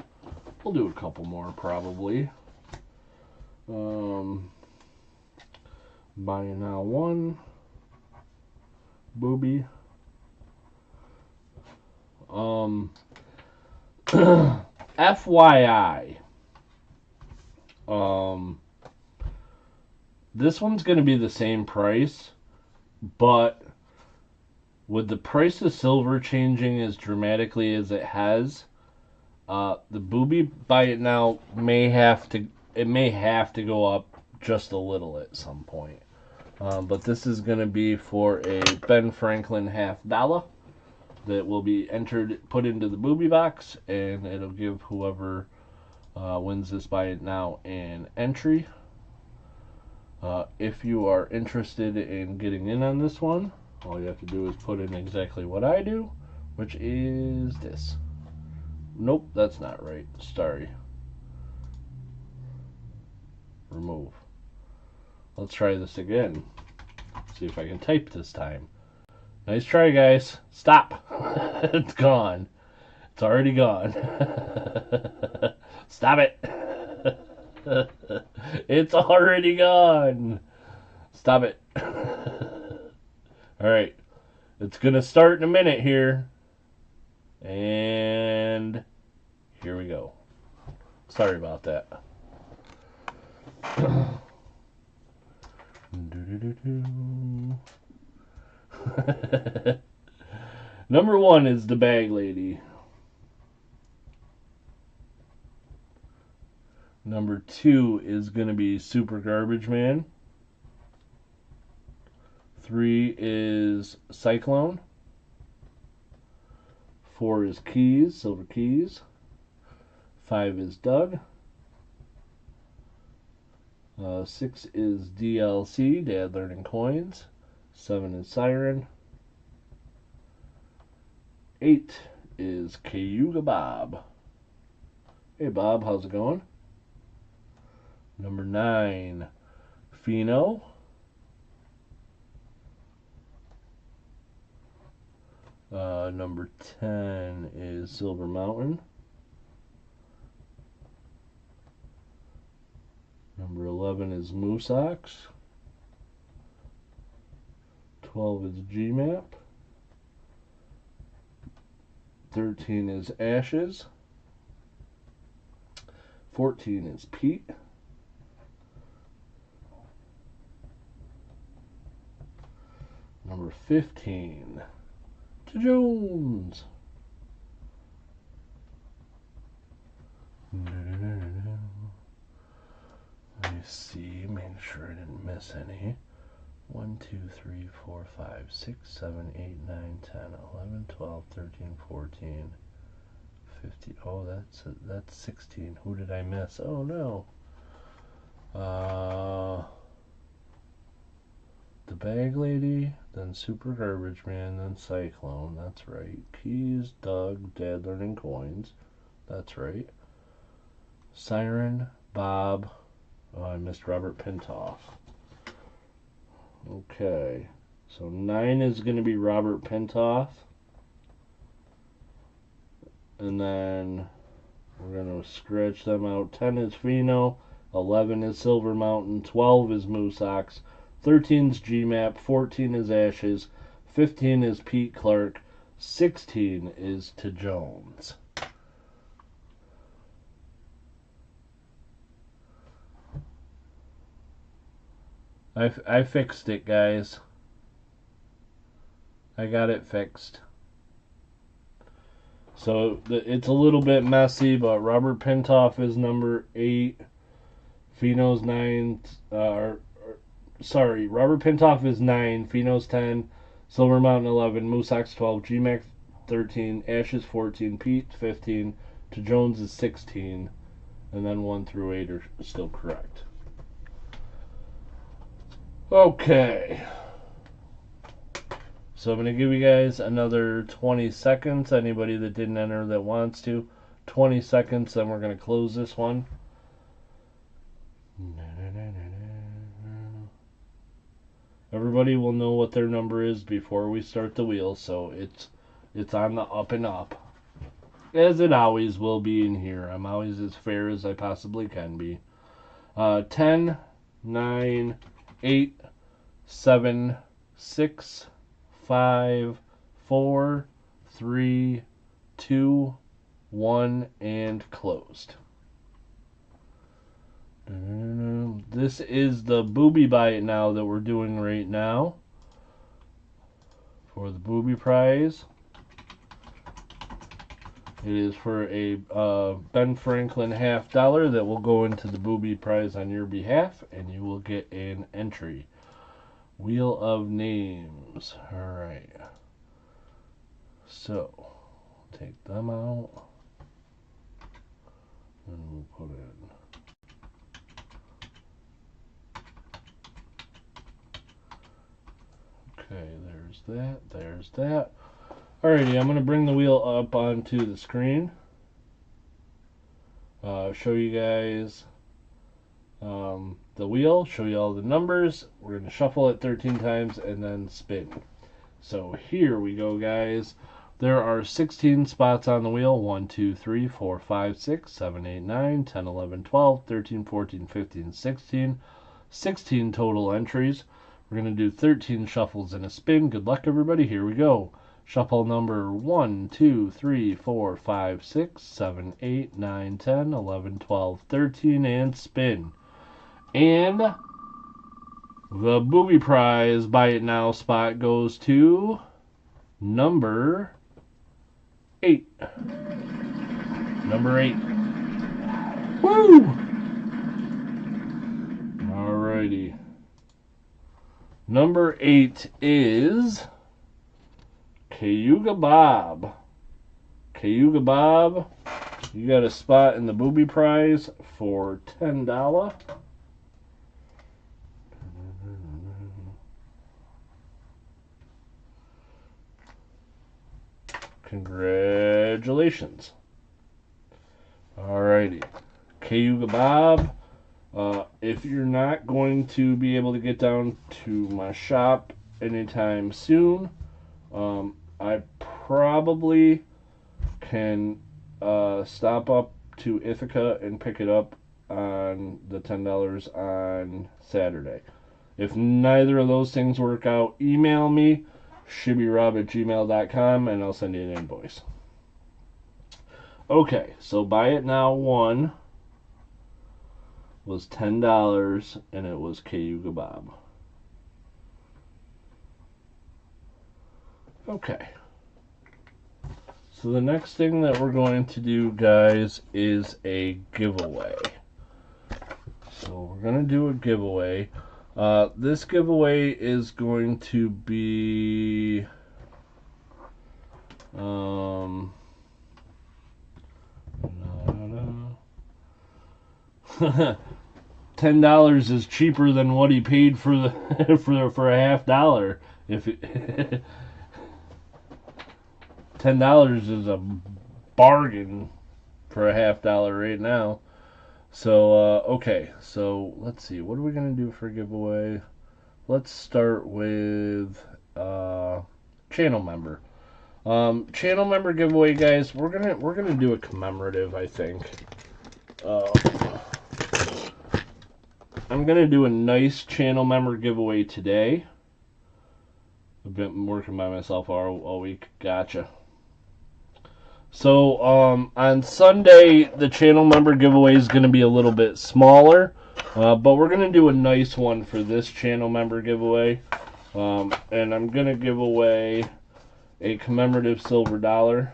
We'll do a couple more probably. Buy now one. Booby. FYI. This one's going to be the same price, but with the price of silver changing as dramatically as it has, the booby bite now may have to go up just a little at some point. But this is going to be for a Ben Franklin $50 that will be put into the booby box, and it'll give whoever wins this bite now an entry. If you are interested in getting in on this one, all you have to do is put in exactly what I do, which is this. Nope, that's not right. Sorry. Remove. Let's try this again. See if I can type this time. Nice try, guys. Stop. It's gone. It's already gone. Stop it. It's already gone. Stop it. Alright, it's going to start in a minute here. And here we go. Sorry about that. Number 1 is the bag lady. Number 2 is going to be Super Garbage Man. 3 is Cyclone. 4 is Keys, Silver Keys. 5 is Doug. 6 is DLC, Dad Learning Coins. 7 is Siren. 8 is Cayuga Bob. Hey Bob, how's it going? Number 9, Fino. Number 10 is Silver Mountain. Number 11 is Moose Ox. 12 is G-Map. 13 is Ashes. 14 is Pete. Number 15, to Jones. Let me see, make sure I didn't miss any. 1, 2, 3, 4, 5, 6, 7, 8, 9, 10, 11, 12, 13, 14, 15. Oh, that's 16. Who did I miss? Oh no. The Bag Lady, then Super Garbage Man, then Cyclone. That's right. Keys, Doug, Dad Learning Coins. That's right. Siren, Bob. Oh, I missed Robert Pintoff. Okay. So 9 is going to be Robert Pintoff. And then we're going to scratch them out. 10 is Fino. 11 is Silver Mountain. 12 is Moose Ox. 13 is G-Map. 14 is Ashes. 15 is Pete Clark. 16 is to Jones. I fixed it, guys. I got it fixed. So it's a little bit messy, but Robert Pintoff is number 8. Fino's 9. Sorry, Robert Pintoff is 9. Fino's 10. Silver Mountain 11. Moose Ox 12. G-Mac 13. Ashes 14. Pete 15. To Jones is 16. And then 1 through 8 are still correct. Okay. So I'm going to give you guys another 20 seconds. Anybody that didn't enter that wants to. 20 seconds, then we're going to close this one. Everybody will know what their number is before we start the wheel, so it's on the up and up. As it always will be in here. I'm always as fair as I possibly can be. 10, 9, 8, 7, 6, 5, 4, 3, 2, 1, and closed. This is the booby bite now that we're doing right now. For the booby prize. It is for a Ben Franklin $50 that will go into the booby prize on your behalf, and you will get an entry. Wheel of Names. Alright. So, take them out. And we'll put in. Okay, there's that. There's that. Alrighty, I'm going to bring the wheel up onto the screen. Show you guys the wheel, show you all the numbers. We're going to shuffle it 13 times and then spin. So here we go, guys. There are 16 spots on the wheel. 1, 2, 3, 4, 5, 6, 7, 8, 9, 10, 11, 12, 13, 14, 15, 16. 16 total entries. We're going to do 13 shuffles and a spin. Good luck, everybody. Here we go. Shuffle number 1, 2, 3, 4, 5, 6, 7, 8, 9, 10, 11, 12, 13, and spin. And the booby prize buy it now spot goes to number 8. Number 8. Woo! Alrighty. Number 8 is Cayuga Bob. Cayuga Bob, you got a spot in the booby prize for $10. Congratulations. Alrighty. Cayuga Bob, if you're not going to be able to get down to my shop anytime soon, I probably can stop up to Ithaca and pick it up on the $10 on Saturday. If neither of those things work out, email me, shibbyrob@gmail.com, and I'll send you an invoice. Okay, so buy it now 1 was $10, and it was Cayuga Bob. Okay. So the next thing that we're going to do, guys, is a giveaway. So we're going to do a giveaway. This giveaway is going to be $10 is cheaper than what he paid for the for a $50. If it $10 is a bargain for a $50 right now. So okay, so let's see, what are we gonna do for a giveaway? Let's start with channel member. Channel member giveaway, guys. We're gonna do a commemorative, I think. I'm gonna do a nice channel member giveaway today. I've been working by myself all week. Gotcha. So on Sunday, the channel member giveaway is going to be a little bit smaller, but we're going to do a nice one for this channel member giveaway. And I'm going to give away a commemorative silver dollar.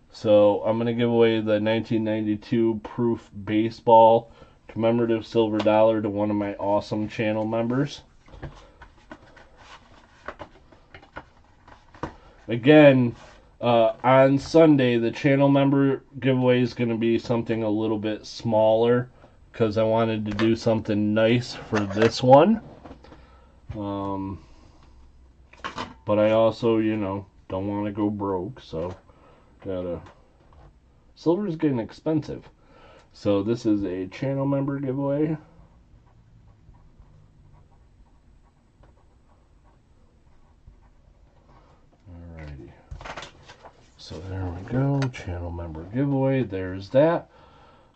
So I'm going to give away the 1992 proof baseball commemorative silver dollar to one of my awesome channel members. Again, on Sunday, the channel member giveaway is going to be something a little bit smaller because I wanted to do something nice for this one. But I also, don't want to go broke, so silver is getting expensive. So this is a channel member giveaway. So there we go, channel member giveaway, there's that.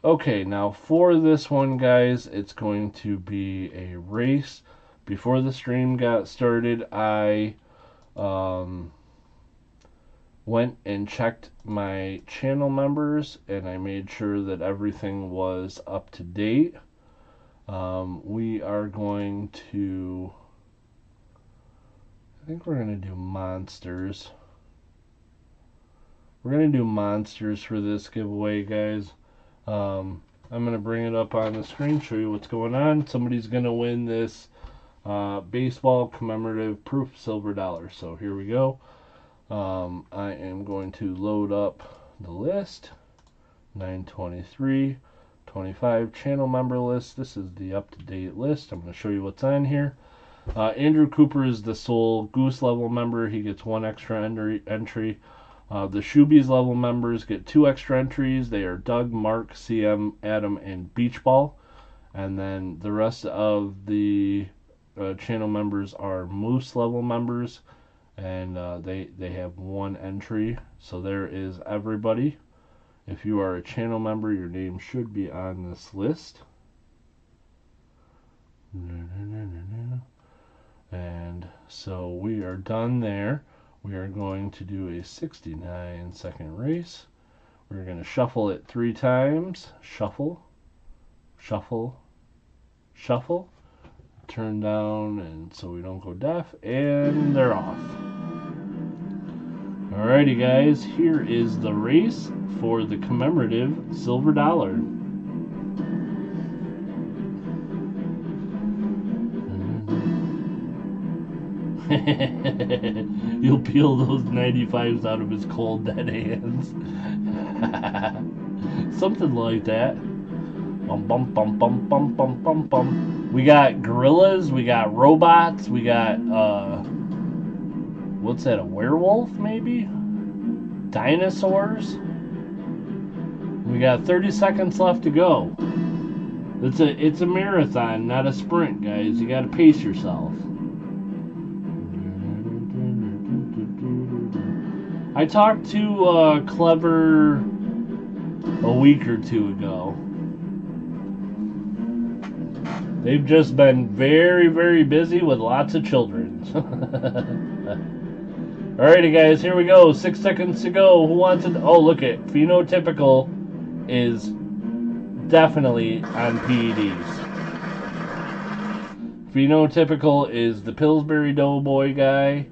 Okay, now for this one, guys, it's going to be a race. Before the stream got started, I went and checked my channel members, and I made sure that everything was up to date. We are going to, I think we're going to do monsters. We're going to do monsters for this giveaway, guys. I'm going to bring it up on the screen, show you what's going on. Somebody's going to win this baseball commemorative proof silver dollar. So here we go. I am going to load up the list. 923, 25 channel member list. This is the up-to-date list. I'm going to show you what's on here. Andrew Cooper is the sole Goose level member. He gets 1 extra entry. The Shibby's level members get 2 extra entries. They are Doug, Mark, CM, Adam, and Beach Ball. And then the rest of the channel members are Moose level members, and they have 1 entry. So there is everybody. If you are a channel member, your name should be on this list. And so we are done there. We are going to do a 69-second race. We're going to shuffle it 3 times. Shuffle, shuffle, shuffle. Turn down and so we don't go deaf. And they're off. Alrighty guys, here is the race for the commemorative silver dollar. You'll peel those 95s out of his cold dead hands. Something like that. Bum bum bum bum bum bum bum bum. We got gorillas, we got robots, we got what's that, a werewolf maybe? Dinosaurs? We got 30 seconds left to go. It's a marathon, not a sprint, guys. You gotta pace yourself. I talked to Clever a week or 2 ago. They've just been very, very busy with lots of children. Alrighty, guys, here we go. 6 seconds to go. Who wants it? Oh, look it. Phenotypical is definitely on PEDs. Phenotypical is the Pillsbury Doughboy guy.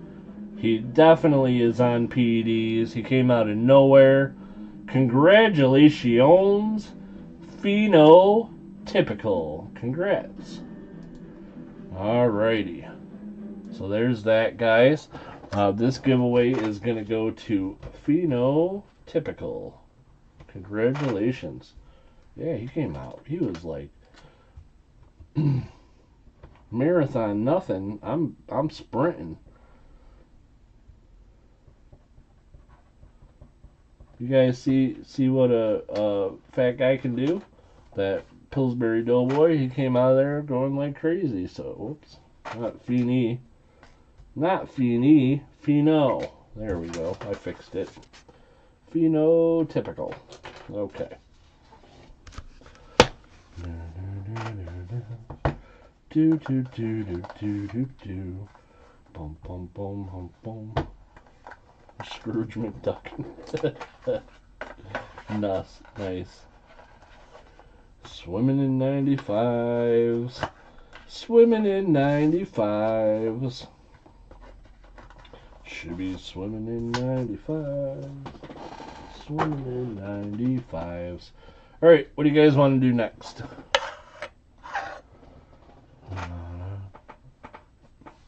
He definitely is on PEDs. He came out of nowhere. Congratulations, Phenotypical. Congrats. Alrighty. So there's that, guys. This giveaway is going to go to Phenotypical. Congratulations. Yeah, he came out. He was like marathon nothing. I'm sprinting. You guys see what a fat guy can do? That Pillsbury Doughboy, he came out of there going like crazy. So, whoops. Not Feeny. Not Feeny. Pheno. There we go. I fixed it. Phenotypical. Okay. Do do do do do do do. Bum bum bum bum bum. Scrooge McDuck. Nice. Swimming in 95s. Swimming in 95s. Should be swimming in 95s. Swimming in 95s. Alright, what do you guys want to do next?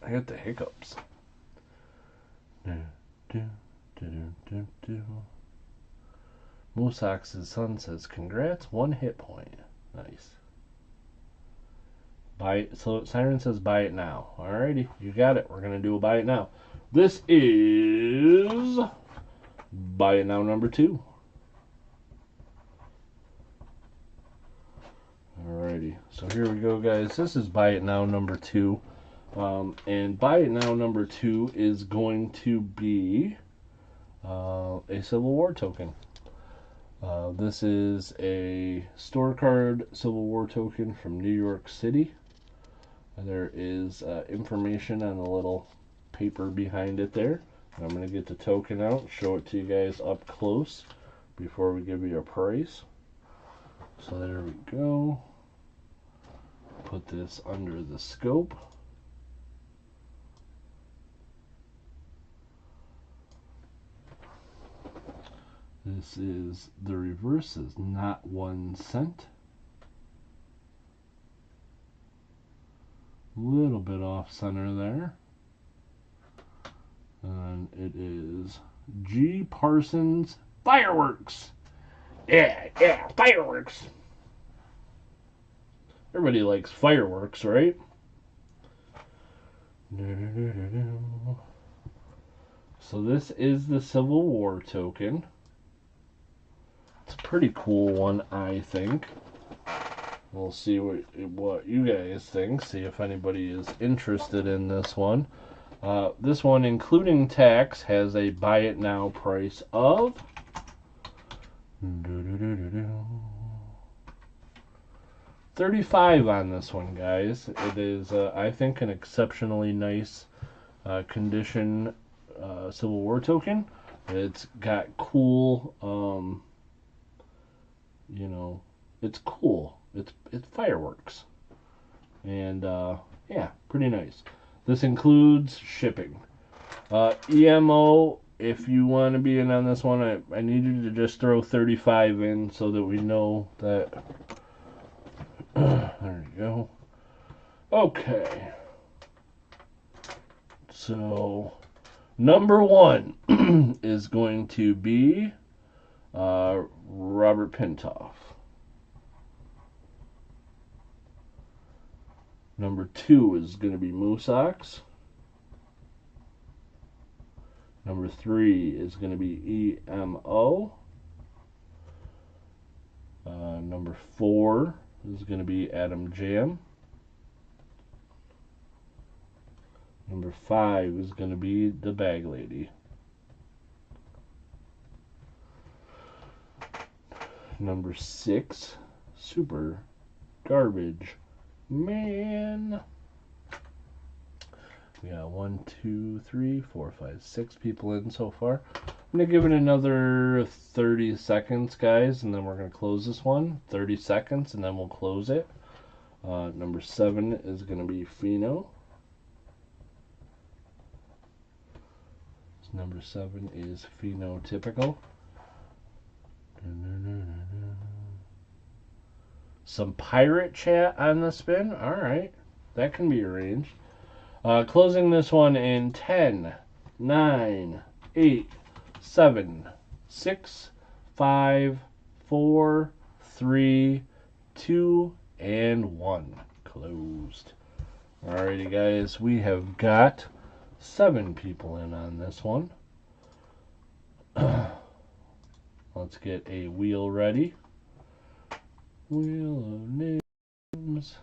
I got the hiccups. Moosox's son says, congrats, 1 hit point. Nice. Buy it. So Siren says buy it now. Alrighty, you got it. We're going to do a buy it now. This is buy it now number 2. Alrighty, so here we go, guys. This is buy it now number 2. And buy it now number 2 is going to be a Civil War token. This is a store card Civil War token from New York City. There is information on the little paper behind it there. I'm going to get the token out, show it to you guys up close before we give you a price. So there we go. Put this under the scope. This is the reverse, is not 1 cent. A little bit off center there. And it is G. Parsons Fireworks. Yeah, fireworks. Everybody likes fireworks, right? So this is the Civil War token. It's a pretty cool one, I think. We'll see what you guys think. See if anybody is interested in this one. This one, including tax, has a buy it now price of $35 on this one, guys. It is, I think, an exceptionally nice condition Civil War token. It's got cool, you know, it's cool. It's fireworks, and yeah, pretty nice. This includes shipping. EMO, if you want to be in on this one, I need you to just throw 35 in so that we know that. There you go. Okay. So, number one is going to be Robert Pintoff. Number two is going to be Moose Ox. Number three is going to be EMO. Number four is going to be Adam Jam. Number five is going to be the Bag Lady. Number six, Super Garbage Man. We got 1, 2, 3, 4, 5, 6 people in so far. I'm going to give it another 30 seconds, guys, and then we're going to close this one. 30 seconds, and then we'll close it. Number 7 is going to be Pheno. Number 7 is Phenotypical. Some pirate chat on the spin. Alright, that can be arranged. Closing this one in 10, 9, 8, 7, 6, 5, 4, 3, 2, and 1. Closed. Alrighty, guys, we have got 7 people in on this one. Let's get a wheel ready. Wheel of names.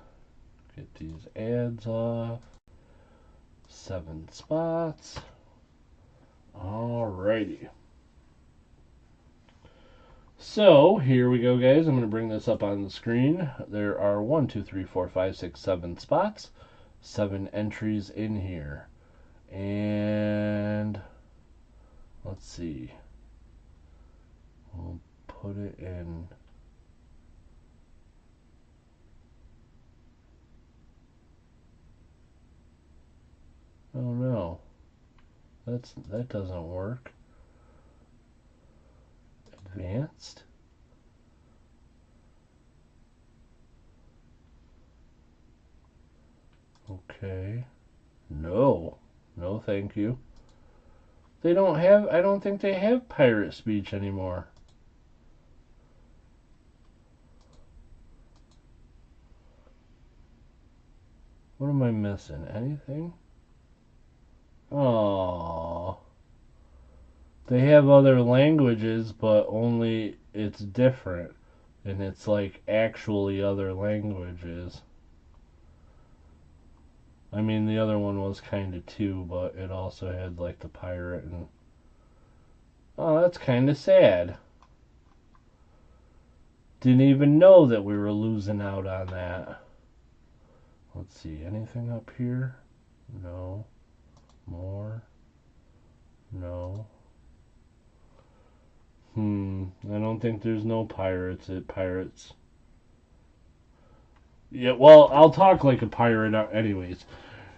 Get these ads off. 7 spots. Alrighty. So, here we go, guys. I'm going to bring this up on the screen. There are 1, 2, 3, 4, 5, 6, 7 spots. 7 entries in here. And let's see. We'll put it in. Oh no. That doesn't work. Advanced. Okay. No. No, thank you. They don't have, I don't think they have pirate speech anymore. What am I missing? Anything? Oh. They have other languages, but only it's different. And it's like actually other languages. I mean, the other one was kind of too, but it also had like the pirate and... Oh, that's kind of sad. Didn't even know that we were losing out on that. Let's see, anything up here? No. More? No. I don't think there's no pirates at pirates. Yeah, well, I'll talk like a pirate anyways.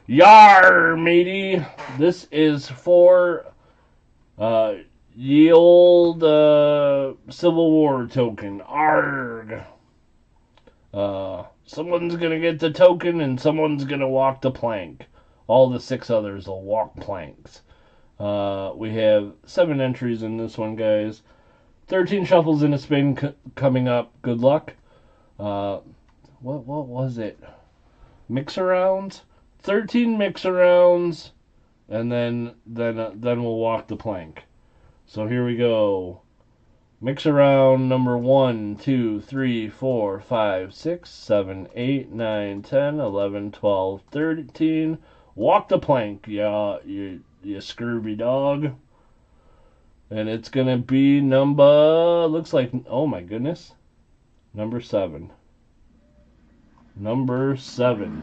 Yar, matey! This is for ye old Civil War token. Arg! Someone's gonna get the token and someone's gonna walk the plank. All the 6 others will walk planks. We have 7 entries in this one, guys. 13 shuffles in a spin coming up. Good luck. What was it? Mix-arounds? 13 mix-arounds, and then we'll walk the plank. So here we go. Mix-around number 1, 2, 3, 4, 5, 6, 7, 8, 9, 10, 11, 12, 13. Walk the plank, you scurvy dog. And it's going to be number, looks like, oh my goodness, number 7. Number 7.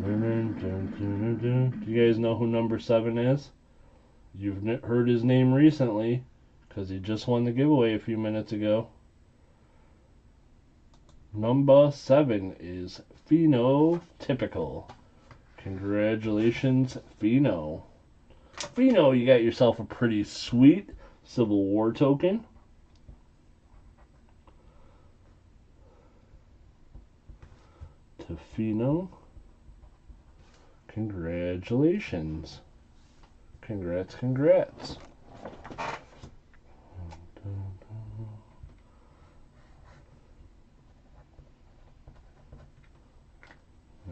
Do you guys know who number 7 is? You've heard his name recently because he just won the giveaway a few minutes ago. Number 7 is Phenotypical. Congratulations, Pheno. Pheno, you got yourself a pretty sweet Civil War token. To Pheno, congratulations. Congrats, congrats.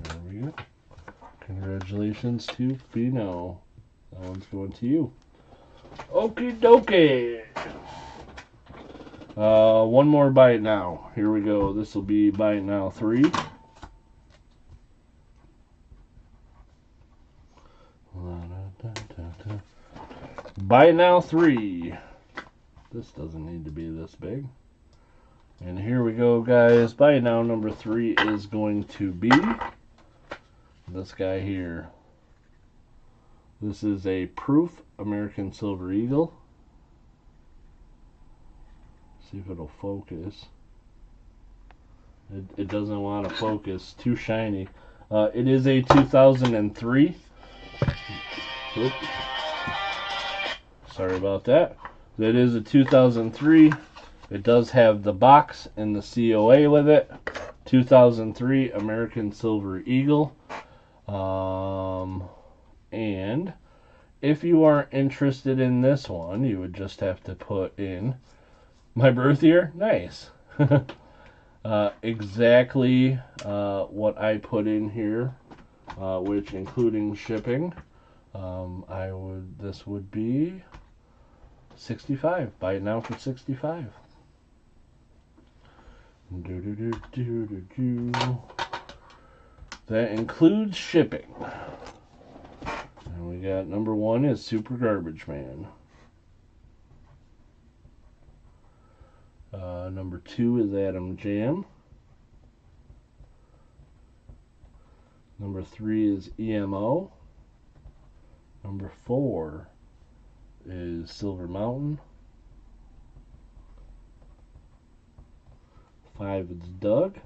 There we go. Congratulations to Pheno. That one's going to you. Okie dokie. One more buy it now. Here we go. This will be buy it now 3. Buy it now 3. This doesn't need to be this big. And here we go, guys. Buy it now number 3 is going to be this guy here. This is a proof American Silver Eagle. See if it'll focus. It doesn't want to focus. Too shiny. It is a 2003. Oops. Sorry about that. It is a 2003. It does have the box and the COA with it. 2003 American Silver Eagle. And if you are interested in this one, you would just have to put in my birth year. Nice. Exactly what I put in here, which including shipping, this would be 65. Buy it now for 65. That includes shipping. And we got number 1 is Super Garbage Man. Number 2 is Adam Jam. Number 3 is EMO. Number 4 is Silver Mountain. 5 is Doug.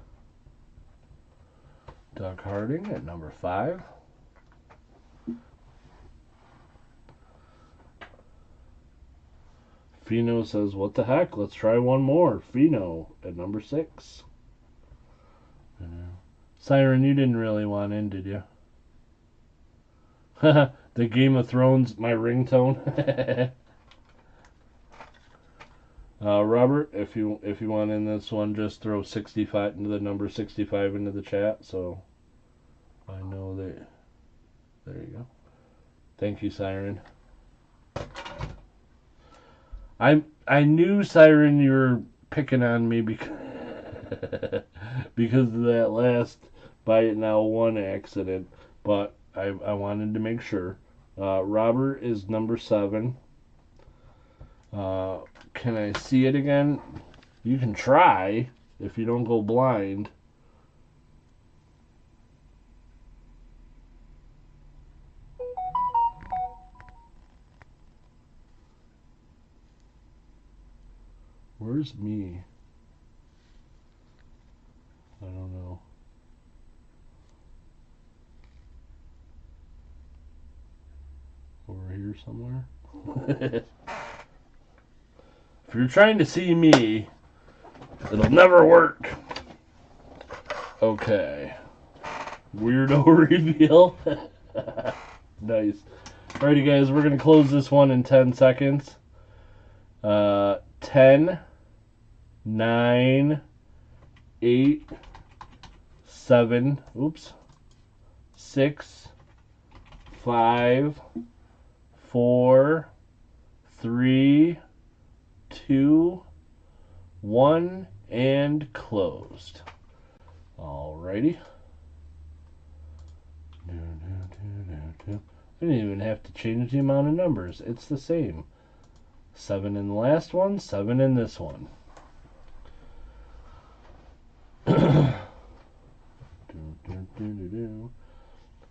Doug Harding at number 5. Pheno says, what the heck? Let's try one more. Pheno at number 6. Siren, you didn't really want in, did you? The Game of Thrones, my ringtone. Robert, if you want in this one, just throw 65 into the number 65 into the chat, so I know that. There you go. Thank you, Siren. I knew, Siren, you were picking on me because of that last Buy It Now 1 accident, but I wanted to make sure. Robert is number 7. Can I see it again? You can try if you don't go blind. Where's me? I don't know. Over here somewhere? If you're trying to see me, it'll never work. Okay. Weirdo reveal. Nice. Alrighty, guys, we're going to close this one in 10 seconds. 10, 9, 8, 7, 6, 5, 4, 3, 2, 1, and closed. Alrighty. I didn't even have to change the amount of numbers. It's the same. 7 in the last one, 7 in this one.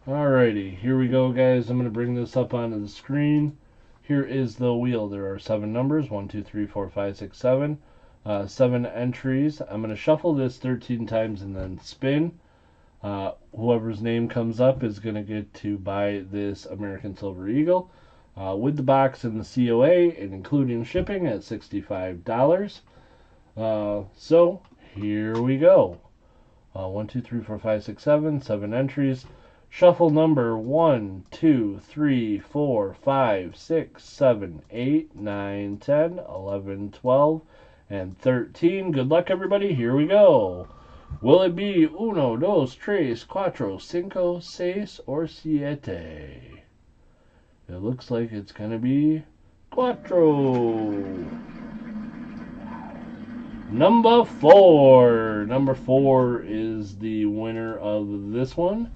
Alrighty, here we go, guys. I'm going to bring this up onto the screen. Here is the wheel. There are 7 numbers, 1, 2, 3, 4, 5, 6, 7. 7 entries. I'm going to shuffle this 13 times and then spin. Whoever's name comes up is going to get to buy this American Silver Eagle with the box and the COA and including shipping at $65. So here we go. 1, 2, 3, 4, 5, 6, 7. 7 entries. Shuffle number 1, 2, 3, 4, 5, 6, 7, 8, 9, 10, 11, 12, and 13. Good luck, everybody. Here we go. Will it be uno, dos, tres, cuatro, cinco, seis, or siete? It looks like it's going to be cuatro. Number 4. Number 4 is the winner of this one.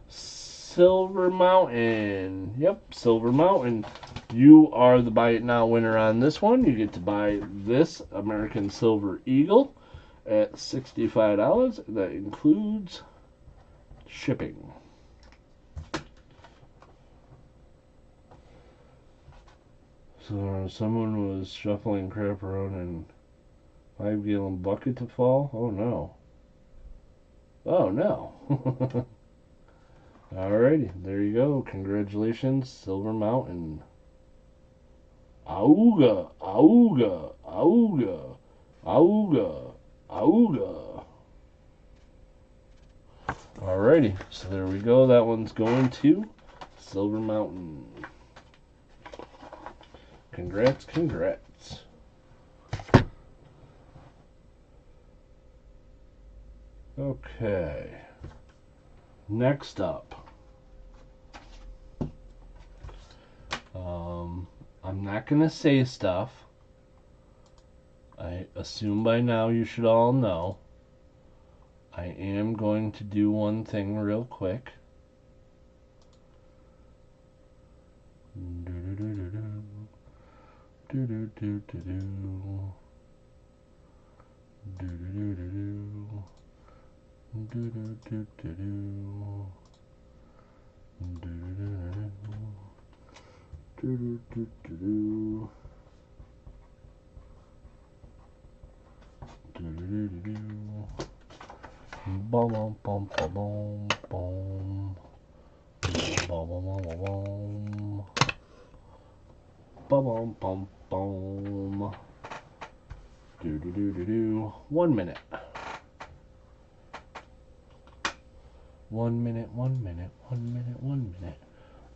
Silver Mountain. Yep, Silver Mountain. You are the Buy It Now winner on this one. You get to buy this American Silver Eagle at $65. That includes shipping. So someone was shuffling crap around and 5-gallon bucket to fall? Oh no. Oh no. Alrighty, there you go. Congratulations, Silver Mountain. Auga, auga, auga, auga, auga. Alrighty, so there we go. That one's going to Silver Mountain. Congrats, congrats. Okay. Next up. I'm not going to say stuff. I assume by now you should all know. I am going to do one thing real quick. One minute. 1 minute, 1 minute, 1 minute, 1 minute.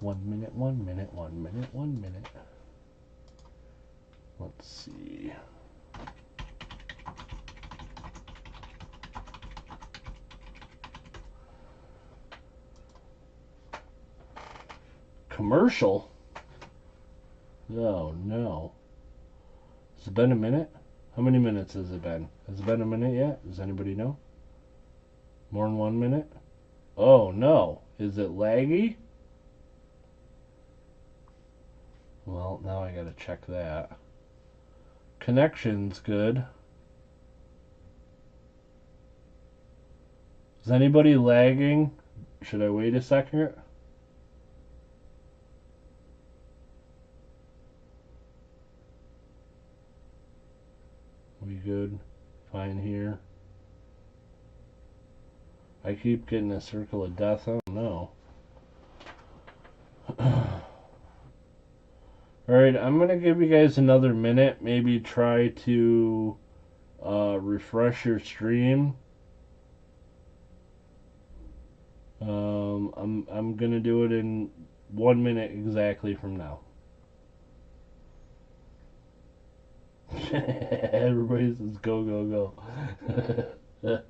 1 minute, 1 minute, 1 minute, 1 minute. Let's see. Commercial? Oh no. Has it been a minute? How many minutes has it been? Has it been a minute yet? Does anybody know? More than 1 minute? Oh no. Is it laggy? Well, now I gotta check that. Connection's good. Is anybody lagging? Should I wait a second? We good? Fine here. I keep getting a circle of death. I don't know. Alright, I'm going to give you guys another minute. Maybe try to refresh your stream. I'm going to do it in 1 minute exactly from now. Everybody says go, go, go.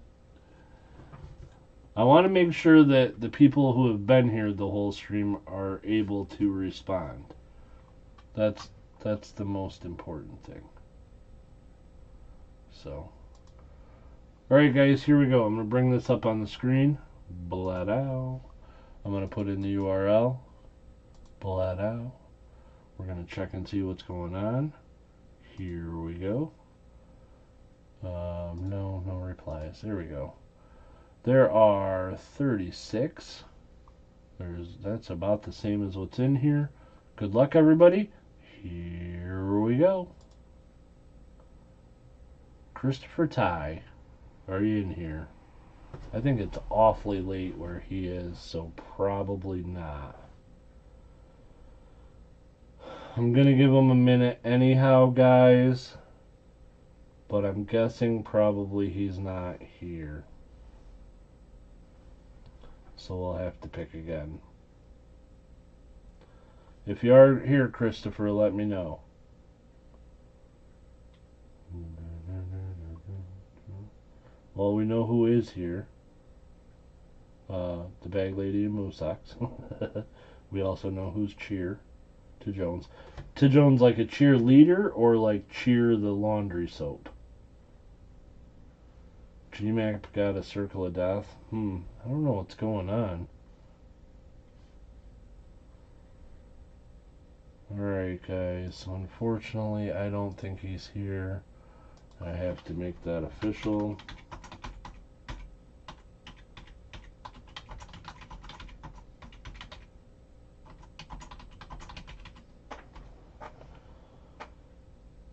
I want to make sure that the people who have been here the whole stream are able to respond. That's the most important thing. So, alright guys, here we go. I'm going to bring this up on the screen. Blad out. I'm going to put in the URL. Blad out. We're going to check and see what's going on. Here we go. No replies. There we go. There are 36. That's about the same as what's in here. Good luck, everybody. Here we go. Christopher Ty, are you in here? I think it's awfully late where he is, so probably not. I'm gonna give him a minute anyhow, guys, but I'm guessing probably he's not here. So we'll have to pick again. If you are here, Christopher, let me know. Well, we know who is here. The bag lady in Moose Socks. We also know who's cheer to Jones. To Jones, like a cheerleader or like cheer the laundry soap? GMAC got a circle of death. I don't know what's going on. Alright, guys. Unfortunately, I don't think he's here. I have to make that official.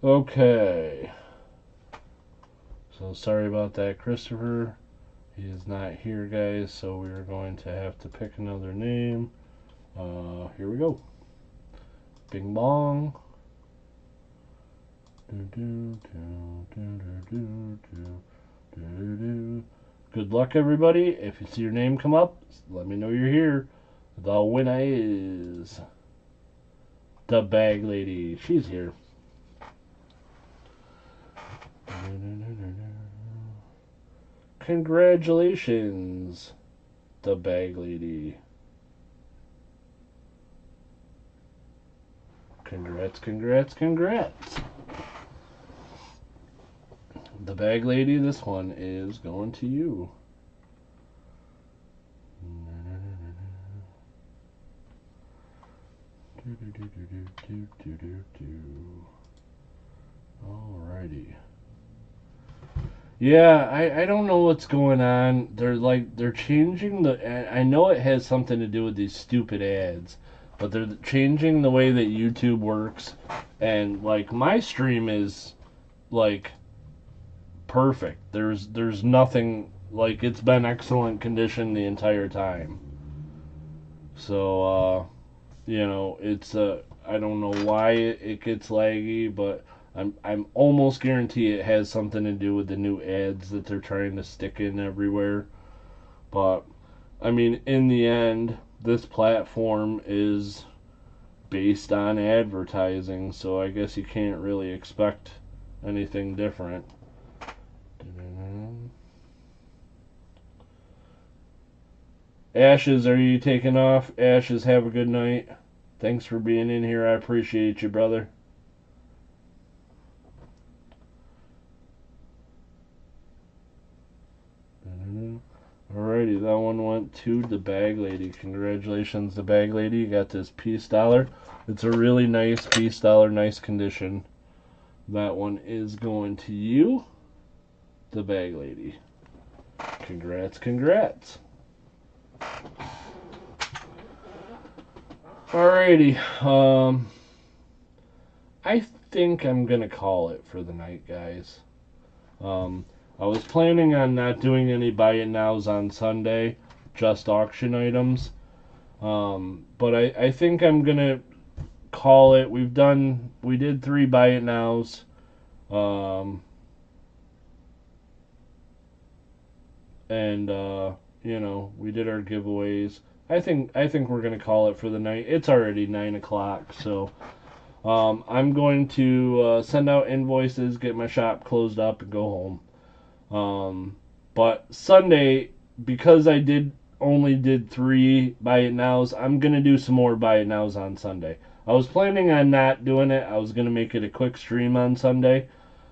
Okay. So sorry about that, Christopher. He is not here, guys, so we're going to have to pick another name. Here we go. Bing bong. Good luck, everybody. If you see your name come up, let me know you're here. The winner is the bag lady. She's here. Congratulations, the bag lady. Congrats, congrats, congrats. The bag lady, this one is going to you. Alrighty. Yeah, I don't know what's going on. They're changing I know it has something to do with these stupid ads, but they're changing the way that YouTube works, and like my stream is like perfect. There's nothing, like, it's been excellent condition the entire time. So it's I don't know why it gets laggy, but I'm almost guarantee it has something to do with the new ads that they're trying to stick in everywhere. But I mean, in the end, this platform is based on advertising, so I guess you can't really expect anything different. Ashes, are you taking off? Ashes, have a good night. Thanks for being in here. I appreciate you, brother. Alrighty, that one went to the bag lady. Congratulations, the bag lady. You got this peace dollar. It's a really nice peace dollar, nice condition. That one is going to you, the bag lady. Congrats, congrats. Alrighty, I think I'm gonna call it for the night, guys. I was planning on not doing any buy it nows on Sunday, just auction items. But I think I'm gonna call it. We did 3 buy it nows. We did our giveaways. I think we're gonna call it for the night. It's already 9 o'clock, so I'm going to send out invoices, get my shop closed up, and go home. But Sunday, because I only did 3 buy it nows, I'm gonna do some more buy it nows on Sunday. I was planning on not doing it. I was gonna make it a quick stream on Sunday,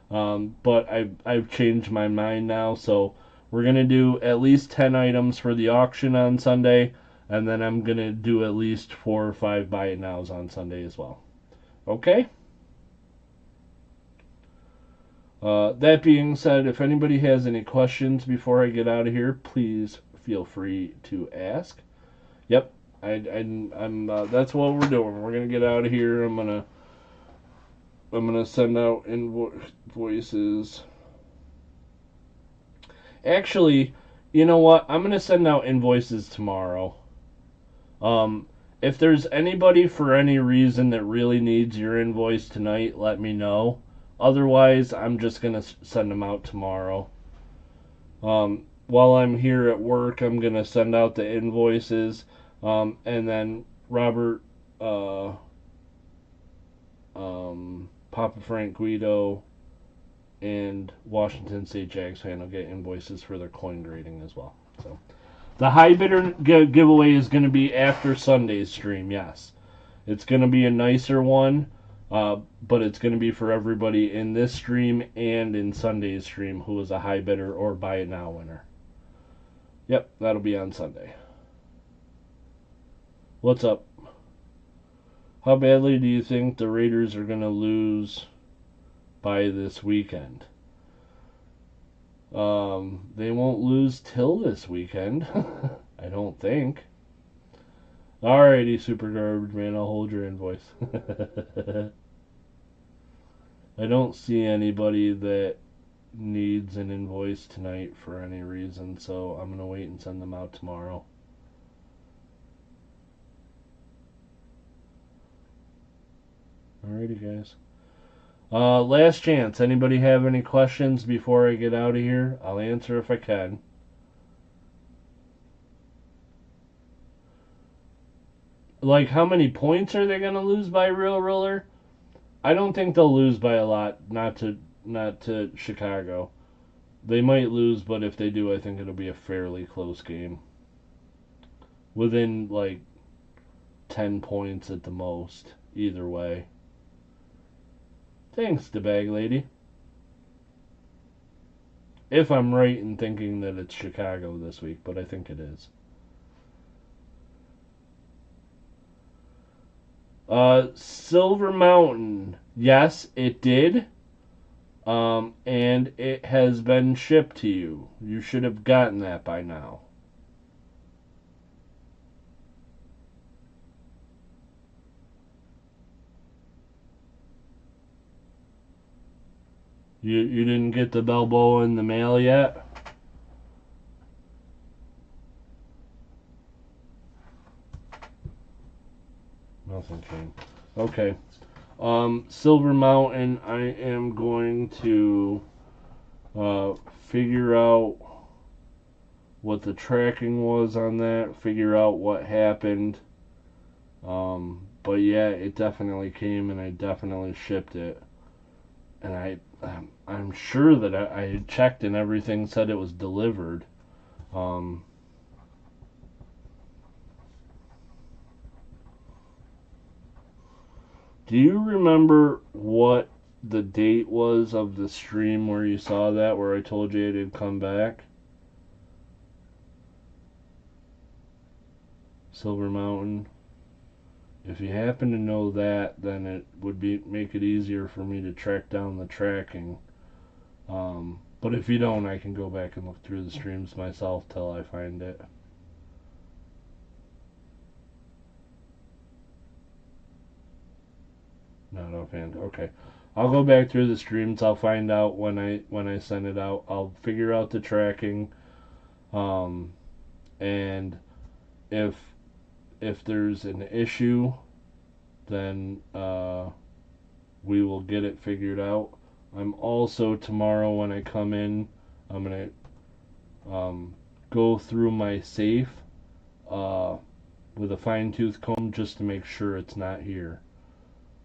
but I've changed my mind now. So we're gonna do at least 10 items for the auction on Sunday, and then I'm gonna do at least 4 or 5 buy it nows on Sunday as well. Okay? That being said, if anybody has any questions before I get out of here, please feel free to ask. Yep, I'm that's what we're doing. We're gonna get out of here. I'm gonna send out invoices. Actually, you know what? I'm gonna send out invoices tomorrow. If there's anybody for any reason that really needs your invoice tonight, let me know. Otherwise, I'm just gonna send them out tomorrow. While I'm here at work, I'm gonna send out the invoices, and then Robert, Papa Frank Guido, and Washington State Jags fan will get invoices for their coin grading as well. So, the high bidder giveaway is going to be after Sunday's stream. Yes, it's going to be a nicer one, but it's going to be for everybody in this stream and in Sunday's stream who is a high bidder or buy it now winner. Yep, that'll be on Sunday. What's up? How badly do you think the Raiders are going to lose by this weekend? They won't lose till this weekend. I don't think. Alrighty, Super Garbage Man, I'll hold your invoice. I don't see anybody that needs an invoice tonight for any reason, so I'm going to wait and send them out tomorrow. Alrighty, guys. Last chance. Anybody have any questions before I get out of here? I'll answer if I can. Like, how many points are they going to lose by Real Roller? I don't think they'll lose by a lot, not to Chicago. They might lose, but if they do, I think it'll be a fairly close game. Within, like, 10 points at the most, either way. Thanks, the bag lady. If I'm right in thinking that it's Chicago this week, but I think it is. Silver Mountain. Yes, it did. And it has been shipped to you. You should have gotten that by now. You didn't get the Balboa in the mail yet? Nothing came. Okay. Silver Mountain, I am going to figure out what the tracking was on that, figure out what happened. But yeah, it definitely came and I definitely shipped it. And I'm sure that I had checked and everything said it was delivered. Do you remember what the date was of the stream where you saw that, where I told you it had come back? Silver Mountain. If you happen to know that, then it would make it easier for me to track down the tracking. But if you don't, I can go back and look through the streams myself till I find it. Not offhand. Okay. I'll go back through the streams. I'll find out when I send it out. I'll figure out the tracking. And if there's an issue, then we will get it figured out. I'm also, tomorrow when I come in, I'm going to go through my safe with a fine-tooth comb just to make sure it's not here.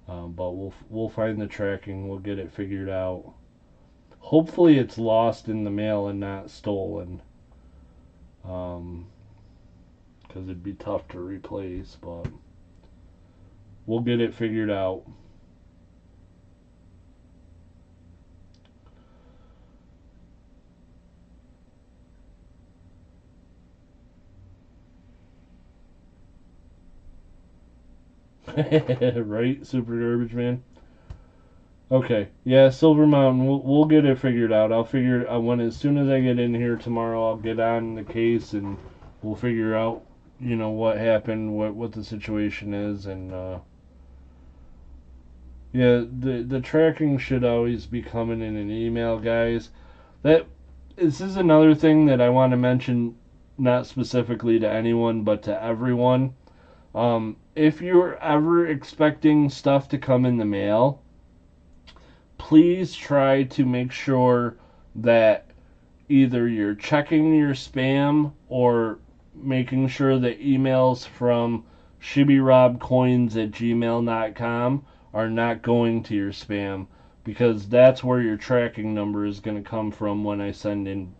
But we'll find the tracking. We'll get it figured out. Hopefully it's lost in the mail and not stolen. Because it'd be tough to replace, but we'll get it figured out. Right, Super Garbage Man? Okay, yeah, Silver Mountain, we'll get it figured out. I'll figure it out as soon as I get in here tomorrow. I'll get on the case and we'll figure out you know, what happened, what the situation is, and yeah, the tracking should always be coming in an email, guys. That this is another thing that I want to mention, not specifically to anyone, but to everyone. If you're ever expecting stuff to come in the mail, please try to make sure that either you're checking your spam or making sure that emails from shibbyrobcoins@gmail.com are not going to your spam, because that's where your tracking number is going to come from when I send in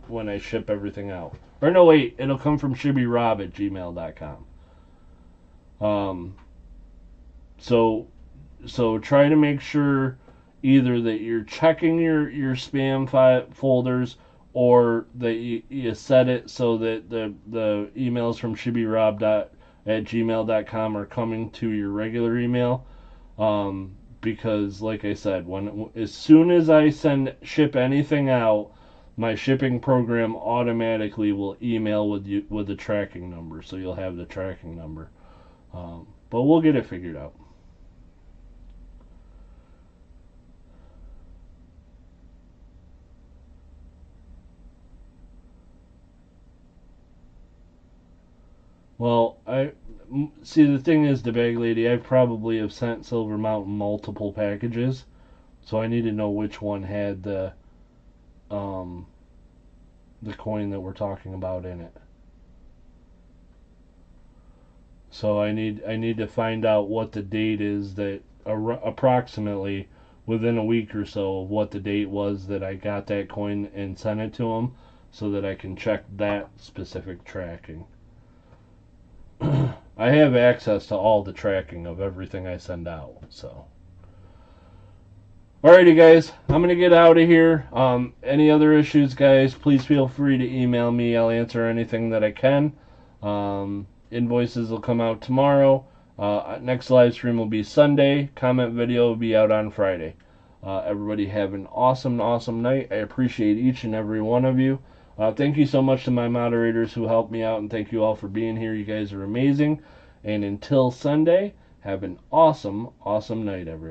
when I ship everything out. Or no, wait, it'll come from shibbyrob@gmail.com. Um, so so try to make sure either that you're checking your spam folders, or that you set it so that the emails from shibbyrob@gmail.com are coming to your regular email. Because like I said, as soon as I ship anything out, my shipping program automatically will email with you with the tracking number, so you'll have the tracking number. But we'll get it figured out. Well, I see. The thing is, the bag lady, I probably have sent Silver Mountain multiple packages, so I need to know which one had um the coin that we're talking about in it. So I need to find out what the date is, that approximately within a week or so of what the date was that I got that coin and sent it to them, so that I can check that specific tracking. I have access to all the tracking of everything I send out. So, alrighty, guys, I'm gonna get out of here. Any other issues, guys? Please feel free to email me. I'll answer anything that I can. Invoices will come out tomorrow. Next live stream will be Sunday. Comment video will be out on Friday. Everybody have an awesome, awesome night. I appreciate each and every one of you. Thank you so much to my moderators who helped me out, and thank you all for being here. You guys are amazing. And until Sunday, have an awesome, awesome night, everyone.